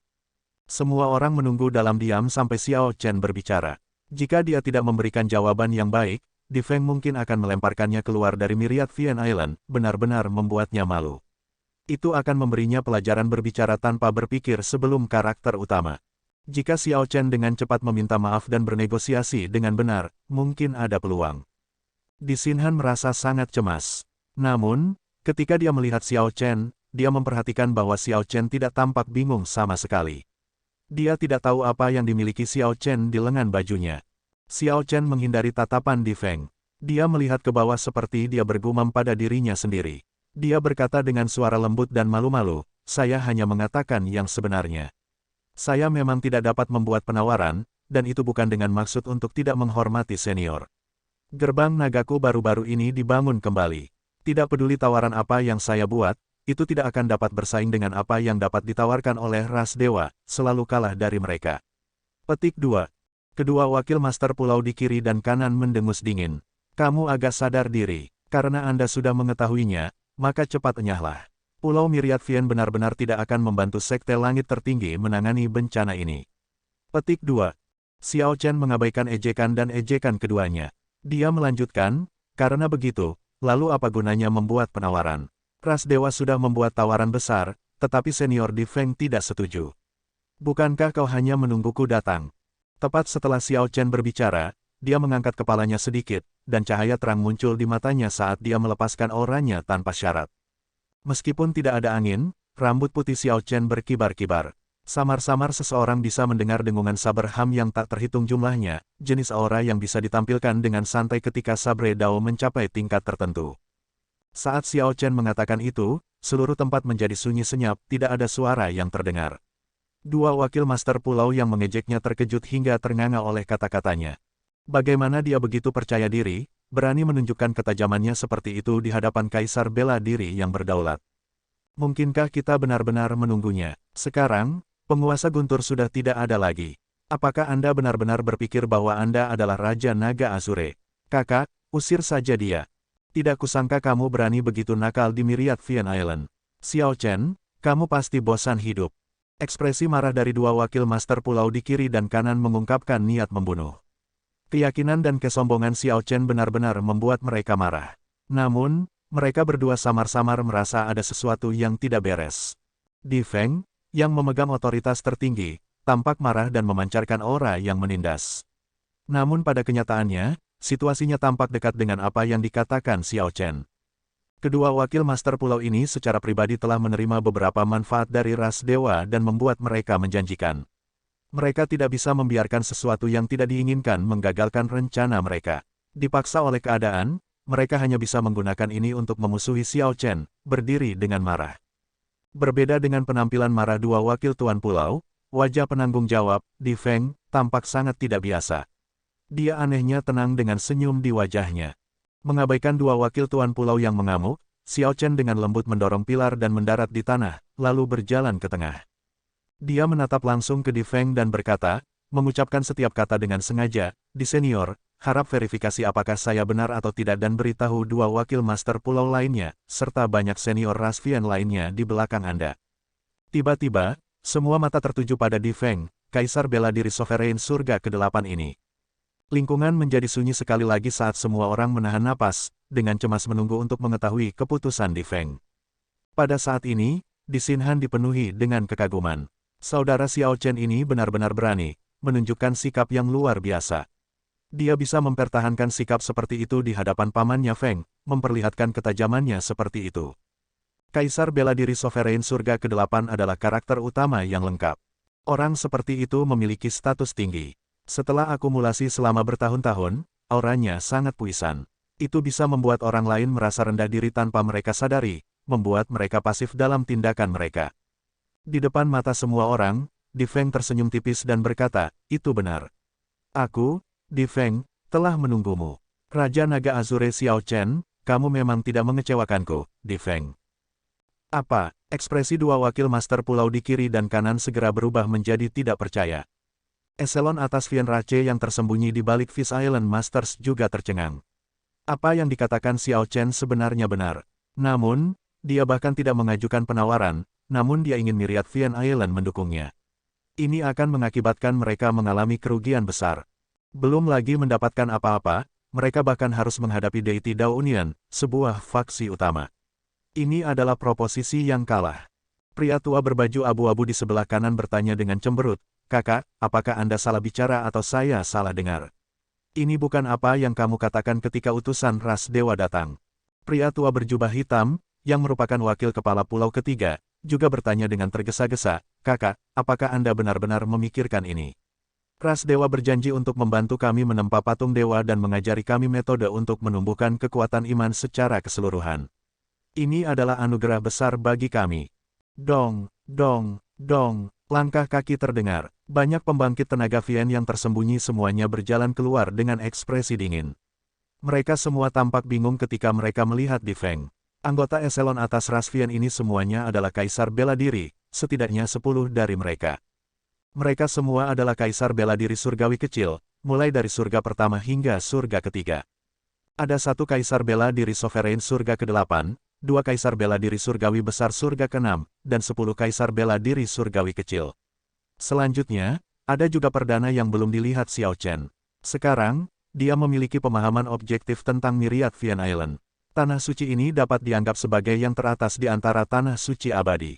Semua orang menunggu dalam diam sampai Xiao Chen berbicara. Jika dia tidak memberikan jawaban yang baik, Di Feng mungkin akan melemparkannya keluar dari Myriad Fian Island, benar-benar membuatnya malu. Itu akan memberinya pelajaran berbicara tanpa berpikir sebelum karakter utama. Jika Xiao Chen dengan cepat meminta maaf dan bernegosiasi dengan benar, mungkin ada peluang. Di Xinhan merasa sangat cemas. Namun, ketika dia melihat Xiao Chen, dia memperhatikan bahwa Xiao Chen tidak tampak bingung sama sekali. Dia tidak tahu apa yang dimiliki Xiao Chen di lengan bajunya. Xiao Chen menghindari tatapan Di Feng. Dia melihat ke bawah seperti dia bergumam pada dirinya sendiri. Dia berkata dengan suara lembut dan malu-malu, saya hanya mengatakan yang sebenarnya. Saya memang tidak dapat membuat penawaran, dan itu bukan dengan maksud untuk tidak menghormati senior. Gerbang nagaku baru-baru ini dibangun kembali. Tidak peduli tawaran apa yang saya buat, itu tidak akan dapat bersaing dengan apa yang dapat ditawarkan oleh ras dewa, selalu kalah dari mereka. Petik 2. Kedua wakil master pulau di kiri dan kanan mendengus dingin. Kamu agak sadar diri, karena Anda sudah mengetahuinya, maka cepat enyahlah. Pulau Myriad Fian benar-benar tidak akan membantu Sekte Langit Tertinggi menangani bencana ini. Petik 2. Xiao Chen mengabaikan ejekan dan ejekan keduanya. Dia melanjutkan, karena begitu, lalu apa gunanya membuat penawaran? Ras Dewa sudah membuat tawaran besar, tetapi senior Di Feng tidak setuju. Bukankah kau hanya menungguku datang? Tepat setelah Xiao Chen berbicara, dia mengangkat kepalanya sedikit, dan cahaya terang muncul di matanya saat dia melepaskan auranya tanpa syarat. Meskipun tidak ada angin, rambut putih Xiao Chen berkibar-kibar. Samar-samar seseorang bisa mendengar dengungan saber ham yang tak terhitung jumlahnya, jenis aura yang bisa ditampilkan dengan santai ketika sabre dao mencapai tingkat tertentu. Saat Xiao Chen mengatakan itu, seluruh tempat menjadi sunyi senyap, tidak ada suara yang terdengar. 2 wakil master pulau yang mengejeknya terkejut hingga ternganga oleh kata-katanya. Bagaimana dia begitu percaya diri, berani menunjukkan ketajamannya seperti itu di hadapan kaisar bela diri yang berdaulat. Mungkinkah kita benar-benar menunggunya? Sekarang, penguasa Guntur sudah tidak ada lagi. Apakah Anda benar-benar berpikir bahwa Anda adalah Raja Naga Azure? Kakak, usir saja dia. Tidak kusangka kamu berani begitu nakal di Myriad Fian Island. Xiao Chen, kamu pasti bosan hidup. Ekspresi marah dari 2 wakil master pulau di kiri dan kanan mengungkapkan niat membunuh. Keyakinan dan kesombongan Xiao Chen benar-benar membuat mereka marah. Namun, mereka berdua samar-samar merasa ada sesuatu yang tidak beres. Di Feng, yang memegang otoritas tertinggi, tampak marah dan memancarkan aura yang menindas. Namun pada kenyataannya, situasinya tampak dekat dengan apa yang dikatakan Xiao Chen. Kedua wakil master pulau ini secara pribadi telah menerima beberapa manfaat dari ras dewa dan membuat mereka menjanjikan. Mereka tidak bisa membiarkan sesuatu yang tidak diinginkan menggagalkan rencana mereka. Dipaksa oleh keadaan, mereka hanya bisa menggunakan ini untuk memusuhi Xiao Chen, berdiri dengan marah. Berbeda dengan penampilan marah 2 wakil tuan pulau, wajah penanggung jawab, Di Feng, tampak sangat tidak biasa. Dia anehnya tenang dengan senyum di wajahnya. Mengabaikan 2 wakil tuan pulau yang mengamuk, Xiao Chen dengan lembut mendorong pilar dan mendarat di tanah, lalu berjalan ke tengah. Dia menatap langsung ke Di Feng dan berkata, mengucapkan setiap kata dengan sengaja, Di senior, harap verifikasi apakah saya benar atau tidak dan beritahu 2 wakil master pulau lainnya, serta banyak senior ras Fian lainnya di belakang Anda. Tiba-tiba, Semua mata tertuju pada Di Feng, Kaisar bela diri Sovereign Surga ke-8 ini. Lingkungan menjadi sunyi sekali lagi saat semua orang menahan napas, dengan cemas menunggu untuk mengetahui keputusan Di Feng. Pada saat ini, Di Xinhan dipenuhi dengan kekaguman. Saudara Xiao Chen ini benar-benar berani, menunjukkan sikap yang luar biasa. Dia bisa mempertahankan sikap seperti itu di hadapan pamannya Feng, memperlihatkan ketajamannya seperti itu. Kaisar bela diri Sovereign Surga ke-8 adalah karakter utama yang lengkap. Orang seperti itu memiliki status tinggi. Setelah akumulasi selama bertahun-tahun, auranya sangat puisan. Itu bisa membuat orang lain merasa rendah diri tanpa mereka sadari, membuat mereka pasif dalam tindakan mereka. Di depan mata semua orang, Di Feng tersenyum tipis dan berkata, "Itu benar. Aku, Di Feng, telah menunggumu. Raja Naga Azure Xiao Chen, kamu memang tidak mengecewakanku, Di Feng." Apa? Ekspresi dua wakil master pulau di kiri dan kanan segera berubah menjadi tidak percaya. Eselon atas Vian Rache yang tersembunyi di balik Fish Island Masters juga tercengang. Apa yang dikatakan Xiao Chen sebenarnya benar. Namun, dia bahkan tidak mengajukan penawaran, namun dia ingin Myriad Vian Island mendukungnya. Ini akan mengakibatkan mereka mengalami kerugian besar. Belum lagi mendapatkan apa-apa, mereka bahkan harus menghadapi Deity Dao Union, sebuah faksi utama. Ini adalah proposisi yang kalah. Pria tua berbaju abu-abu di sebelah kanan bertanya dengan cemberut, "Kakak, apakah Anda salah bicara atau saya salah dengar? Ini bukan apa yang kamu katakan ketika utusan ras dewa datang." Pria tua berjubah hitam, yang merupakan wakil kepala pulau ketiga, juga bertanya dengan tergesa-gesa, "Kakak, apakah Anda benar-benar memikirkan ini? Ras dewa berjanji untuk membantu kami menempa patung dewa dan mengajari kami metode untuk menumbuhkan kekuatan iman secara keseluruhan. Ini adalah anugerah besar bagi kami." Dong, dong, dong, langkah kaki terdengar. Banyak pembangkit tenaga Vian yang tersembunyi semuanya berjalan keluar dengan ekspresi dingin. Mereka semua tampak bingung ketika mereka melihat Di Feng. Anggota eselon atas ras Vian ini semuanya adalah kaisar bela diri, setidaknya 10 dari mereka. Mereka semua adalah kaisar bela diri surgawi kecil, mulai dari surga pertama hingga surga ketiga. Ada satu kaisar bela diri Sovereign Surga ke-8, 2 kaisar bela diri surgawi besar surga ke-6, dan 10 kaisar bela diri surgawi kecil. Selanjutnya, ada juga perdana yang belum dilihat Xiao Chen. Sekarang, dia memiliki pemahaman objektif tentang Myriad Vian Island. Tanah suci ini dapat dianggap sebagai yang teratas di antara tanah suci abadi.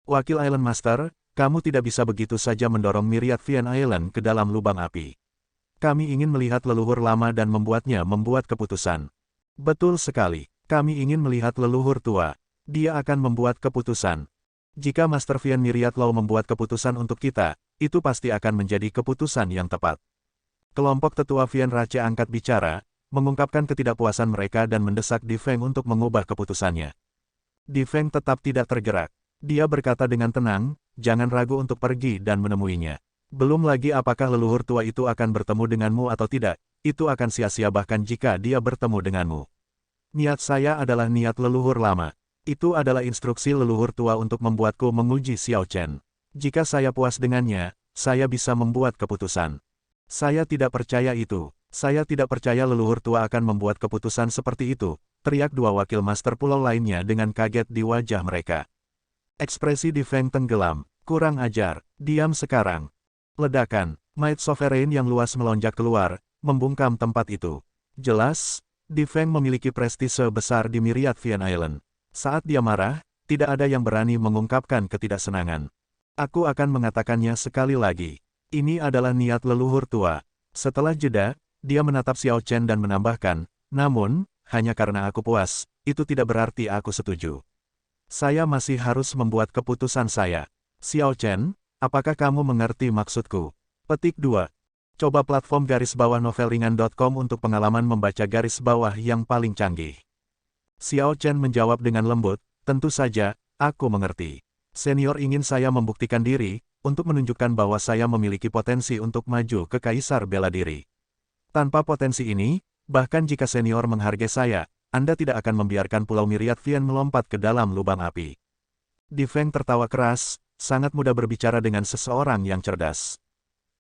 Wakil Island Master, kamu tidak bisa begitu saja mendorong Myriad Vian Island ke dalam lubang api. Kami ingin melihat leluhur lama dan membuatnya membuat keputusan. Betul sekali. Kami ingin melihat leluhur tua. Dia akan membuat keputusan. Jika Master Vian Myriad Law membuat keputusan untuk kita, itu pasti akan menjadi keputusan yang tepat. Kelompok tetua Vian Rache angkat bicara, mengungkapkan ketidakpuasan mereka dan mendesak Di Feng untuk mengubah keputusannya. Di Feng tetap tidak tergerak. Dia berkata dengan tenang, "Jangan ragu untuk pergi dan menemuinya. Belum lagi apakah leluhur tua itu akan bertemu denganmu atau tidak, itu akan sia-sia bahkan jika dia bertemu denganmu. Niat saya adalah niat leluhur lama. Itu adalah instruksi leluhur tua untuk membuatku menguji Xiao Chen. Jika saya puas dengannya, saya bisa membuat keputusan. Saya tidak percaya itu. Saya tidak percaya leluhur tua akan membuat keputusan seperti itu," teriak dua wakil master pulau lainnya dengan kaget di wajah mereka. Ekspresi Di Feng tenggelam. "Kurang ajar, diam sekarang." Ledakan, Might Sovereign yang luas melonjak keluar, membungkam tempat itu. Jelas, Di Feng memiliki prestise besar di Myriad Vian Island. Saat dia marah, tidak ada yang berani mengungkapkan ketidaksenangan. "Aku akan mengatakannya sekali lagi. Ini adalah niat leluhur tua." Setelah jeda, dia menatap Xiao Chen dan menambahkan, "Namun, hanya karena aku puas, itu tidak berarti aku setuju. Saya masih harus membuat keputusan saya." "Xiao Chen, apakah kamu mengerti maksudku?" Petik 2. Coba platform _novelringan.com untuk pengalaman membaca garis bawah yang paling canggih. Xiao Chen menjawab dengan lembut, "Tentu saja, aku mengerti. Senior ingin saya membuktikan diri, untuk menunjukkan bahwa saya memiliki potensi untuk maju ke Kaisar Bela Diri. Tanpa potensi ini, bahkan jika senior menghargai saya, Anda tidak akan membiarkan Pulau Myriad Vian melompat ke dalam lubang api." Di Feng tertawa keras, sangat mudah berbicara dengan seseorang yang cerdas.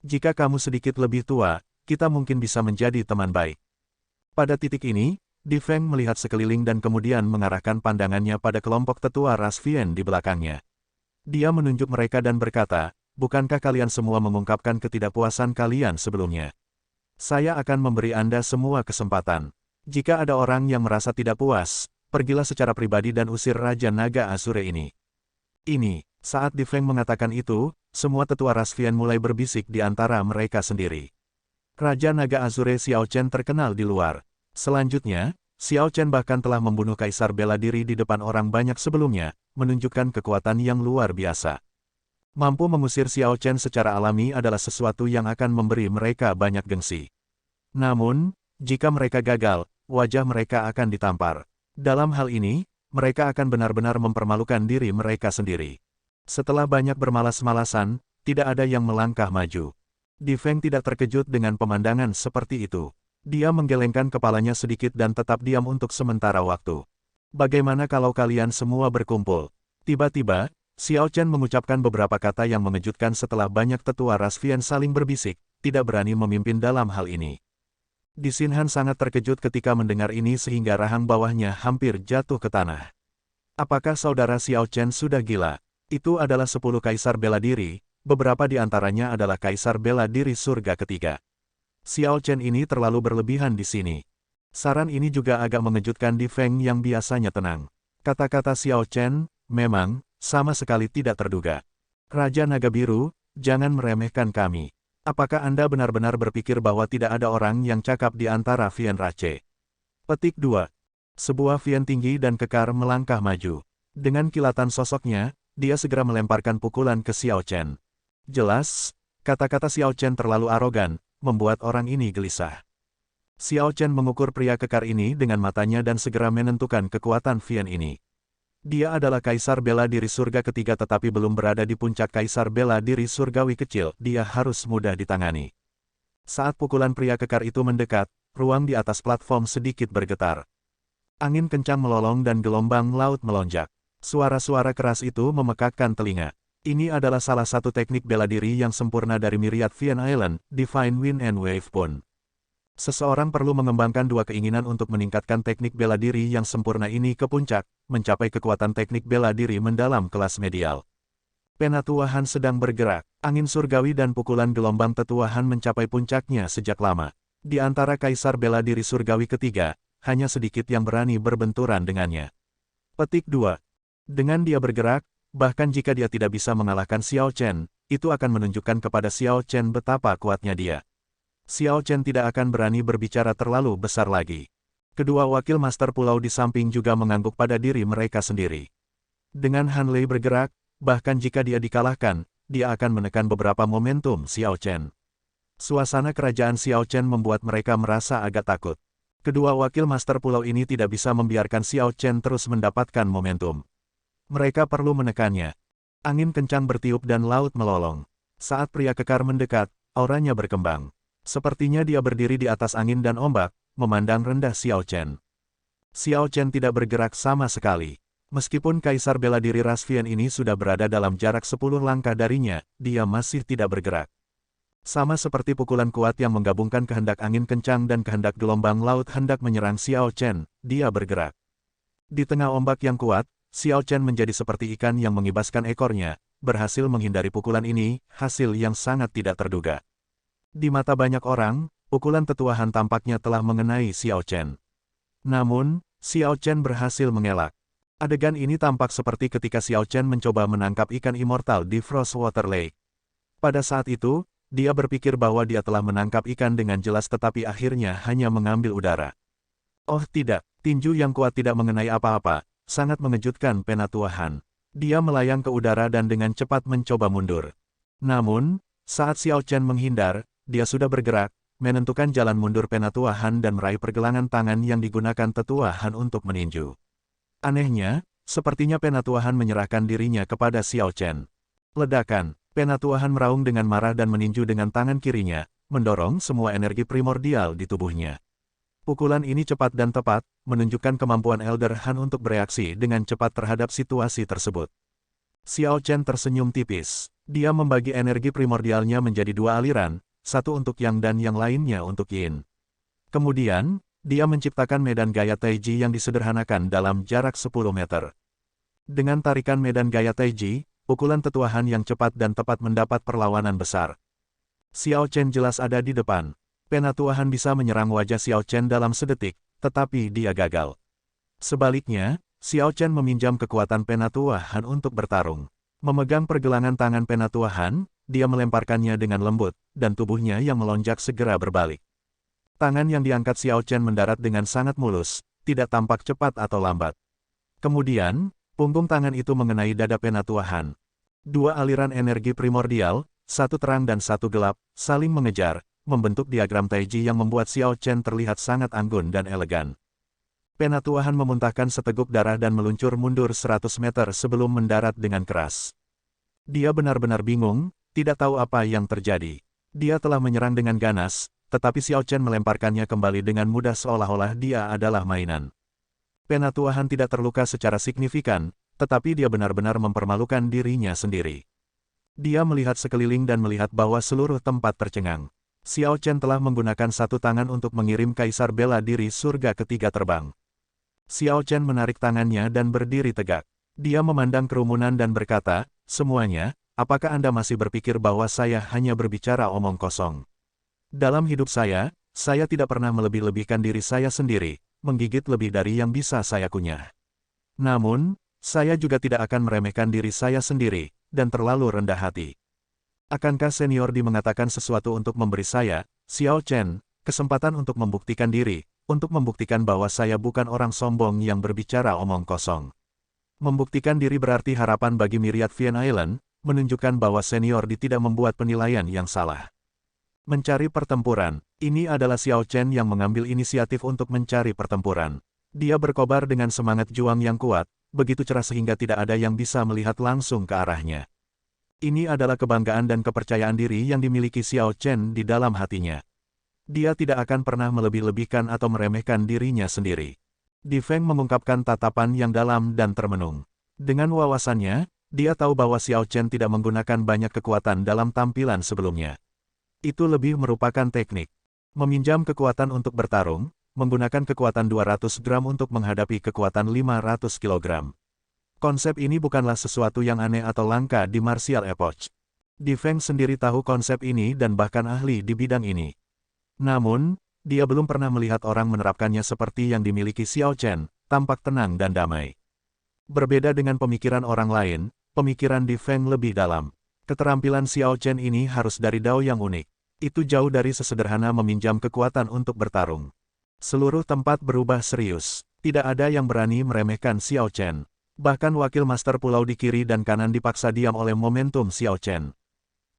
"Jika kamu sedikit lebih tua, kita mungkin bisa menjadi teman baik." Pada titik ini, Di Feng melihat sekeliling dan kemudian mengarahkan pandangannya pada kelompok tetua ras Vian di belakangnya. Dia menunjuk mereka dan berkata, bukankah kalian semua mengungkapkan ketidakpuasan kalian sebelumnya? Saya akan memberi Anda semua kesempatan. Jika ada orang yang merasa tidak puas, pergilah secara pribadi dan usir Raja Naga Azure ini. Saat Di Feng mengatakan itu, semua tetua ras Vian mulai berbisik di antara mereka sendiri. Raja Naga Azure Xiao Chen terkenal di luar. Selanjutnya, Xiao Chen bahkan telah membunuh kaisar bela diri di depan orang banyak sebelumnya, menunjukkan kekuatan yang luar biasa. Mampu mengusir Xiao Chen secara alami adalah sesuatu yang akan memberi mereka banyak gengsi. Namun, jika mereka gagal, wajah mereka akan ditampar. Dalam hal ini, mereka akan benar-benar mempermalukan diri mereka sendiri. Setelah banyak bermalas-malasan, tidak ada yang melangkah maju. Di Feng tidak terkejut dengan pemandangan seperti itu. Dia menggelengkan kepalanya sedikit dan tetap diam untuk sementara waktu. Bagaimana kalau kalian semua berkumpul? Tiba-tiba, Xiao Chen mengucapkan beberapa kata yang mengejutkan setelah banyak tetua ras Vian saling berbisik, tidak berani memimpin dalam hal ini. Di Xinhan sangat terkejut ketika mendengar ini sehingga rahang bawahnya hampir jatuh ke tanah. Apakah saudara Xiao Chen sudah gila? Itu adalah 10 kaisar bela diri, beberapa di antaranya adalah kaisar bela diri surga ketiga. Xiao Chen ini terlalu berlebihan di sini. Saran ini juga agak mengejutkan Di Feng yang biasanya tenang. Kata-kata Xiao Chen, memang, sama sekali tidak terduga. Raja Naga Biru, jangan meremehkan kami. Apakah Anda benar-benar berpikir bahwa tidak ada orang yang cakap di antara Vian Rache? Petik 2. Sebuah Vian tinggi dan kekar melangkah maju. Dengan kilatan sosoknya, dia segera melemparkan pukulan ke Xiao Chen. Jelas, kata-kata Xiao Chen terlalu arogan, membuat orang ini gelisah. Xiao Chen mengukur pria kekar ini dengan matanya dan segera menentukan kekuatan Vian ini. Dia adalah kaisar bela diri surga ketiga tetapi belum berada di puncak kaisar bela diri surgawi kecil, dia harus mudah ditangani. Saat pukulan pria kekar itu mendekat, ruang di atas platform sedikit bergetar. Angin kencang melolong dan gelombang laut melonjak. Suara-suara keras itu memekakkan telinga. Ini adalah salah satu teknik bela diri yang sempurna dari Myriad Vian Island, Divine Wind and Wave Bone. Seseorang perlu mengembangkan dua keinginan untuk meningkatkan teknik bela diri yang sempurna ini ke puncak, mencapai kekuatan teknik bela diri mendalam kelas medial. Penatuahan sedang bergerak, angin surgawi dan pukulan gelombang tetuahan mencapai puncaknya sejak lama. Di antara kaisar bela diri surgawi ketiga, hanya sedikit yang berani berbenturan dengannya. Petik 2. Dengan dia bergerak, bahkan jika dia tidak bisa mengalahkan Xiao Chen, itu akan menunjukkan kepada Xiao Chen betapa kuatnya dia. Xiao Chen tidak akan berani berbicara terlalu besar lagi. Kedua wakil master pulau di samping juga mengangguk pada diri mereka sendiri. Dengan Han Lei bergerak, bahkan jika dia dikalahkan, dia akan menekan beberapa momentum Xiao Chen. Suasana kerajaan Xiao Chen membuat mereka merasa agak takut. Kedua wakil master pulau ini tidak bisa membiarkan Xiao Chen terus mendapatkan momentum. Mereka perlu menekannya. Angin kencang bertiup dan laut melolong. Saat pria kekar mendekat, auranya berkembang. Sepertinya dia berdiri di atas angin dan ombak, memandang rendah Xiao Chen. Xiao Chen tidak bergerak sama sekali. Meskipun kaisar bela diri ras Vian ini sudah berada dalam jarak 10 langkah darinya, dia masih tidak bergerak. Sama seperti pukulan kuat yang menggabungkan kehendak angin kencang dan kehendak gelombang laut hendak menyerang Xiao Chen, dia bergerak. Di tengah ombak yang kuat, Xiao Chen menjadi seperti ikan yang mengibaskan ekornya, berhasil menghindari pukulan ini, hasil yang sangat tidak terduga. Di mata banyak orang, pukulan tetuahan tampaknya telah mengenai Xiao Chen. Namun, Xiao Chen berhasil mengelak. Adegan ini tampak seperti ketika Xiao Chen mencoba menangkap ikan immortal di Frostwater Lake. Pada saat itu, dia berpikir bahwa dia telah menangkap ikan dengan jelas tetapi akhirnya hanya mengambil udara. Oh tidak, tinju yang kuat tidak mengenai apa-apa, sangat mengejutkan penatuahan. Dia melayang ke udara dan dengan cepat mencoba mundur. Namun, saat Xiao Chen menghindar, dia sudah bergerak, menentukan jalan mundur penatuahan dan meraih pergelangan tangan yang digunakan tetuahan untuk meninju. Anehnya, sepertinya penatuahan menyerahkan dirinya kepada Xiao Chen. Ledakan, penatuahan meraung dengan marah dan meninju dengan tangan kirinya, mendorong semua energi primordial di tubuhnya. Pukulan ini cepat dan tepat, menunjukkan kemampuan Elder Han untuk bereaksi dengan cepat terhadap situasi tersebut. Xiao Chen tersenyum tipis. Dia membagi energi primordialnya menjadi dua aliran, satu untuk Yang dan yang lainnya untuk Yin. Kemudian, dia menciptakan medan gaya Taiji yang disederhanakan dalam jarak 10 meter. Dengan tarikan medan gaya Taiji, pukulan tetuahan yang cepat dan tepat mendapat perlawanan besar. Xiao Chen jelas ada di depan. Penatua Han bisa menyerang wajah Xiao Chen dalam sedetik, tetapi dia gagal. Sebaliknya, Xiao Chen meminjam kekuatan Penatua Han untuk bertarung. Memegang pergelangan tangan Penatua Han, dia melemparkannya dengan lembut, dan tubuhnya yang melonjak segera berbalik. Tangan yang diangkat Xiao Chen mendarat dengan sangat mulus, tidak tampak cepat atau lambat. Kemudian, punggung tangan itu mengenai dada Penatua Han. Dua aliran energi primordial, satu terang dan satu gelap, saling mengejar, membentuk diagram Taiji yang membuat Xiao Chen terlihat sangat anggun dan elegan. Penatua Han memuntahkan seteguk darah dan meluncur mundur 100 meter sebelum mendarat dengan keras. Dia benar-benar bingung, tidak tahu apa yang terjadi. Dia telah menyerang dengan ganas, tetapi Xiao Chen melemparkannya kembali dengan mudah seolah-olah dia adalah mainan. Penatua Han tidak terluka secara signifikan, tetapi dia benar-benar mempermalukan dirinya sendiri. Dia melihat sekeliling dan melihat bahwa seluruh tempat tercengang. Xiao Chen telah menggunakan satu tangan untuk mengirim Kaisar Bela Diri Surga ketiga terbang. Xiao Chen menarik tangannya dan berdiri tegak. Dia memandang kerumunan dan berkata, "Semuanya, apakah Anda masih berpikir bahwa saya hanya berbicara omong kosong? Dalam hidup saya tidak pernah melebih-lebihkan diri saya sendiri, menggigit lebih dari yang bisa saya kunyah. Namun, saya juga tidak akan meremehkan diri saya sendiri, dan terlalu rendah hati. Akankah Senior Di mengatakan sesuatu untuk memberi saya, Xiao Chen, kesempatan untuk membuktikan diri, untuk membuktikan bahwa saya bukan orang sombong yang berbicara omong kosong. Membuktikan diri berarti harapan bagi Myriad Vian Island, menunjukkan bahwa Senior Di tidak membuat penilaian yang salah. Mencari pertempuran, ini adalah Xiao Chen yang mengambil inisiatif untuk mencari pertempuran. Dia berkobar dengan semangat juang yang kuat, begitu cerah sehingga tidak ada yang bisa melihat langsung ke arahnya. Ini adalah kebanggaan dan kepercayaan diri yang dimiliki Xiao Chen di dalam hatinya. Dia tidak akan pernah melebih-lebihkan atau meremehkan dirinya sendiri. Di Feng mengungkapkan tatapan yang dalam dan termenung. Dengan wawasannya, dia tahu bahwa Xiao Chen tidak menggunakan banyak kekuatan dalam tampilan sebelumnya. Itu lebih merupakan teknik. Meminjam kekuatan untuk bertarung, menggunakan kekuatan 200 gram untuk menghadapi kekuatan 500 kilogram. Konsep ini bukanlah sesuatu yang aneh atau langka di martial epoch. Di Feng sendiri tahu konsep ini dan bahkan ahli di bidang ini. Namun, dia belum pernah melihat orang menerapkannya seperti yang dimiliki Xiao Chen, tampak tenang dan damai. Berbeda dengan pemikiran orang lain, pemikiran Di Feng lebih dalam. Keterampilan Xiao Chen ini harus dari dao yang unik. Itu jauh dari sesederhana meminjam kekuatan untuk bertarung. Seluruh tempat berubah serius. Tidak ada yang berani meremehkan Xiao Chen. Bahkan wakil master pulau di kiri dan kanan dipaksa diam oleh momentum Xiao Chen.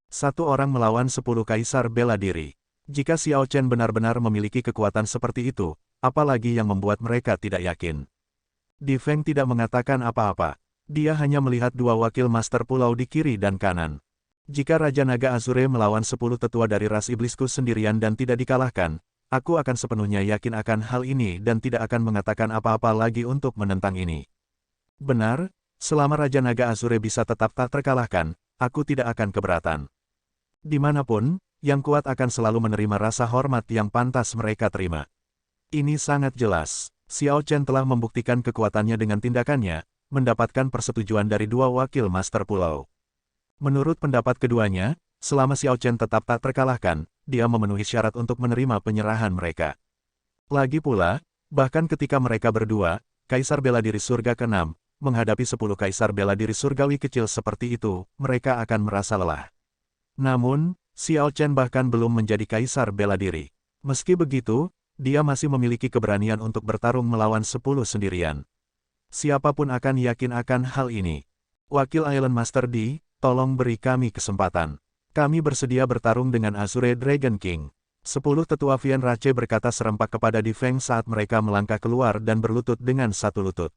Satu orang melawan 10 kaisar bela diri. Jika Xiao Chen benar-benar memiliki kekuatan seperti itu, apalagi yang membuat mereka tidak yakin. Di Feng tidak mengatakan apa-apa. Dia hanya melihat dua wakil master pulau di kiri dan kanan. Jika Raja Naga Azure melawan 10 tetua dari ras iblisku sendirian dan tidak dikalahkan, aku akan sepenuhnya yakin akan hal ini dan tidak akan mengatakan apa-apa lagi untuk menentang ini. Benar, selama Raja Naga Azure bisa tetap tak terkalahkan, aku tidak akan keberatan. Dimanapun, yang kuat akan selalu menerima rasa hormat yang pantas mereka terima. Ini sangat jelas. Xiao Chen telah membuktikan kekuatannya dengan tindakannya, mendapatkan persetujuan dari dua wakil master pulau. Menurut pendapat keduanya, selama Xiao Chen tetap tak terkalahkan, dia memenuhi syarat untuk menerima penyerahan mereka. Lagi pula, bahkan ketika mereka berdua, Kaisar Bela Diri Surga ke-6, menghadapi 10 Kaisar Bela Diri Surgawi kecil seperti itu, mereka akan merasa lelah. Namun, Xiao Chen bahkan belum menjadi Kaisar Bela Diri. Meski begitu, dia masih memiliki keberanian untuk bertarung melawan 10 sendirian. Siapapun akan yakin akan hal ini. Wakil Island Master D, tolong beri kami kesempatan. Kami bersedia bertarung dengan Azure Dragon King. 10 tetua Vian Rache berkata serempak kepada Di Feng saat mereka melangkah keluar dan berlutut dengan satu lutut.